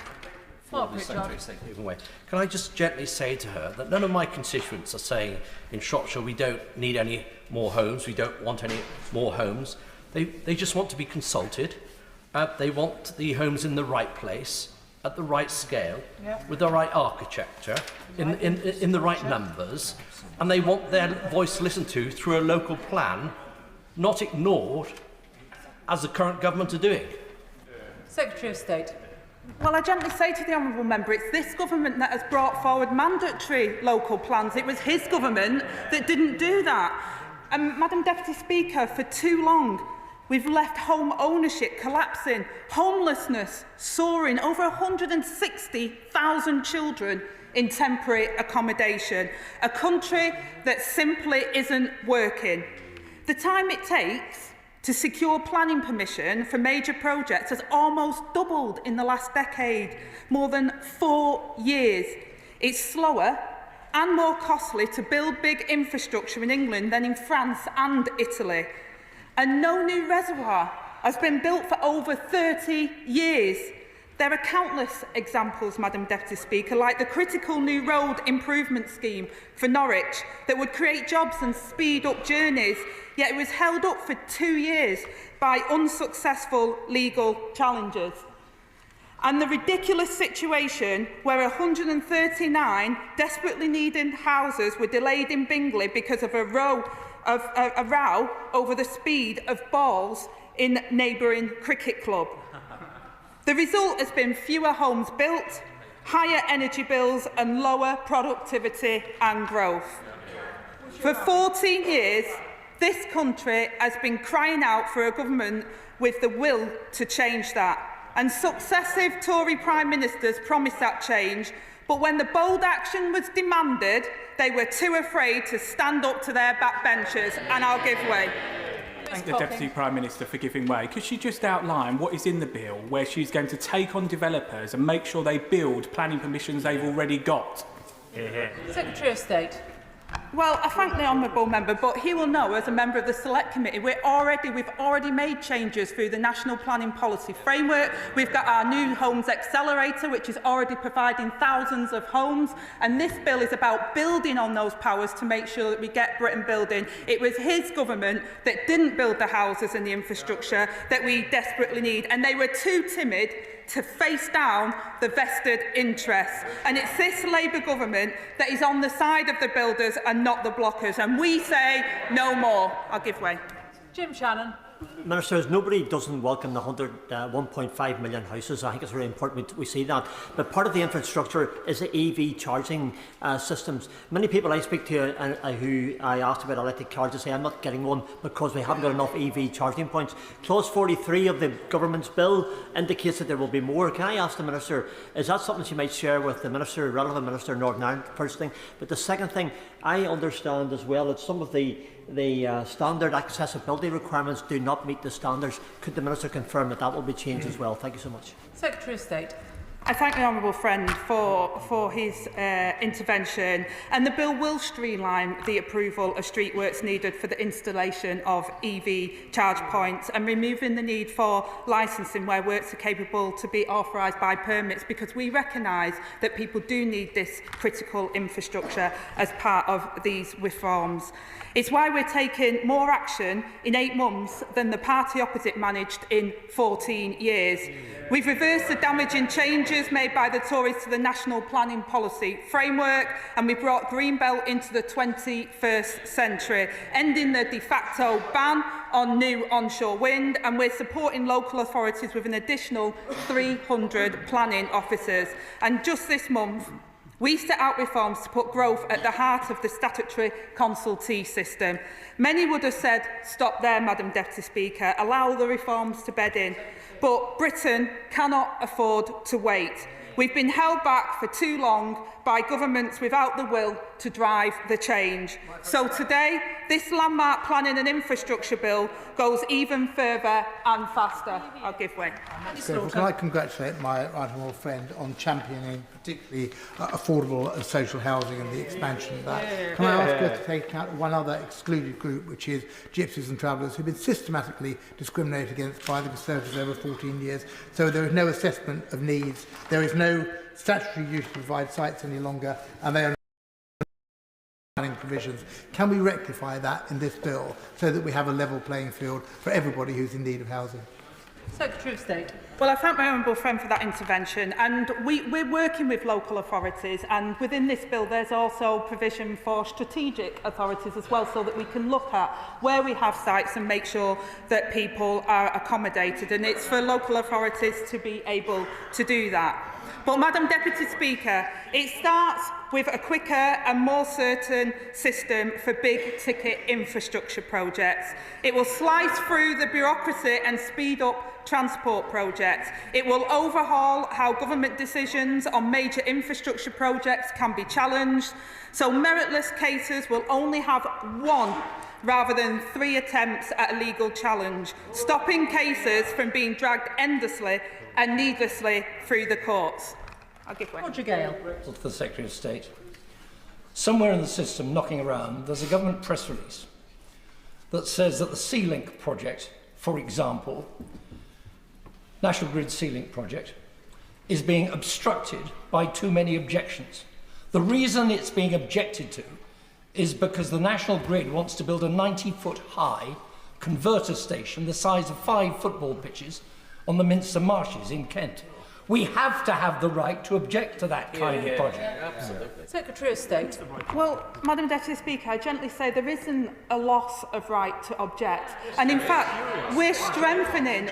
Can I just gently say to her that none of my constituents are saying in Shropshire we don't need any more homes, we don't want any more homes. They just want to be consulted. They want the homes in the right place, at the right scale, with the right architecture, in the right numbers, and they want their voice listened to through a local plan, not ignored, as the current government are doing. Secretary of State. Well, I gently say to the honourable member, it's this government that has brought forward mandatory local plans. It was his government that didn't do that. And Madam Deputy Speaker, for too long, we've left home ownership collapsing, homelessness soaring, over 160,000 children in temporary accommodation, a country that simply isn't working. The time it takes to secure planning permission for major projects has almost doubled in the last decade, more than 4 years. It's slower and more costly to build big infrastructure in England than in France and Italy. And no new reservoir has been built for over 30 years. There are countless examples, Madam Deputy Speaker, like the critical new road improvement scheme for Norwich that would create jobs and speed up journeys, yet it was held up for 2 years by unsuccessful legal challenges. And the ridiculous situation where 139 desperately needed houses were delayed in Bingley because of a row over the speed of balls in neighbouring cricket club. The result has been fewer homes built, higher energy bills and lower productivity and growth. For 14 years, this country has been crying out for a government with the will to change that. And successive Tory Prime Ministers promised that change, but when the bold action was demanded, they were too afraid to stand up to their backbenchers, and I'll give way. Thank the Deputy Prime Minister for giving way. Could she just outline what is in the bill where she's going to take on developers and make sure they build planning permissions they've already got? Secretary of State. Well, I thank the honourable member, but he will know, as a member of the Select Committee, we've already made changes through the National Planning Policy Framework. We've got our new Homes Accelerator, which is already providing thousands of homes, and this bill is about building on those powers to make sure that we get Britain building. It was his government that didn't build the houses and the infrastructure that we desperately need, and they were too timid to face down the vested interests. And it's this Labour government that is on the side of the builders and not the blockers. And we say no more. I'll give way. Jim Shannon. Ministers, nobody doesn't welcome the 1.5 million houses. I think it's really important we see that. But part of the infrastructure is the EV charging systems. Many people I speak to who I asked about electric cars say I'm not getting one because we haven't got enough EV charging points. Clause 43 of the government's bill indicates that there will be more. Can I ask the Minister, is that something she might share with the Minister, relevant Minister in Northern Ireland, first thing? But the second thing, I understand as well that some of the standard accessibility requirements do not meet the standards. Could the Minister confirm that that will be changed as well? Thank you so much. Secretary of State. I thank the honourable friend for his intervention, and the bill will streamline the approval of street works needed for the installation of EV charge points and removing the need for licensing where works are capable to be authorised by permits, because we recognise that people do need this critical infrastructure as part of these reforms. It's why we're taking more action in 8 months than the party opposite managed in 14 years. We've reversed the damaging changes made by the Tories to the National Planning Policy Framework, and we brought Greenbelt into the 21st century, ending the de facto ban on new onshore wind, and we're supporting local authorities with an additional 300 planning officers. And just this month, we set out reforms to put growth at the heart of the statutory consultee system. Many would have said, stop there, Madam Deputy Speaker, allow the reforms to bed in. But Britain cannot afford to wait. We've been held back for too long by governments without the will to drive the change. So today, this landmark planning and infrastructure bill goes even further and faster. I'll give way. Well, can I congratulate my honourable friend on championing particularly affordable social housing and the expansion of that. Can I ask her to take account one other excluded group, which is gypsies and travellers, who've been systematically discriminated against by the Conservatives over 14 years. So there is no assessment of needs. There is no statutory use to provide sites any longer, and they are planning provisions. Can we rectify that in this bill so that we have a level playing field for everybody who's in need of housing? Secretary of State. Well, I thank my honourable friend for that intervention, and we're working with local authorities, and within this bill there's also provision for strategic authorities as well, so that we can look at where we have sites and make sure that people are accommodated, and it's for local authorities to be able to do that. But, Madam Deputy Speaker, it starts with a quicker and more certain system for big-ticket infrastructure projects. It will slice through the bureaucracy and speed up transport projects. It will overhaul how government decisions on major infrastructure projects can be challenged, so meritless cases will only have one rather than 3 attempts at a legal challenge, stopping cases from being dragged endlessly and needlessly through the courts. I'll give way. Roger Gale. To the Secretary of State. Somewhere in the system, knocking around, there's a government press release that says that the Sea-Link project, for example, National Grid Sea-Link project, is being obstructed by too many objections. The reason it's being objected to is because the National Grid wants to build a 90-foot high converter station the size of 5 football pitches on the Minster Marshes in Kent. We have to have the right to object to that kind of project. Absolutely. Secretary of State. Well, Madam Deputy Speaker, I gently say there isn't a loss of right to object. And in fact, we're strengthening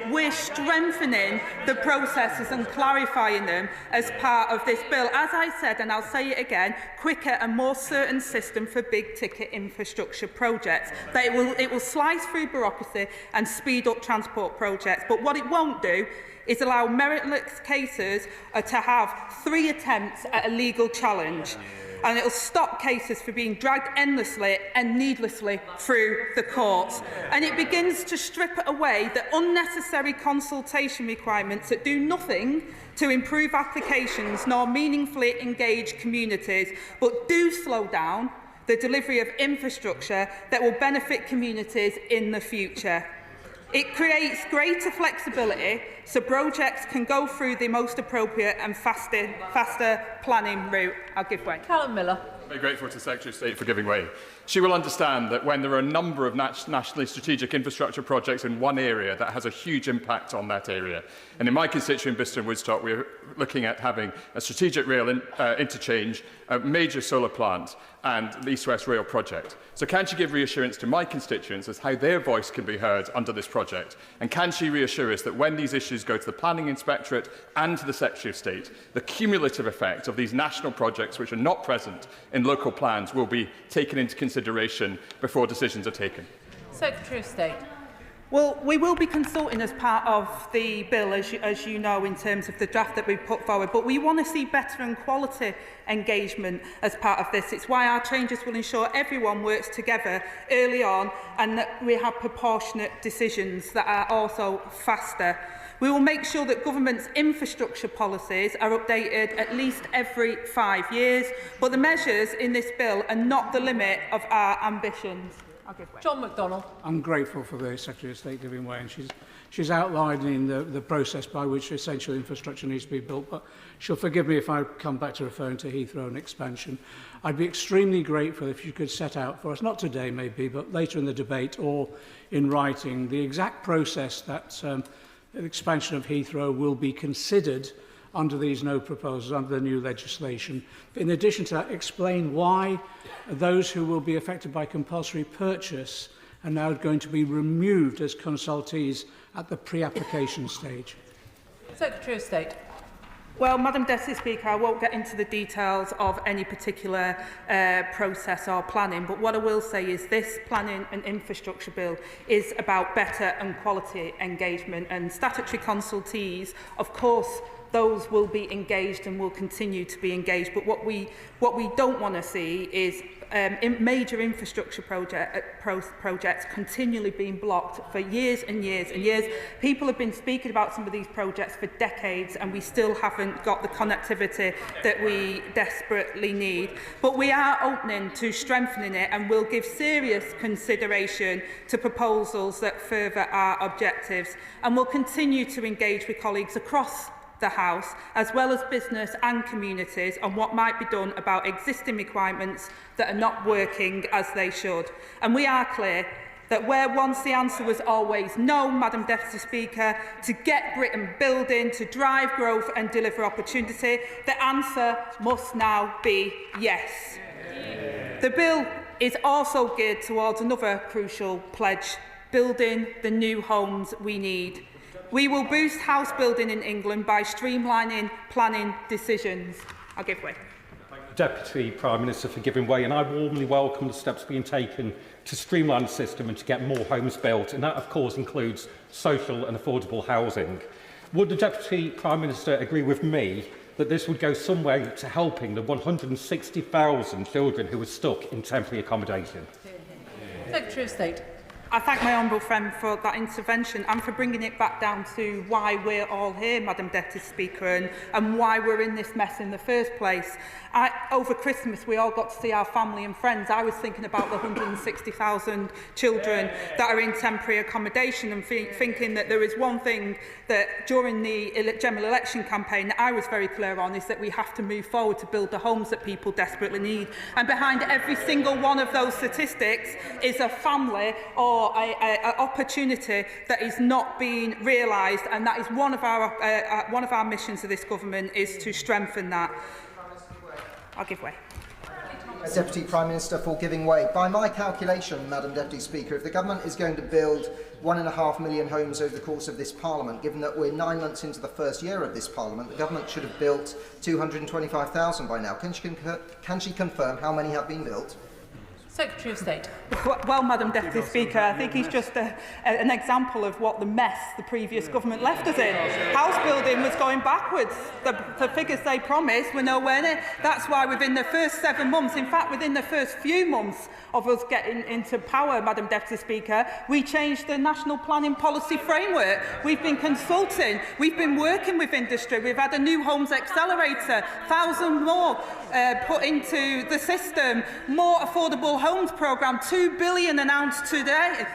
the processes and clarifying them as part of this bill. As I said, and I'll say it again, quicker and more certain system for big-ticket infrastructure projects. That it will slice through bureaucracy and speed up transport projects. But what it won't do is allow meritless cases to have 3 attempts at a legal challenge. And it will stop cases from being dragged endlessly and needlessly through the courts. And it begins to strip away the unnecessary consultation requirements that do nothing to improve applications nor meaningfully engage communities, but do slow down the delivery of infrastructure that will benefit communities in the future. It creates greater flexibility so projects can go through the most appropriate and faster planning route. I'll give way. Callum Miller. Very grateful to the Secretary of State for giving way. She will understand that when there are a number of nationally strategic infrastructure projects in one area, that has a huge impact on that area. And in my constituent, Bristol and Woodstock, we're looking at having a strategic rail interchange, a major solar plant, and the East-West Rail project. So can she give reassurance to my constituents as how their voice can be heard under this project? And can she reassure us that when these issues go to the Planning Inspectorate and to the Secretary of State, the cumulative effect of these national projects which are not present in local plans will be taken into consideration before decisions are taken? Secretary of State. Well, we will be consulting as part of the bill, as you know, in terms of the draft that we've put forward, but we want to see better and quality engagement as part of this. It's why our changes will ensure everyone works together early on and that we have proportionate decisions that are also faster. We will make sure that government's infrastructure policies are updated at least every 5 years, but the measures in this bill are not the limit of our ambitions. John McDonnell. I'm grateful for the Secretary of State giving way, and she's outlining the process by which essential infrastructure needs to be built, but she'll forgive me if I come back to referring to Heathrow and expansion. I'd be extremely grateful if you could set out for us, not today maybe, but later in the debate or in writing, the exact process that the expansion of Heathrow will be considered under these no proposals, under the new legislation. In addition to that, explain why those who will be affected by compulsory purchase are now going to be removed as consultees at the pre-application stage. Secretary of State. Well, Madam Deputy Speaker, I won't get into the details of any particular process or planning, but what I will say is this planning and infrastructure bill is about better and quality engagement, and statutory consultees, of course, those will be engaged and will continue to be engaged. But what we don't want to see is major infrastructure projects continually being blocked for years and years and years. People have been speaking about some of these projects for decades, and we still haven't got the connectivity that we desperately need. But we are opening to strengthening it, and will give serious consideration to proposals that further our objectives, and will continue to engage with colleagues across the House, as well as business and communities, on what might be done about existing requirements that are not working as they should. And we are clear that where once the answer was always no, Madam Deputy Speaker, to get Britain building, to drive growth and deliver opportunity, the answer must now be yes. The bill is also geared towards another crucial pledge: building the new homes we need. We will boost house building in England by streamlining planning decisions. I'll give way. Thank the Deputy Prime Minister for giving way, and I warmly welcome the steps being taken to streamline the system and to get more homes built, and that of course includes social and affordable housing. Would the Deputy Prime Minister agree with me that this would go some way to helping the 160,000 children who are stuck in temporary accommodation? Secretary of State. I thank my honourable friend for that intervention and for bringing it back down to why we're all here, Madam Deputy Speaker, and why we're in this mess in the first place. Over Christmas, we all got to see our family and friends. I was thinking about the 160,000 children that are in temporary accommodation, and thinking that there is one thing that during the general election campaign that I was very clear on, is that we have to move forward to build the homes that people desperately need. And behind every single one of those statistics is a family or an opportunity that is not being realised, and that is one of our missions of this government, is to strengthen that. I'll give way. Deputy Prime Minister for giving way. By my calculation, Madam Deputy Speaker, if the government is going to build 1.5 million homes over the course of this Parliament, given that we're 9 months into the first year of this Parliament, the government should have built 225,000 by now. Can she confirm how many have been built? Secretary of State. Well, Madam Deputy Speaker, I think he's just an example of what the mess the previous government left us in. House building was going backwards. The figures they promised were nowhere near. That's why within the first 7 months, in fact within the first few months of us getting into power, Madam Deputy Speaker, we changed the National Planning Policy Framework. We've been consulting, we've been working with industry, we've had a new homes accelerator, 1,000 more put into the system, more affordable homes programme, £2 billion announced today.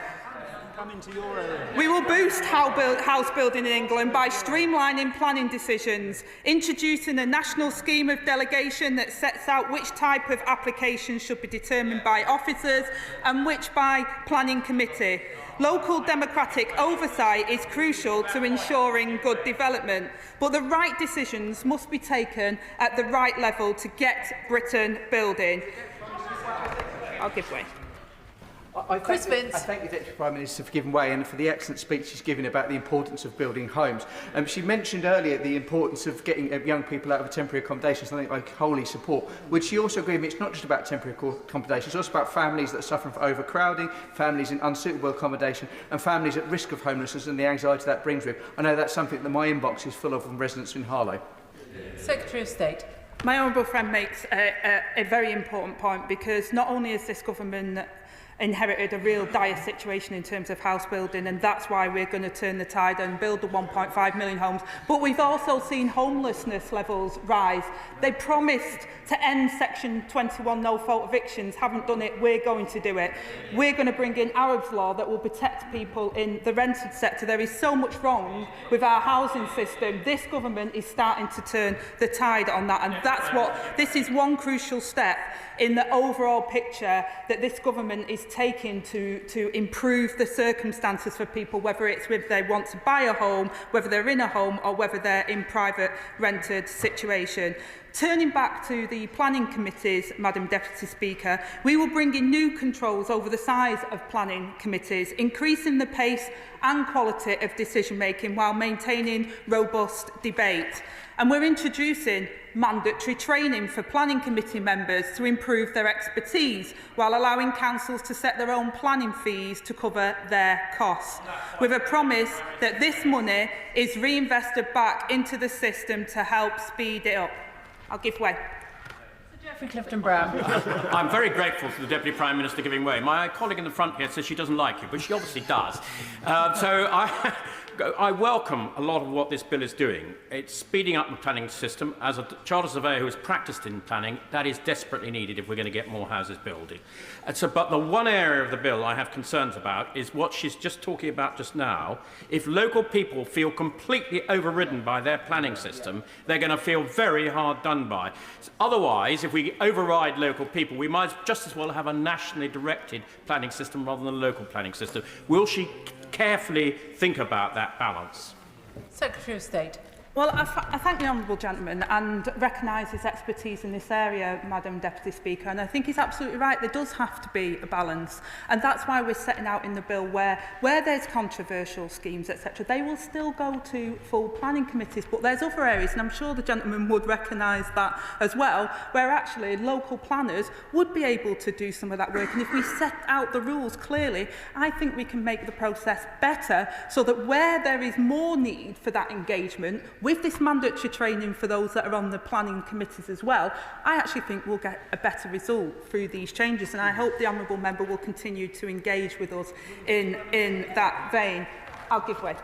We will boost house building in England by streamlining planning decisions, introducing a national scheme of delegation that sets out which type of applications should be determined by officers and which by planning committee. Local democratic oversight is crucial to ensuring good development, but the right decisions must be taken at the right level to get Britain building. I'll give way. I thank the Deputy Prime Minister for giving way and for the excellent speech she's given about the importance of building homes. She mentioned earlier the importance of getting young people out of temporary accommodation, something I wholly support. Would she also agree with me it's not just about temporary accommodation, it's also about families that are suffering from overcrowding, families in unsuitable accommodation and families at risk of homelessness and the anxiety that brings with? I know that's something that my inbox is full of from residents in Harlow. Secretary of State. My honourable friend makes a very important point, because not only has this government inherited a real dire situation in terms of house building, and that's why we're going to turn the tide and build the 1.5 million homes. But we've also seen homelessness levels rise. They promised to end Section 21 no-fault evictions, haven't done it. We're going to do it. We're going to bring in Arab's Law that will protect people in the rented sector. There is so much wrong with our housing system. This government is starting to turn the tide on that, and that's what this is, one crucial step in the overall picture that this government is taking to improve the circumstances for people, whether it's whether they want to buy a home, whether they're in a home, or whether they're in private rented situation. Turning back to the planning committees, Madam Deputy Speaker, we will bring in new controls over the size of planning committees, increasing the pace and quality of decision-making while maintaining robust debate. And we're introducing mandatory training for planning committee members to improve their expertise while allowing councils to set their own planning fees to cover their costs, with a promise that this money is reinvested back into the system to help speed it up. I'll give way. Geoffrey Clifton-Brown. I'm very grateful to the Deputy Prime Minister giving way. My colleague in the front here says she doesn't like you, but she obviously does. So I welcome a lot of what this bill is doing. It's speeding up the planning system. As a chartered surveyor who has practiced in planning, that is desperately needed if we're going to get more houses building. But the one area of the bill I have concerns about is what she's just talking about just now. If local people feel completely overridden by their planning system, they're going to feel very hard done by. Otherwise, if we override local people, we might just as well have a nationally directed planning system rather than a local planning system. Will she carefully think about that balance? Secretary of State. Well, I thank the honourable gentleman and recognise his expertise in this area, Madam Deputy Speaker, and I think he's absolutely right. There does have to be a balance, and that's why we're setting out in the bill where there's controversial schemes, etc., they will still go to full planning committees, but there's other areas, and I'm sure the gentleman would recognise that as well, where actually local planners would be able to do some of that work, and if we set out the rules clearly, I think we can make the process better so that where there is more need for that engagement, with this mandatory training for those that are on the planning committees as well, I actually think we'll get a better result through these changes, and I hope the honourable member will continue to engage with us in that vein. I'll give way.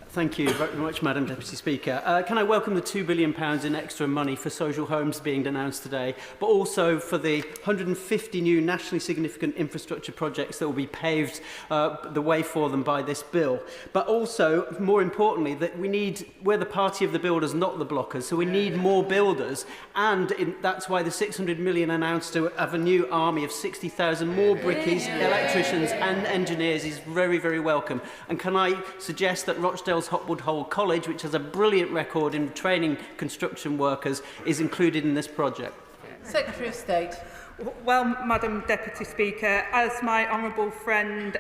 Thank you very much, Madam Deputy Speaker. Can I welcome the £2 billion in extra money for social homes being announced today, but also for the 150 new nationally significant infrastructure projects that will be paved the way for them by this bill. But also, more importantly, that we're the party of the builders, not the blockers, so we need more builders, and that's why the 600 million announced to have a new army of 60,000 more brickies, electricians and engineers is very, very welcome. And can I suggest that Rochdale's Hopwood Hole College, which has a brilliant record in training construction workers, is included in this project? Secretary of State. Well, Madam Deputy Speaker, as my honourable friend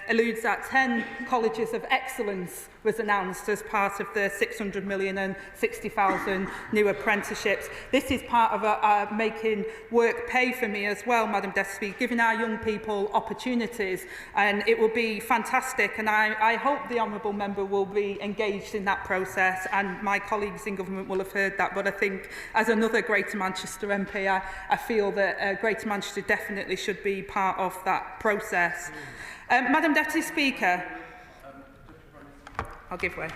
alludes at, 10 colleges of excellence was announced as part of the 600 million and 60,000 new apprenticeships. This is part of making work pay for me as well, Madam Deputy Speaker, giving our young people opportunities, and it will be fantastic, and I hope the honourable member will be engaged in that process, and my colleagues in government will have heard that, but I think as another Greater Manchester MP, I feel that Greater Manchester definitely should be part of that process. Madam Deputy Speaker, I'll give way.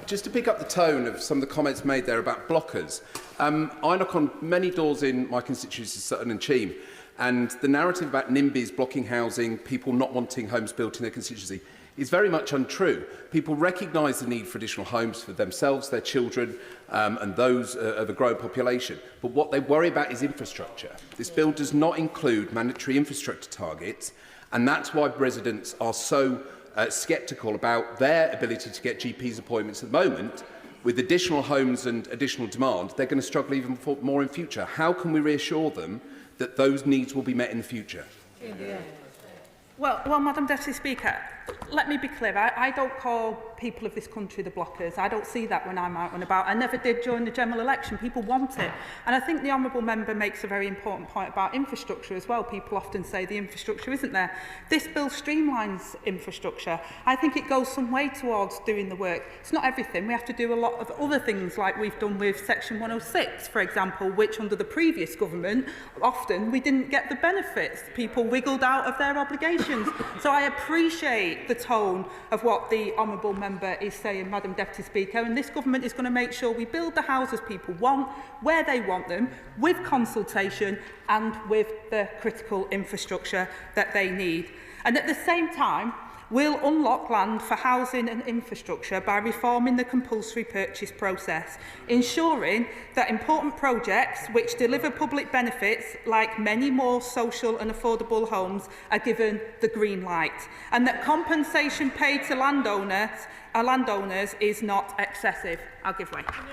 Just to pick up the tone of some of the comments made there about blockers, I knock on many doors in my constituency of Sutton and Cheam, and the narrative about NIMBYs blocking housing, people not wanting homes built in their constituency, is very much untrue. People recognise the need for additional homes for themselves, their children, and those of a growing population. But what they worry about is infrastructure. This bill does not include mandatory infrastructure targets, and that's why residents are so sceptical about their ability to get GPs appointments at the moment. With additional homes and additional demand, they're going to struggle even more in future. How can we reassure them that those needs will be met in the future? Well, Madam Deputy Speaker, let me be clear, I don't call people of this country the blockers. I don't see that when I'm out and about. I never did during the general election. People want it. And I think the Honourable Member makes a very important point about infrastructure as well. People often say the infrastructure isn't there. This bill streamlines infrastructure. I think it goes some way towards doing the work. It's not everything. We have to do a lot of other things like we've done with Section 106, for example, which under the previous government, often we didn't get the benefits. People wiggled out of their obligations. So I appreciate the tone of what the Honourable Member is saying, Madam Deputy Speaker, and this government is going to make sure we build the houses people want, where they want them, with consultation and with the critical infrastructure that they need. And at the same time, we'll unlock land for housing and infrastructure by reforming the compulsory purchase process, ensuring that important projects which deliver public benefits, like many more social and affordable homes, are given the green light, and that compensation paid to landowners is not excessive. I'll give way. I'm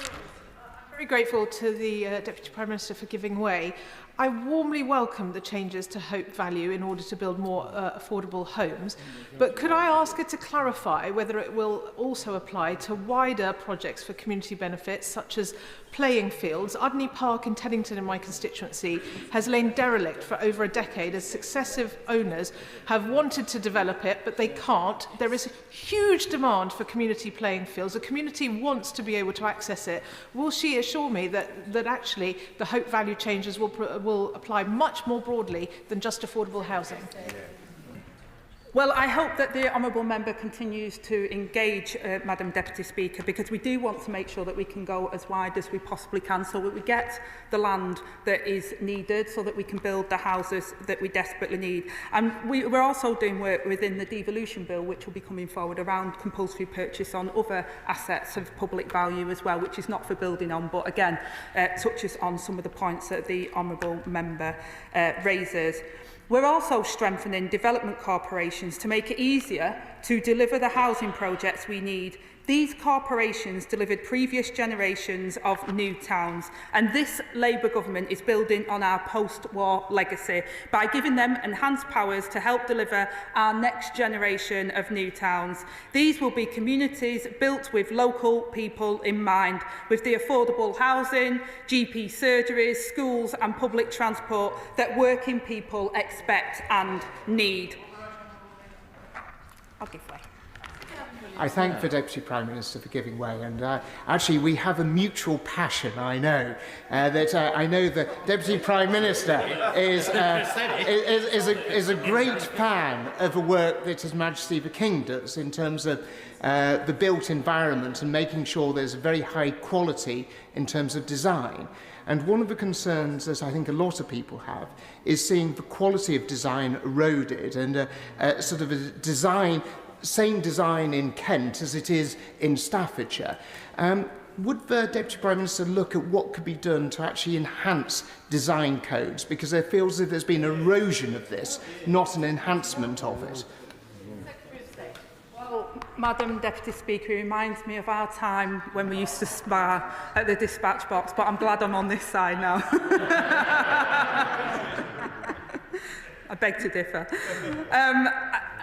very grateful to the Deputy Prime Minister for giving way. I warmly welcome the changes to Hope Value in order to build more affordable homes, but could I ask her to clarify whether it will also apply to wider projects for community benefits, such as playing fields? Udney Park in Teddington, in my constituency, has lain derelict for over a decade as successive owners have wanted to develop it, but they can't. There is a huge demand for community playing fields. The community wants to be able to access it. Will she assure me that actually the Hope Value changes will apply much more broadly than just affordable housing? Well, I hope that the Honourable Member continues to engage, Madam Deputy Speaker, because we do want to make sure that we can go as wide as we possibly can so that we get the land that is needed, so that we can build the houses that we desperately need. And we're also doing work within the devolution bill, which will be coming forward around compulsory purchase on other assets of public value as well, which is not for building on, but again, touches on some of the points that the Honourable Member raises. We're also strengthening development corporations to make it easier to deliver the housing projects we need. These corporations delivered previous generations of new towns, and this Labour government is building on our post-war legacy by giving them enhanced powers to help deliver our next generation of new towns. These will be communities built with local people in mind, with the affordable housing, GP surgeries, schools and public transport that working people expect and need. I'll give way. I thank the Deputy Prime Minister for giving way, and actually we have a mutual passion. I know I know the Deputy Prime Minister is a great fan of the work that His Majesty the King does in terms of the built environment and making sure there's a very high quality in terms of design. And one of the concerns that I think a lot of people have is seeing the quality of design eroded, and sort of a same design in Kent as it is in Staffordshire. Would the Deputy Prime Minister look at what could be done to actually enhance design codes? Because there feels as if there's been erosion of this, not an enhancement of it. Well, Madam Deputy Speaker, it reminds me of our time when we used to spar at the dispatch box, but I'm glad I'm on this side now. I beg to differ.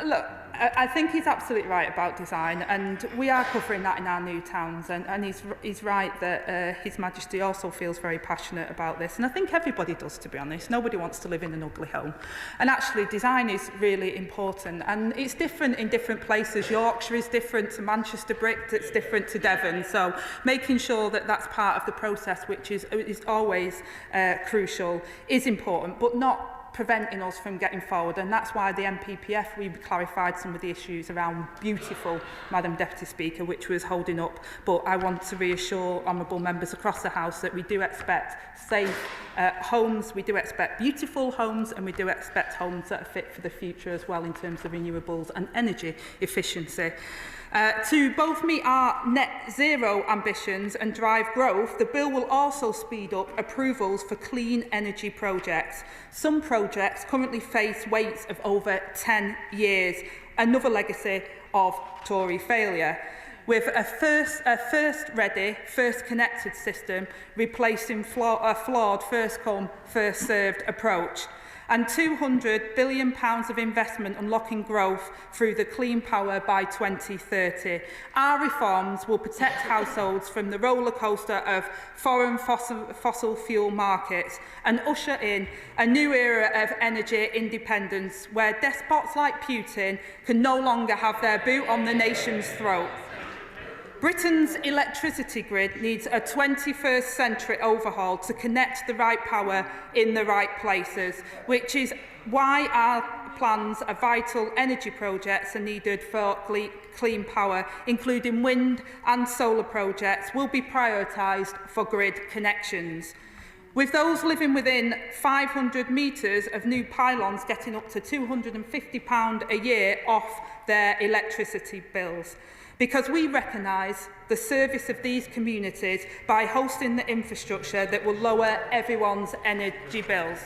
Look, I think he's absolutely right about design, and we are covering that in our new towns, and he's right that His Majesty also feels very passionate about this, and I think everybody does, to be honest. Nobody wants to live in an ugly home, and actually design is really important, and it's different in different places. Yorkshire is different to Manchester brick, it's different to Devon, so making sure that that's part of the process, which is always crucial, is important, but not preventing us from getting forward, and that's why the MPPF, we clarified some of the issues around beautiful, Madam Deputy Speaker, which was holding up, but I want to reassure honourable members across the House that we do expect safe homes, we do expect beautiful homes, and we do expect homes that are fit for the future as well in terms of renewables and energy efficiency. To both meet our net zero ambitions and drive growth, the bill will also speed up approvals for clean energy projects. Some projects currently face waits of over 10 years, another legacy of Tory failure, with a first ready, first connected system replacing a flawed first come, first served approach. and £200 billion of investment unlocking growth through the Clean Power by 2030. Our reforms will protect households from the rollercoaster of foreign fossil fuel markets and usher in a new era of energy independence where despots like Putin can no longer have their boot on the nation's throat. Britain's electricity grid needs a 21st century overhaul to connect the right power in the right places, which is why our plans of vital energy projects are needed for clean power, including wind and solar projects, will be prioritised for grid connections. With those living within 500 metres of new pylons getting up to £250 a year off their electricity bills. Because we recognise the service of these communities by hosting the infrastructure that will lower everyone's energy bills.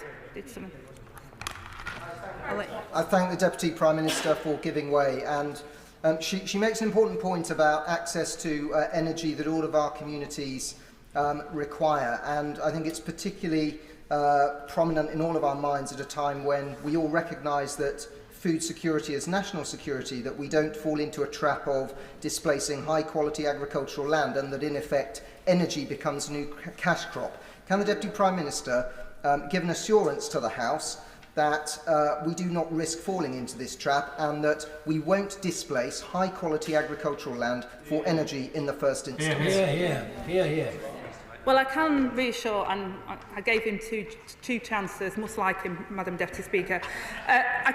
I thank the Deputy Prime Minister for giving way, and she makes an important point about access to energy that all of our communities require, and I think it's particularly prominent in all of our minds at a time when we all recognise that food security is national security, that we don't fall into a trap of displacing high-quality agricultural land and that, in effect, energy becomes a new cash crop. Can the Deputy Prime Minister give an assurance to the House that we do not risk falling into this trap and that we won't displace high-quality agricultural land for energy in the first instance? Well, I can reassure, and I gave him two chances, much like him, Madam Deputy Speaker. I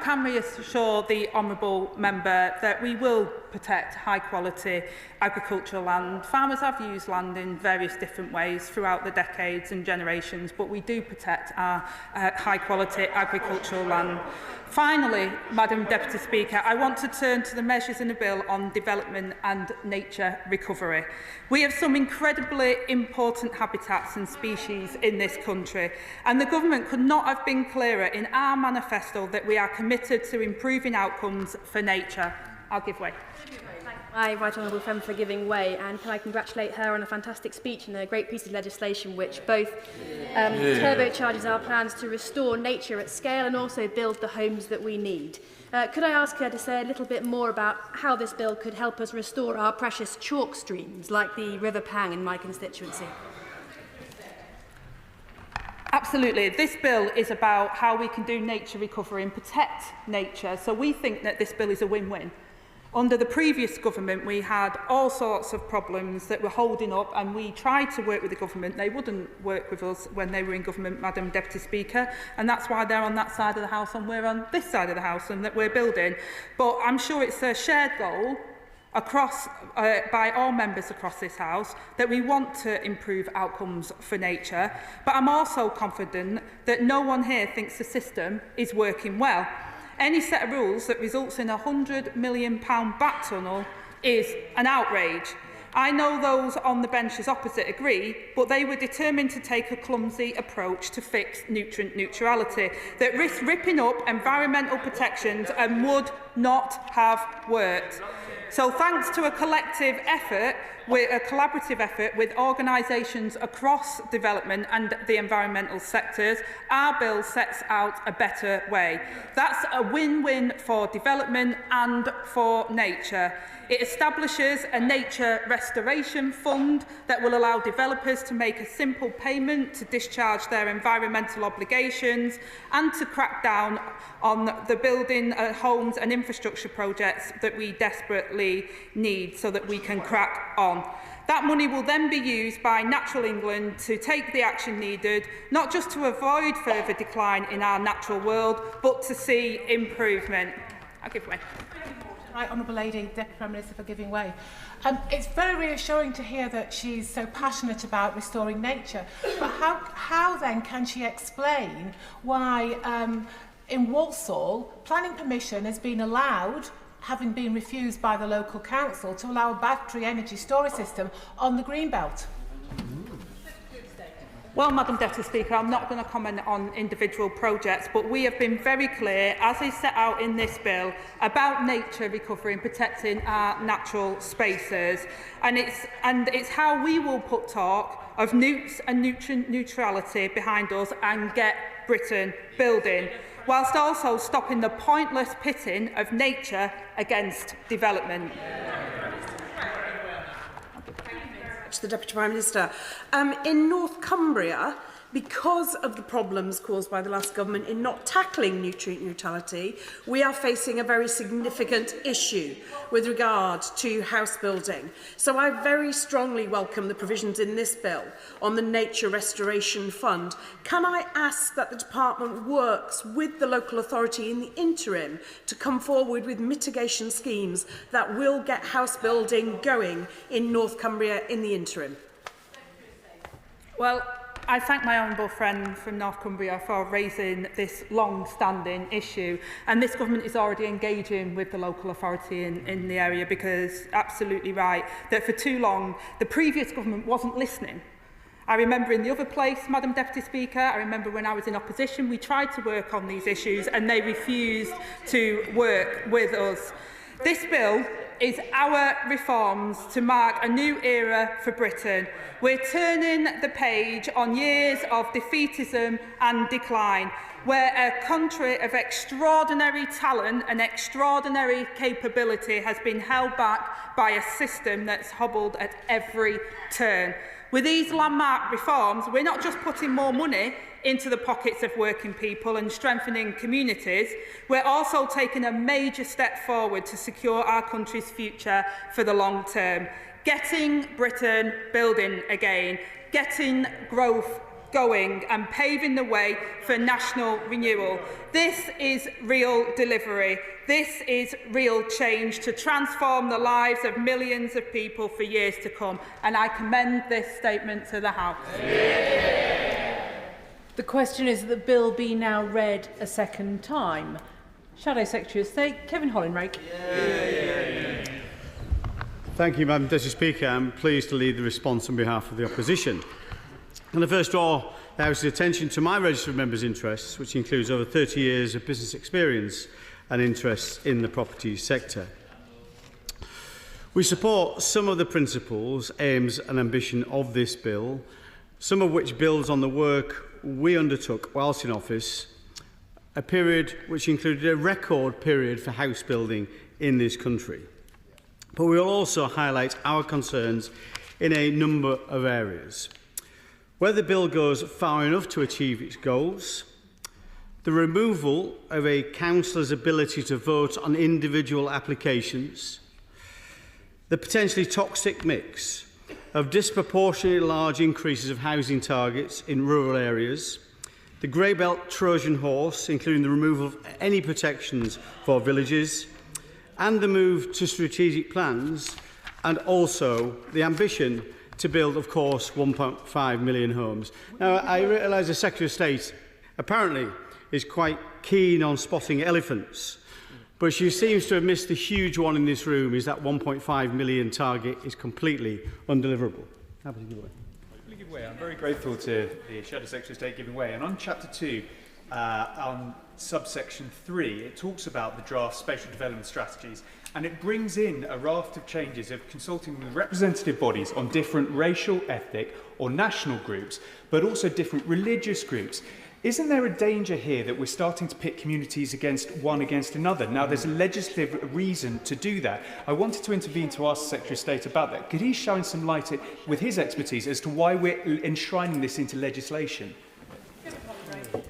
can reassure the honourable member that we will protect high-quality agricultural land. Farmers have used land in various different ways throughout the decades and generations, but we do protect our high-quality agricultural land. Finally, Madam Deputy Speaker, I want to turn to the measures in the bill on development and nature recovery. We have some incredibly important habitats and species in this country, and the Government could not have been clearer in our manifesto that we are committed to improving outcomes for nature. I'll give way. My right honourable friend for giving way, and can I congratulate her on a fantastic speech and a great piece of legislation which both turbocharges our plans to restore nature at scale and also build the homes that we need. Could I ask her to say a little bit more about how this bill could help us restore our precious chalk streams like the River Pang in my constituency? Absolutely. This bill is about how we can do nature recovery and protect nature, so we think that this bill is a win-win. Under the previous government, we had all sorts of problems that were holding up, and we tried to work with the government. They wouldn't work with us when they were in government, Madam Deputy Speaker, and that's why they're on that side of the House and we're on this side of the House and that we're building. But I'm sure it's a shared goal across by all members across this House that we want to improve outcomes for nature. But I'm also confident that no one here thinks the system is working well. Any set of rules that results in a £100 million bat tunnel is an outrage. I know those on the benches opposite agree, but they were determined to take a clumsy approach to fix nutrient neutrality that risks ripping up environmental protections and would not have worked. So thanks to a collective effort, a collaborative effort with organisations across development and the environmental sectors, our bill sets out a better way. That's a win-win for development and for nature. It establishes a nature restoration fund that will allow developers to make a simple payment to discharge their environmental obligations and to crack down on the building homes and infrastructure projects that we desperately need so that we can crack on. That money will then be used by Natural England to take the action needed, not just to avoid further decline in our natural world, but to see improvement. I'll give way. Right, Honourable Lady, Deputy Prime Minister for giving way. It's very reassuring to hear that she's so passionate about restoring nature, but how then can she explain why in Walsall planning permission has been allowed, having been refused by the local council, to allow a battery energy storage system on the Greenbelt? Well, Madam Deputy Speaker, I'm not going to comment on individual projects, but we have been very clear, as is set out in this bill, about nature recovery and protecting our natural spaces. And it's how we will put talk of nukes and nutrient neutrality behind us and get Britain building, whilst also stopping the pointless pitting of nature against development. To the Deputy Prime Minister. In North Cumbria, because of the problems caused by the last government in not tackling nutrient neutrality, we are facing a very significant issue with regard to house building. So I very strongly welcome the provisions in this bill on the Nature Restoration Fund. Can I ask that the Department works with the local authority in the interim to come forward with mitigation schemes that will get house building going in North Cumbria in the interim? Well, I thank my honourable friend from North Cumbria for raising this long-standing issue, and this government is already engaging with the local authority in the area, because absolutely right that for too long the previous government wasn't listening. I remember in the other place, Madam Deputy Speaker, I remember when I was in opposition, we tried to work on these issues and they refused to work with us. This bill is our reforms to mark a new era for Britain. We're turning the page on years of defeatism and decline, where a country of extraordinary talent and extraordinary capability has been held back by a system that's hobbled at every turn. With these landmark reforms, we're not just putting more money into the pockets of working people and strengthening communities, we're also taking a major step forward to secure our country's future for the long term. Getting Britain building again, getting growth going and paving the way for national renewal. This is real delivery. This is real change to transform the lives of millions of people for years to come. And I commend this statement to the House. The question is that the bill be now read a second time. Shadow Secretary of State, Kevin Hollinrake. Thank you, Madam Deputy Speaker. I'm pleased to lead the response on behalf of the opposition. And I first draw the House's attention to my register of members' interests, which includes over 30 years of business experience and interests in the property sector. We support some of the principles, aims and ambition of this bill, some of which builds on the work we undertook whilst in office, a period which included a record period for house building in this country. But we will also highlight our concerns in a number of areas. Whether the bill goes far enough to achieve its goals, the removal of a councillor's ability to vote on individual applications, the potentially toxic mix of disproportionately large increases of housing targets in rural areas, the grey belt Trojan horse, including the removal of any protections for villages, and the move to strategic plans, and also the ambition to build, of course, 1.5 million homes. Now, I realise the Secretary of State apparently is quite keen on spotting elephants, but she seems to have missed the huge one in this room, is that 1.5 million target is completely undeliverable. Happy to give away. I'm very grateful to the Shadow Secretary of State giving way. And on Chapter 2, on subsection 3, it talks about the draft spatial development strategies, and it brings in a raft of changes of consulting with representative bodies on different racial, ethnic or national groups, but also different religious groups. Isn't there a danger here that we're starting to pit communities against another? Now, there's a legislative reason to do that. I wanted to intervene to ask the Secretary of State about that. Could he shine some light with his expertise as to why we're enshrining this into legislation?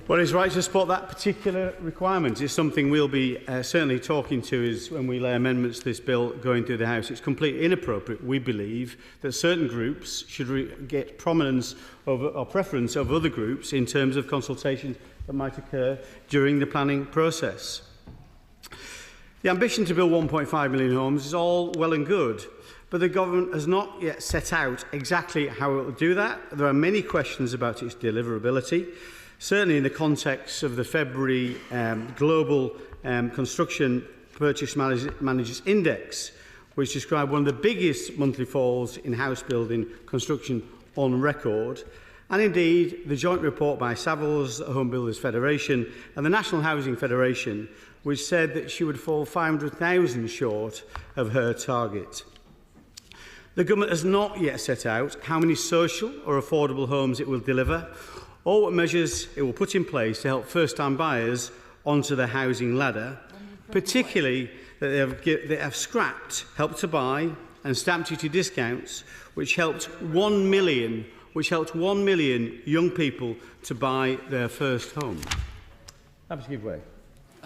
Well, he's right to support that particular requirement. It's something we'll be certainly talking to us when we lay amendments to this bill going through the House. It's completely inappropriate, we believe, that certain groups should get prominence or preference over other groups in terms of consultations that might occur during the planning process. The ambition to build 1.5 million homes is all well and good, but the government has not yet set out exactly how it will do that. There are many questions about its deliverability. Certainly in the context of the February Global Construction Purchase Managers Index, which described one of the biggest monthly falls in house building construction on record, And indeed, the joint report by Savills, the Home Builders Federation and the National Housing Federation, which said that she would fall 500,000 short of her target. The government has not yet set out how many social or affordable homes it will deliver, or what measures it will put in place to help first-time buyers onto the housing ladder, particularly that they have scrapped Help to Buy and stamp duty discounts, which helped 1 million young people to buy their first home. Happy to give way.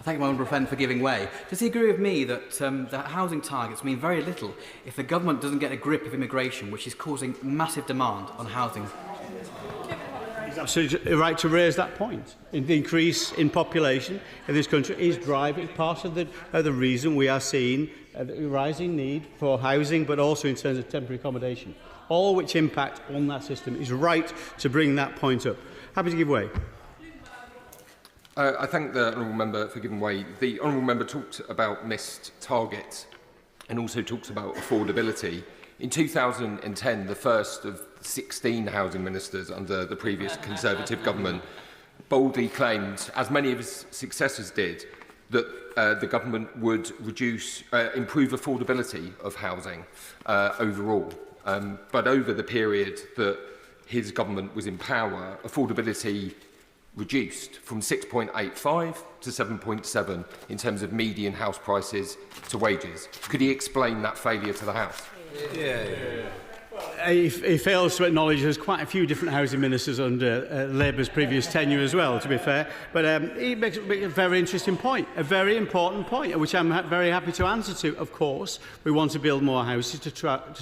Thank you, my honourable friend, for giving way. Does he agree with me that the housing targets mean very little if the government doesn't get a grip of immigration, which is causing massive demand on housing? He's absolutely right to raise that point. The increase in population in this country is driving part of the reason we are seeing a rising need for housing, but also in terms of temporary accommodation, all which impact on that system. He's right to bring that point up. Happy to give way. I thank the honourable member for giving way. The honourable member talked about missed targets and also talks about affordability. In 2010, the first of 16 housing ministers under the previous Conservative government boldly claimed, as many of his successors did, that the government would improve affordability of housing overall. But over the period that his government was in power, affordability reduced from 6.85 to 7.7 in terms of median house prices to wages. Could he explain that failure to the House? He fails to acknowledge there's quite a few different housing ministers under Labour's previous tenure as well, to be fair. But he makes a very interesting point, a very important point, which I'm very happy to answer to. Of course, we want to build more houses to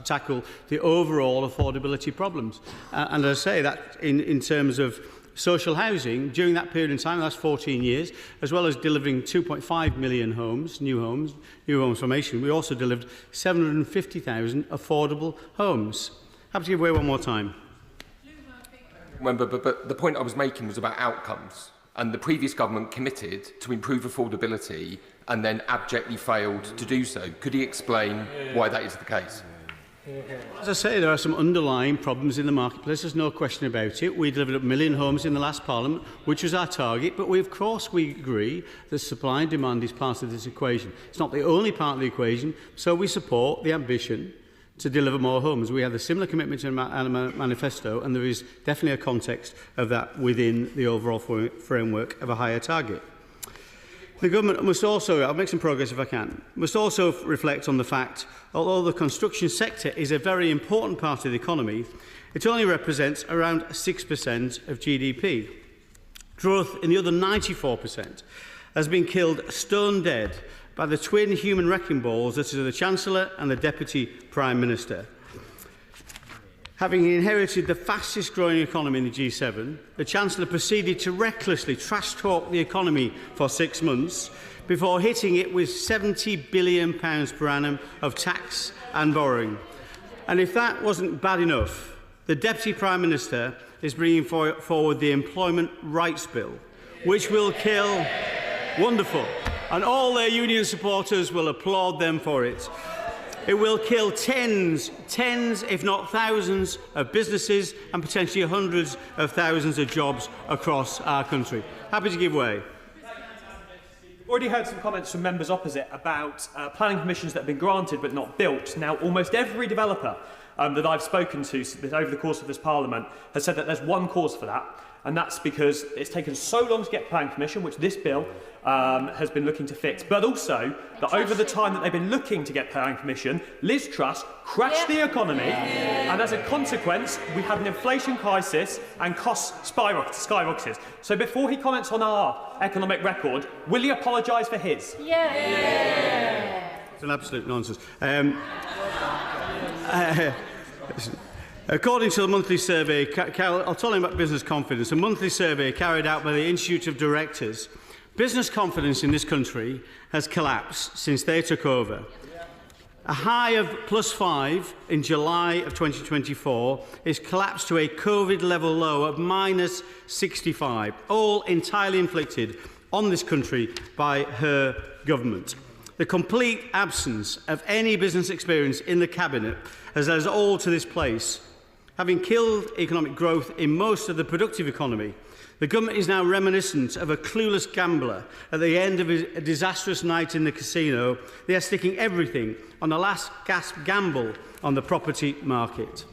tackle the overall affordability problems. And as I say, that in terms of social housing, during that period in time, the last 14 years, as well as delivering 2.5 million homes, new homes formation, we also delivered 750,000 affordable homes. Happy to give way one more time. Remember, but the point I was making was about outcomes. And the previous government committed to improve affordability and then abjectly failed to do so. Could he explain why that is the case? As I say, there are some underlying problems in the marketplace. There's no question about it. We delivered 1 million homes in the last Parliament, which was our target. But of course, we agree that supply and demand is part of this equation. It's not the only part of the equation. So we support the ambition to deliver more homes. We have a similar commitment in our manifesto, and there is definitely a context of that within the overall framework of a higher target. The government must also, I'll make some progress if I can, must also reflect on the fact, although the construction sector is a very important part of the economy, it only represents around 6% of GDP. Growth in the other 94% has been killed stone dead by the twin human wrecking balls that are the Chancellor and the Deputy Prime Minister. Having inherited the fastest growing economy in the G7, the Chancellor proceeded to recklessly trash-talk the economy for 6 months before hitting it with £70 billion per annum of tax and borrowing. And if that wasn't bad enough, the Deputy Prime Minister is bringing forward the Employment Rights Bill, which will kill... Wonderful. And all their union supporters will applaud them for it. It will kill tens, if not thousands, of businesses and potentially hundreds of thousands of jobs across our country. Happy to give way. Already heard some comments from members opposite about planning permissions that have been granted but not built. Now, almost every developer that I've spoken to over the course of this Parliament has said that there's one cause for that, and that's because it's taken so long to get planning permission, which this bill has been looking to fix, but also that over the time that they've been looking to get planning permission, Liz Truss crashed the economy, and as a consequence, we've had an inflation crisis and costs skyrocketed. So before he comments on our economic record, will he apologise for his? It's an absolute nonsense. According to the monthly survey, I'll tell him about business confidence, a monthly survey carried out by the Institute of Directors, business confidence in this country has collapsed since they took over. A high of +5 in July of 2024 is collapsed to a COVID-level low of -65, all entirely inflicted on this country by her government. The complete absence of any business experience in the Cabinet has led us all to this place. Having killed economic growth in most of the productive economy, the government is now reminiscent of a clueless gambler at the end of a disastrous night in the casino. They are sticking everything on a last gasp gamble on the property market.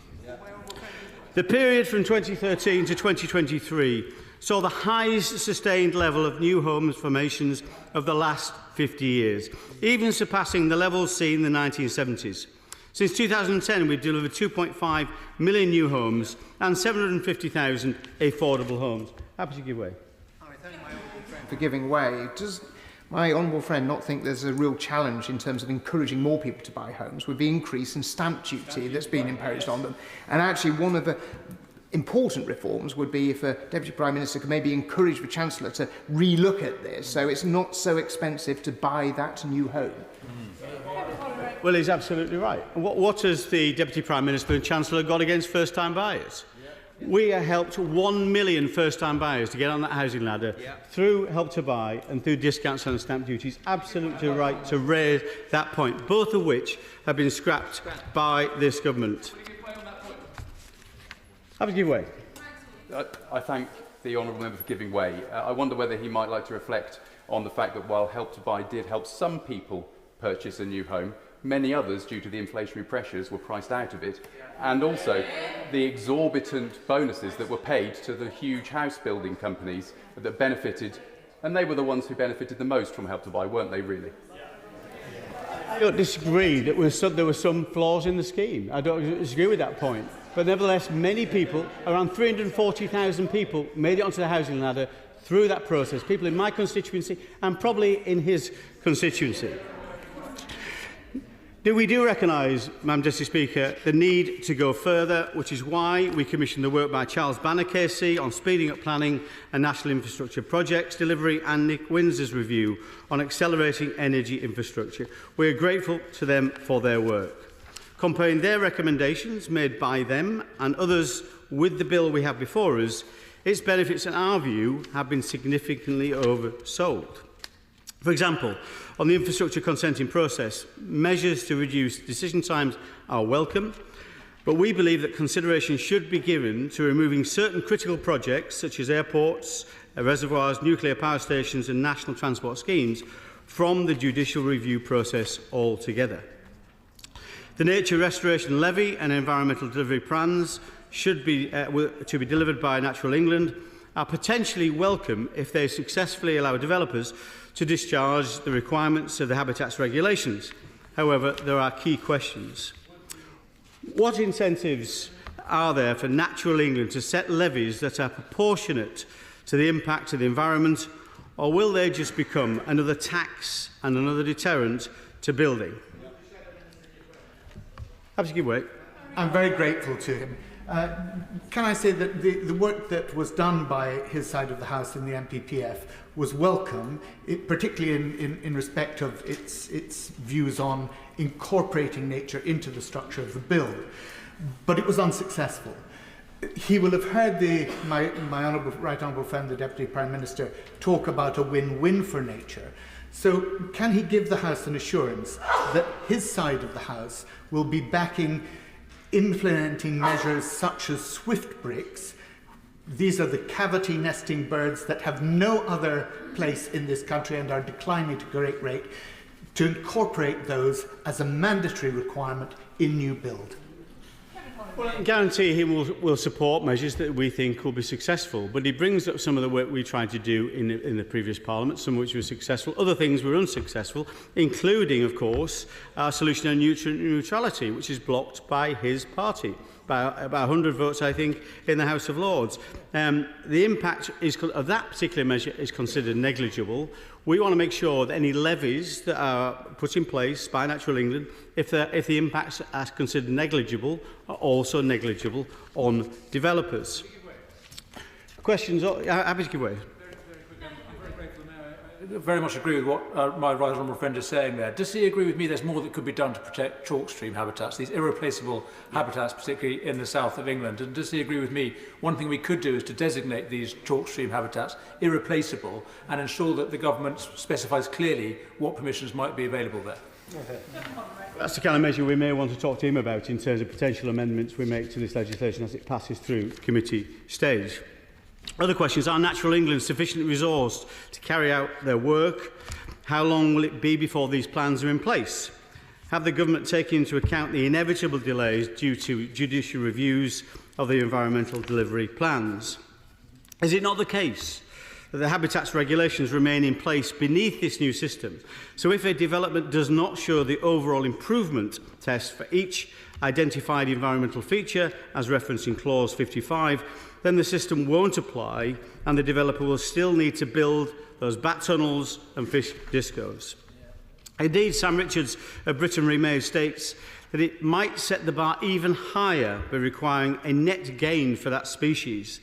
The period from 2013 to 2023 saw the highest sustained level of new homes formations of the last 50 years, even surpassing the levels seen in the 1970s. Since 2010, we've delivered 2.5 million new homes and 750,000 affordable homes. Happy to give way. For giving way. Does my honourable friend not think there's a real challenge in terms of encouraging more people to buy homes with the increase in stamp duty that's been imposed on them? And actually, one of the important reforms would be if a Deputy Prime Minister could maybe encourage the Chancellor to re-look at this so it's not so expensive to buy that new home. Well, he's absolutely right. What has the Deputy Prime Minister and Chancellor got against first-time buyers? We have helped 1 million first-time buyers to get on that housing ladder through Help to Buy and through discounts on stamp duty. It's absolutely right to raise that point, both of which have been scrapped by this government. Have a give way. I thank the honourable member for giving way. I wonder whether he might like to reflect on the fact that while Help to Buy did help some people purchase a new home, many others, due to the inflationary pressures, were priced out of it, and also the exorbitant bonuses that were paid to the huge house building companies that benefited, and they were the ones who benefited the most from Help to Buy, weren't they really? I don't disagree that there were some flaws in the scheme. I don't disagree with that point. But nevertheless, many people, around 340,000 people, made it onto the housing ladder through that process. People in my constituency and probably in his constituency. We do recognise, Madam Deputy Speaker, the need to go further, which is why we commissioned the work by Charles Banner KC on speeding up planning and national infrastructure projects delivery and Nick Windsor's review on accelerating energy infrastructure. We are grateful to them for their work. Comparing their recommendations made by them and others with the bill we have before us, its benefits, in our view, have been significantly oversold. For example, on the infrastructure consenting process, measures to reduce decision times are welcome, but we believe that consideration should be given to removing certain critical projects such as airports, reservoirs, nuclear power stations and national transport schemes from the judicial review process altogether. The nature restoration levy and environmental delivery plans should be to be delivered by Natural England are potentially welcome if they successfully allow developers to discharge the requirements of the Habitats regulations. However, there are key questions. What incentives are there for Natural England to set levies that are proportionate to the impact of the environment, or will they just become another tax and another deterrent to building? Happy to give way. I'm very grateful to him. Can I say that the work that was done by his side of the House in the MPPF was welcome, particularly in respect of its views on incorporating nature into the structure of the bill. But it was unsuccessful. He will have heard my right honourable friend, the Deputy Prime Minister, talk about a win-win for nature. So can he give the House an assurance that his side of the House will be backing implementing measures such as swift bricks? These are the cavity nesting birds that have no other place in this country and are declining at a great rate, to incorporate those as a mandatory requirement in new build. Well, I guarantee he will support measures that we think will be successful, but he brings up some of the work we tried to do in the previous Parliament, some of which were successful, other things were unsuccessful, including, of course, our solution on nutrient neutrality, which is blocked by his party, by about 100 votes, I think, in the House of Lords. The impact of that particular measure is considered negligible. We want to make sure that any levies that are put in place by Natural England, if the impacts are considered negligible, are also negligible on developers. Questions? Happy to give way. Very much agree with what my right honourable friend is saying there. Does he agree with me there's more that could be done to protect chalk stream habitats, these irreplaceable habitats, particularly in the south of England? And does he agree with me one thing we could do is to designate these chalk stream habitats irreplaceable and ensure that the government specifies clearly what permissions might be available there? That's the kind of measure we may want to talk to him about in terms of potential amendments we make to this legislation as it passes through committee stage. Other questions: are Natural England sufficiently resourced to carry out their work? How long will it be before these plans are in place? Have the government taken into account the inevitable delays due to judicial reviews of the environmental delivery plans? Is it not the case that the habitats regulations remain in place beneath this new system? So if a development does not show the overall improvement test for each identified environmental feature, as referenced in clause 55, then the system won't apply and the developer will still need to build those bat tunnels and fish discos. Indeed, Sam Richards of Britain Remains states that it might set the bar even higher by requiring a net gain for that species.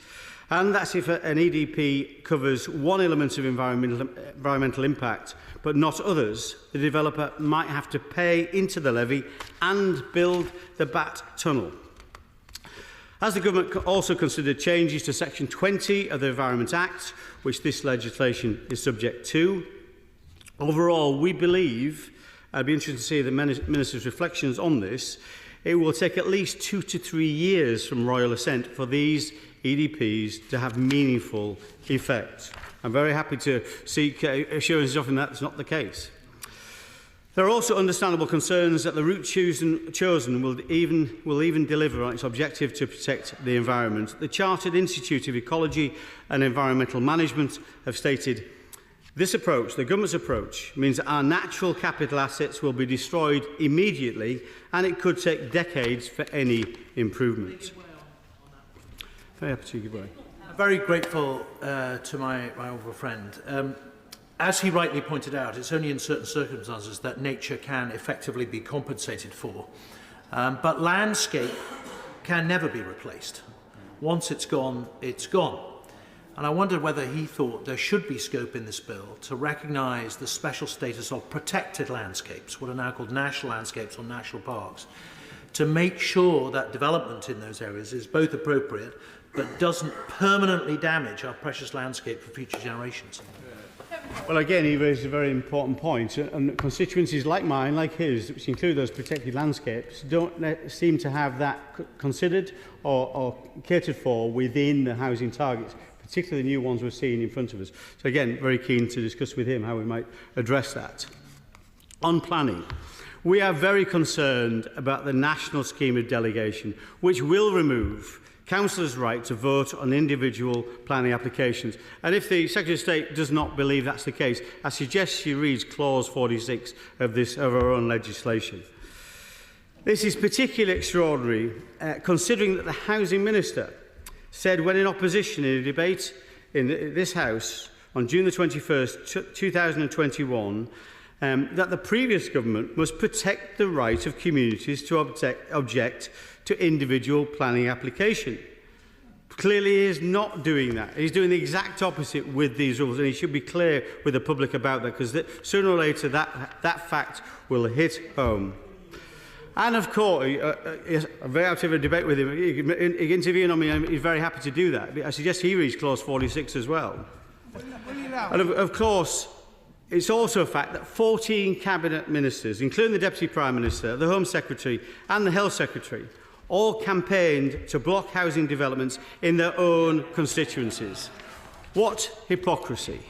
And that's if an EDP covers one element of environmental impact, but not others. The developer might have to pay into the levy and build the bat tunnel. Has the government also considered changes to Section 20 of the Environment Act, which this legislation is subject to? Overall, we believe, I'd be interested to see the Minister's reflections on this, it will take at least 2 to 3 years from royal assent for these EDPs to have meaningful effect. I'm very happy to seek assurances of that that's not the case. There are also understandable concerns that the route chosen will even deliver on its objective to protect the environment. The Chartered Institute of Ecology and Environmental Management have stated, this approach, the government's approach, means that our natural capital assets will be destroyed immediately and it could take decades for any improvement. Very happy to give way. I'm very grateful to my honourable friend. As he rightly pointed out, it's only in certain circumstances that nature can effectively be compensated for. But landscape can never be replaced. Once it's gone, it's gone. And I wondered whether he thought there should be scope in this bill to recognise the special status of protected landscapes, what are now called national landscapes or national parks, to make sure that development in those areas is both appropriate but doesn't permanently damage our precious landscape for future generations. Well, again, he raised a very important point, and constituencies like mine, like his, which include those protected landscapes, don't seem to have that considered or catered for within the housing targets, particularly the new ones we're seeing in front of us. So again, very keen to discuss with him how we might address that. On planning, we are very concerned about the national scheme of delegation, which will remove councillors' right to vote on individual planning applications. And if the Secretary of State does not believe that's the case, I suggest she reads clause 46 of our own legislation. This is particularly extraordinary, considering that the Housing Minister said when in opposition in a debate in this House on June the 21st, 2021, that the previous government must protect the right of communities to object to individual planning application. Clearly he is not doing that. He's doing the exact opposite with these rules, and he should be clear with the public about that, because sooner or later that fact will hit home. And of course, I'm very happy to have a debate with him. Interviewing on me, he's very happy to do that. I suggest he reads clause 46 as well. And of course, it's also a fact that 14 Cabinet ministers, including the Deputy Prime Minister, the Home Secretary and the Health Secretary, all campaigned to block housing developments in their own constituencies. What hypocrisy!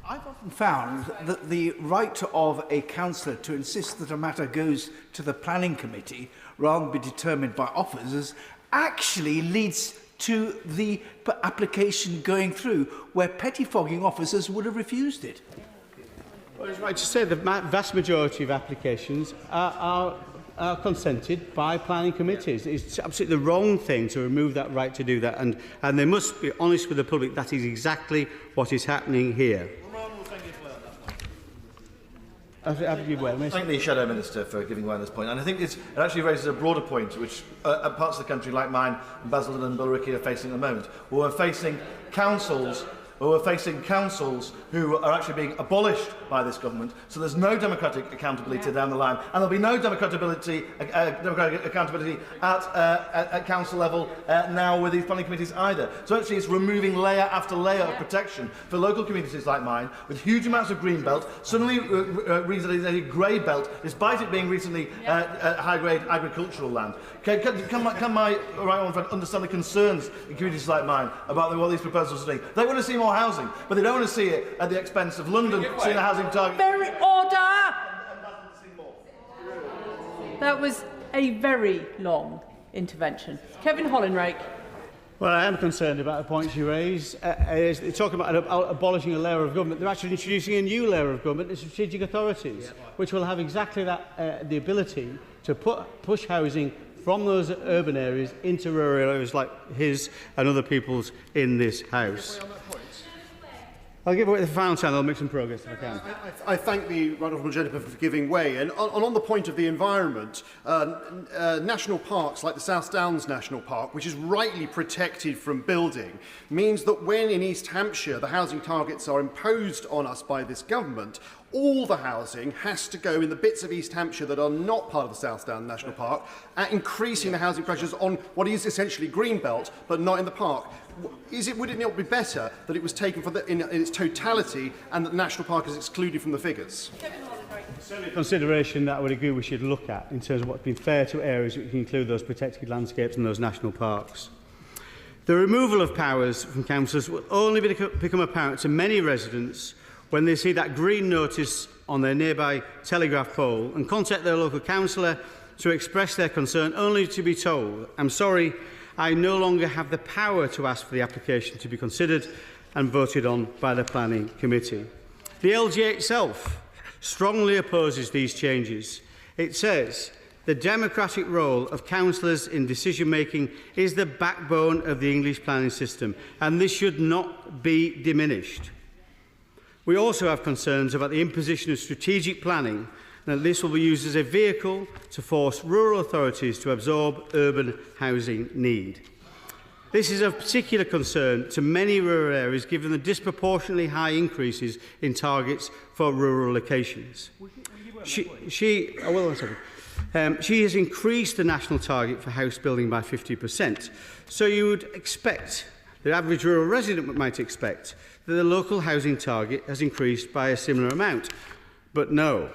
I've often found that the right of a councillor to insist that a matter goes to the planning committee rather than be determined by officers actually leads to the application going through, where pettifogging officers would have refused it. Well, it's right to say the vast majority of applications are consented by planning committees. It's absolutely the wrong thing to remove that right to do that, and they must be honest with the public. That is exactly what is happening here. Thank the Shadow Minister for giving way on this point. And I think it actually raises a broader point, which parts of the country like mine, Basildon and Billericay, are facing at the moment. We're facing councils where we're facing councils who are actually being abolished by this government. So there's no democratic accountability down the line, and there'll be no democratic accountability at council level now with these planning committees either. So actually it's removing layer after layer of protection for local communities like mine, with huge amounts of green belt, suddenly recently grey belt, despite it being recently high-grade agricultural land. Can my right one friend understand the concerns in communities like mine about what these proposals are doing? They want to see more housing, but they don't want to see it at the expense of London seeing a housing target. Very order! That was a very long intervention. Kevin Hollinrake. Well, I am concerned about the points you raise. They're talking about abolishing a layer of government. They're actually introducing a new layer of government, the strategic authorities, which will have exactly that, the ability to push housing from those urban areas into rural areas like his and other people's in this House. I'll give away the final time. I'll make some progress if I can. I thank the Right Honourable Gentleman for giving way. And on the point of the environment, national parks like the South Downs National Park, which is rightly protected from building, means that when in East Hampshire the housing targets are imposed on us by this government, all the housing has to go in the bits of East Hampshire that are not part of the South Downs National Park, increasing the housing pressures on what is essentially greenbelt, but not in the park. Would it not be better that it was taken in its totality and that the national park is excluded from the figures? Certainly a consideration that I would agree we should look at in terms of what's been fair to areas which include those protected landscapes and those national parks. The removal of powers from councillors will only become apparent to many residents when they see that green notice on their nearby telegraph pole and contact their local councillor to express their concern, only to be told, "I'm sorry, I no longer have the power to ask for the application to be considered and voted on by the Planning Committee." The LGA itself strongly opposes these changes. It says, "The democratic role of councillors in decision-making is the backbone of the English planning system, and this should not be diminished." We also have concerns about the imposition of strategic planning, and that this will be used as a vehicle to force rural authorities to absorb urban housing need. This is of particular concern to many rural areas, given the disproportionately high increases in targets for rural locations. She has increased the national target for house building by 50%, so you would expect, the average rural resident might expect, that the local housing target has increased by a similar amount. But no.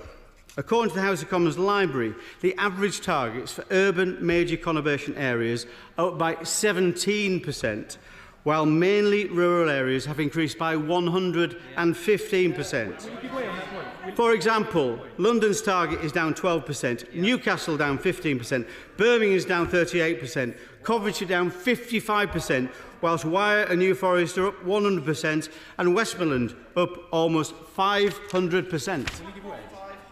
According to the House of Commons Library, the average targets for urban major conurbation areas are up by 17%, while mainly rural areas have increased by 115%. For example, London's target is down 12%, Newcastle down 15%, Birmingham is down 38%, Coventry down 55%, whilst Wyre and New Forest are up 100% and Westmoreland up almost 500%.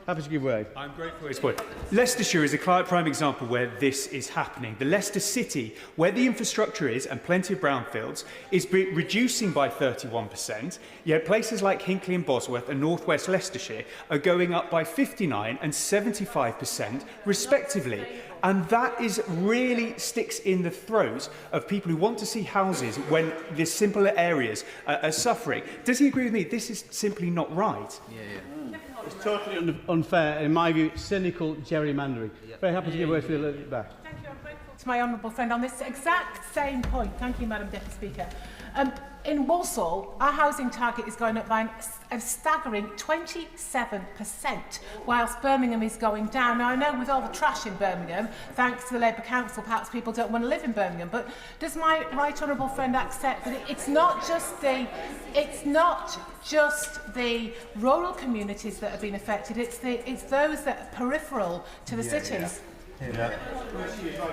Happy to give way. I'm grateful for his point. Leicestershire is a prime example where this is happening. The Leicester City, where the infrastructure is and plenty of brownfields, is reducing by 31%, yet places like Hinckley and Bosworth and North West Leicestershire are going up by 59% and 75% respectively. And that really sticks in the throat of people who want to see houses when the simpler areas are suffering. Does he agree with me? This is simply not right. It's totally unfair, in my view, cynical gerrymandering. Very happy to give way for the back. Thank you. I'm grateful to my honourable friend on this exact same point. Thank you, Madam Deputy Speaker. In Walsall, our housing target is going up by a staggering 27%, whilst Birmingham is going down. Now, I know with all the trash in Birmingham, thanks to the Labour Council, perhaps people don't want to live in Birmingham, but does my right honourable friend accept that it's not just the rural communities that have been affected, it's those that are peripheral to the cities?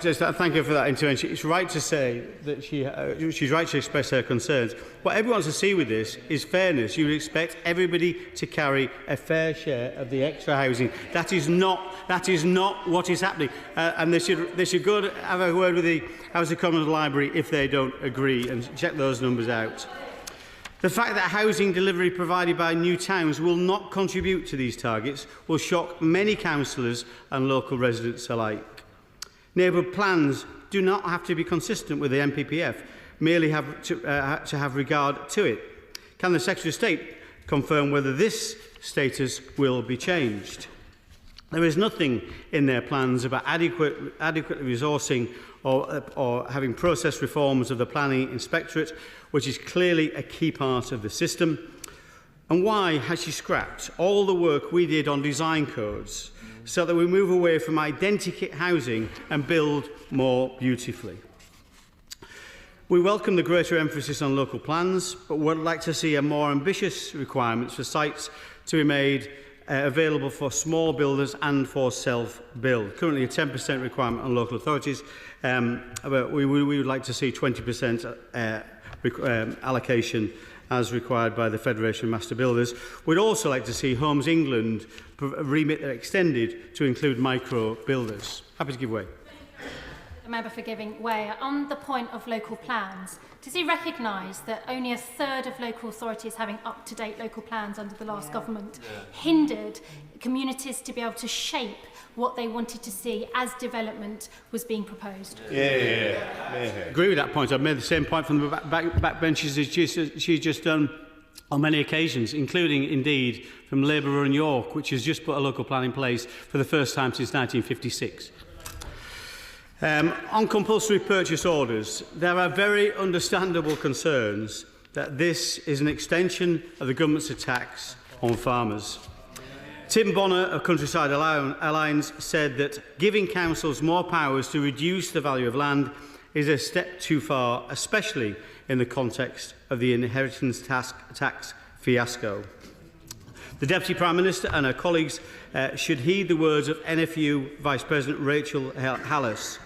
Just thank you for that intervention. It's right to say that she's right to express her concerns. What everyone wants to see with this is fairness. You would expect everybody to carry a fair share of the extra housing. That is not what is happening. And they should go to have a word with the House of Commons Library if they don't agree and check those numbers out. The fact that housing delivery provided by new towns will not contribute to these targets will shock many councillors and local residents alike. Neighbourhood plans do not have to be consistent with the NPPF, merely have to have regard to it. Can the Secretary of State confirm whether this status will be changed? There is nothing in their plans about adequately resourcing or having process reforms of the Planning Inspectorate, which is clearly a key part of the system. And why has she scrapped all the work we did on design codes so that we move away from identikit housing and build more beautifully? We welcome the greater emphasis on local plans, but would like to see a more ambitious requirements for sites to be made available for small builders and for self-build. Currently a 10% requirement on local authorities, but we would like to see 20% allocation as required by the Federation of Master Builders. We'd also like to see Homes England remit extended to include micro builders. Happy to give way. The member for giving way. On the point of local plans, does he recognise that only a third of local authorities having up-to-date local plans under the last government hindered communities to be able to shape what they wanted to see as development was being proposed? I agree with that point. I've made the same point from the back benches as she's just done on many occasions, including, indeed, from Labour in York, which has just put a local plan in place for the first time since 1956. On compulsory purchase orders, there are very understandable concerns that this is an extension of the government's attacks on farmers. Tim Bonner of Countryside Alliance said that giving councils more powers to reduce the value of land is a step too far, especially in the context of the inheritance tax fiasco. The Deputy Prime Minister and her colleagues should heed the words of NFU Vice President Rachel Hallis.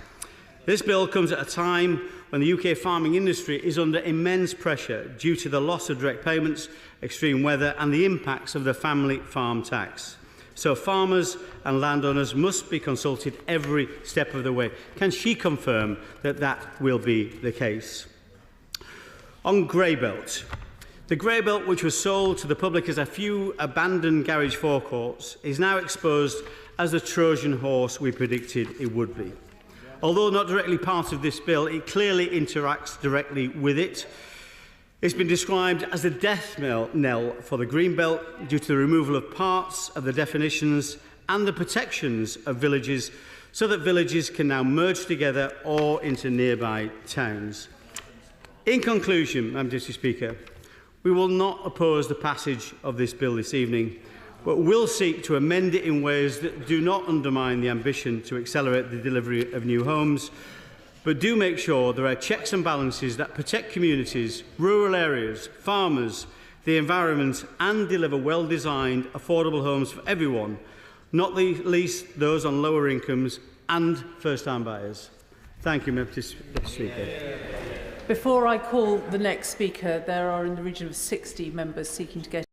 This bill comes at a time when the UK farming industry is under immense pressure due to the loss of direct payments, extreme weather and the impacts of the family farm tax. So farmers and landowners must be consulted every step of the way. Can she confirm that that will be the case? On Greybelt. The Greybelt, which was sold to the public as a few abandoned garage forecourts, is now exposed as the Trojan horse we predicted it would be. Although not directly part of this bill, it clearly interacts directly with it. It's been described as the death knell for the Greenbelt due to the removal of parts of the definitions and the protections of villages so that villages can now merge together or into nearby towns. In conclusion, Madam Deputy Speaker, we will not oppose the passage of this bill this evening, but will seek to amend it in ways that do not undermine the ambition to accelerate the delivery of new homes, but do make sure there are checks and balances that protect communities, rural areas, farmers, the environment and deliver well-designed, affordable homes for everyone, not least those on lower incomes and first-time buyers. Thank you, Mr. Speaker. Before I call the next speaker, there are in the region of 60 members seeking to get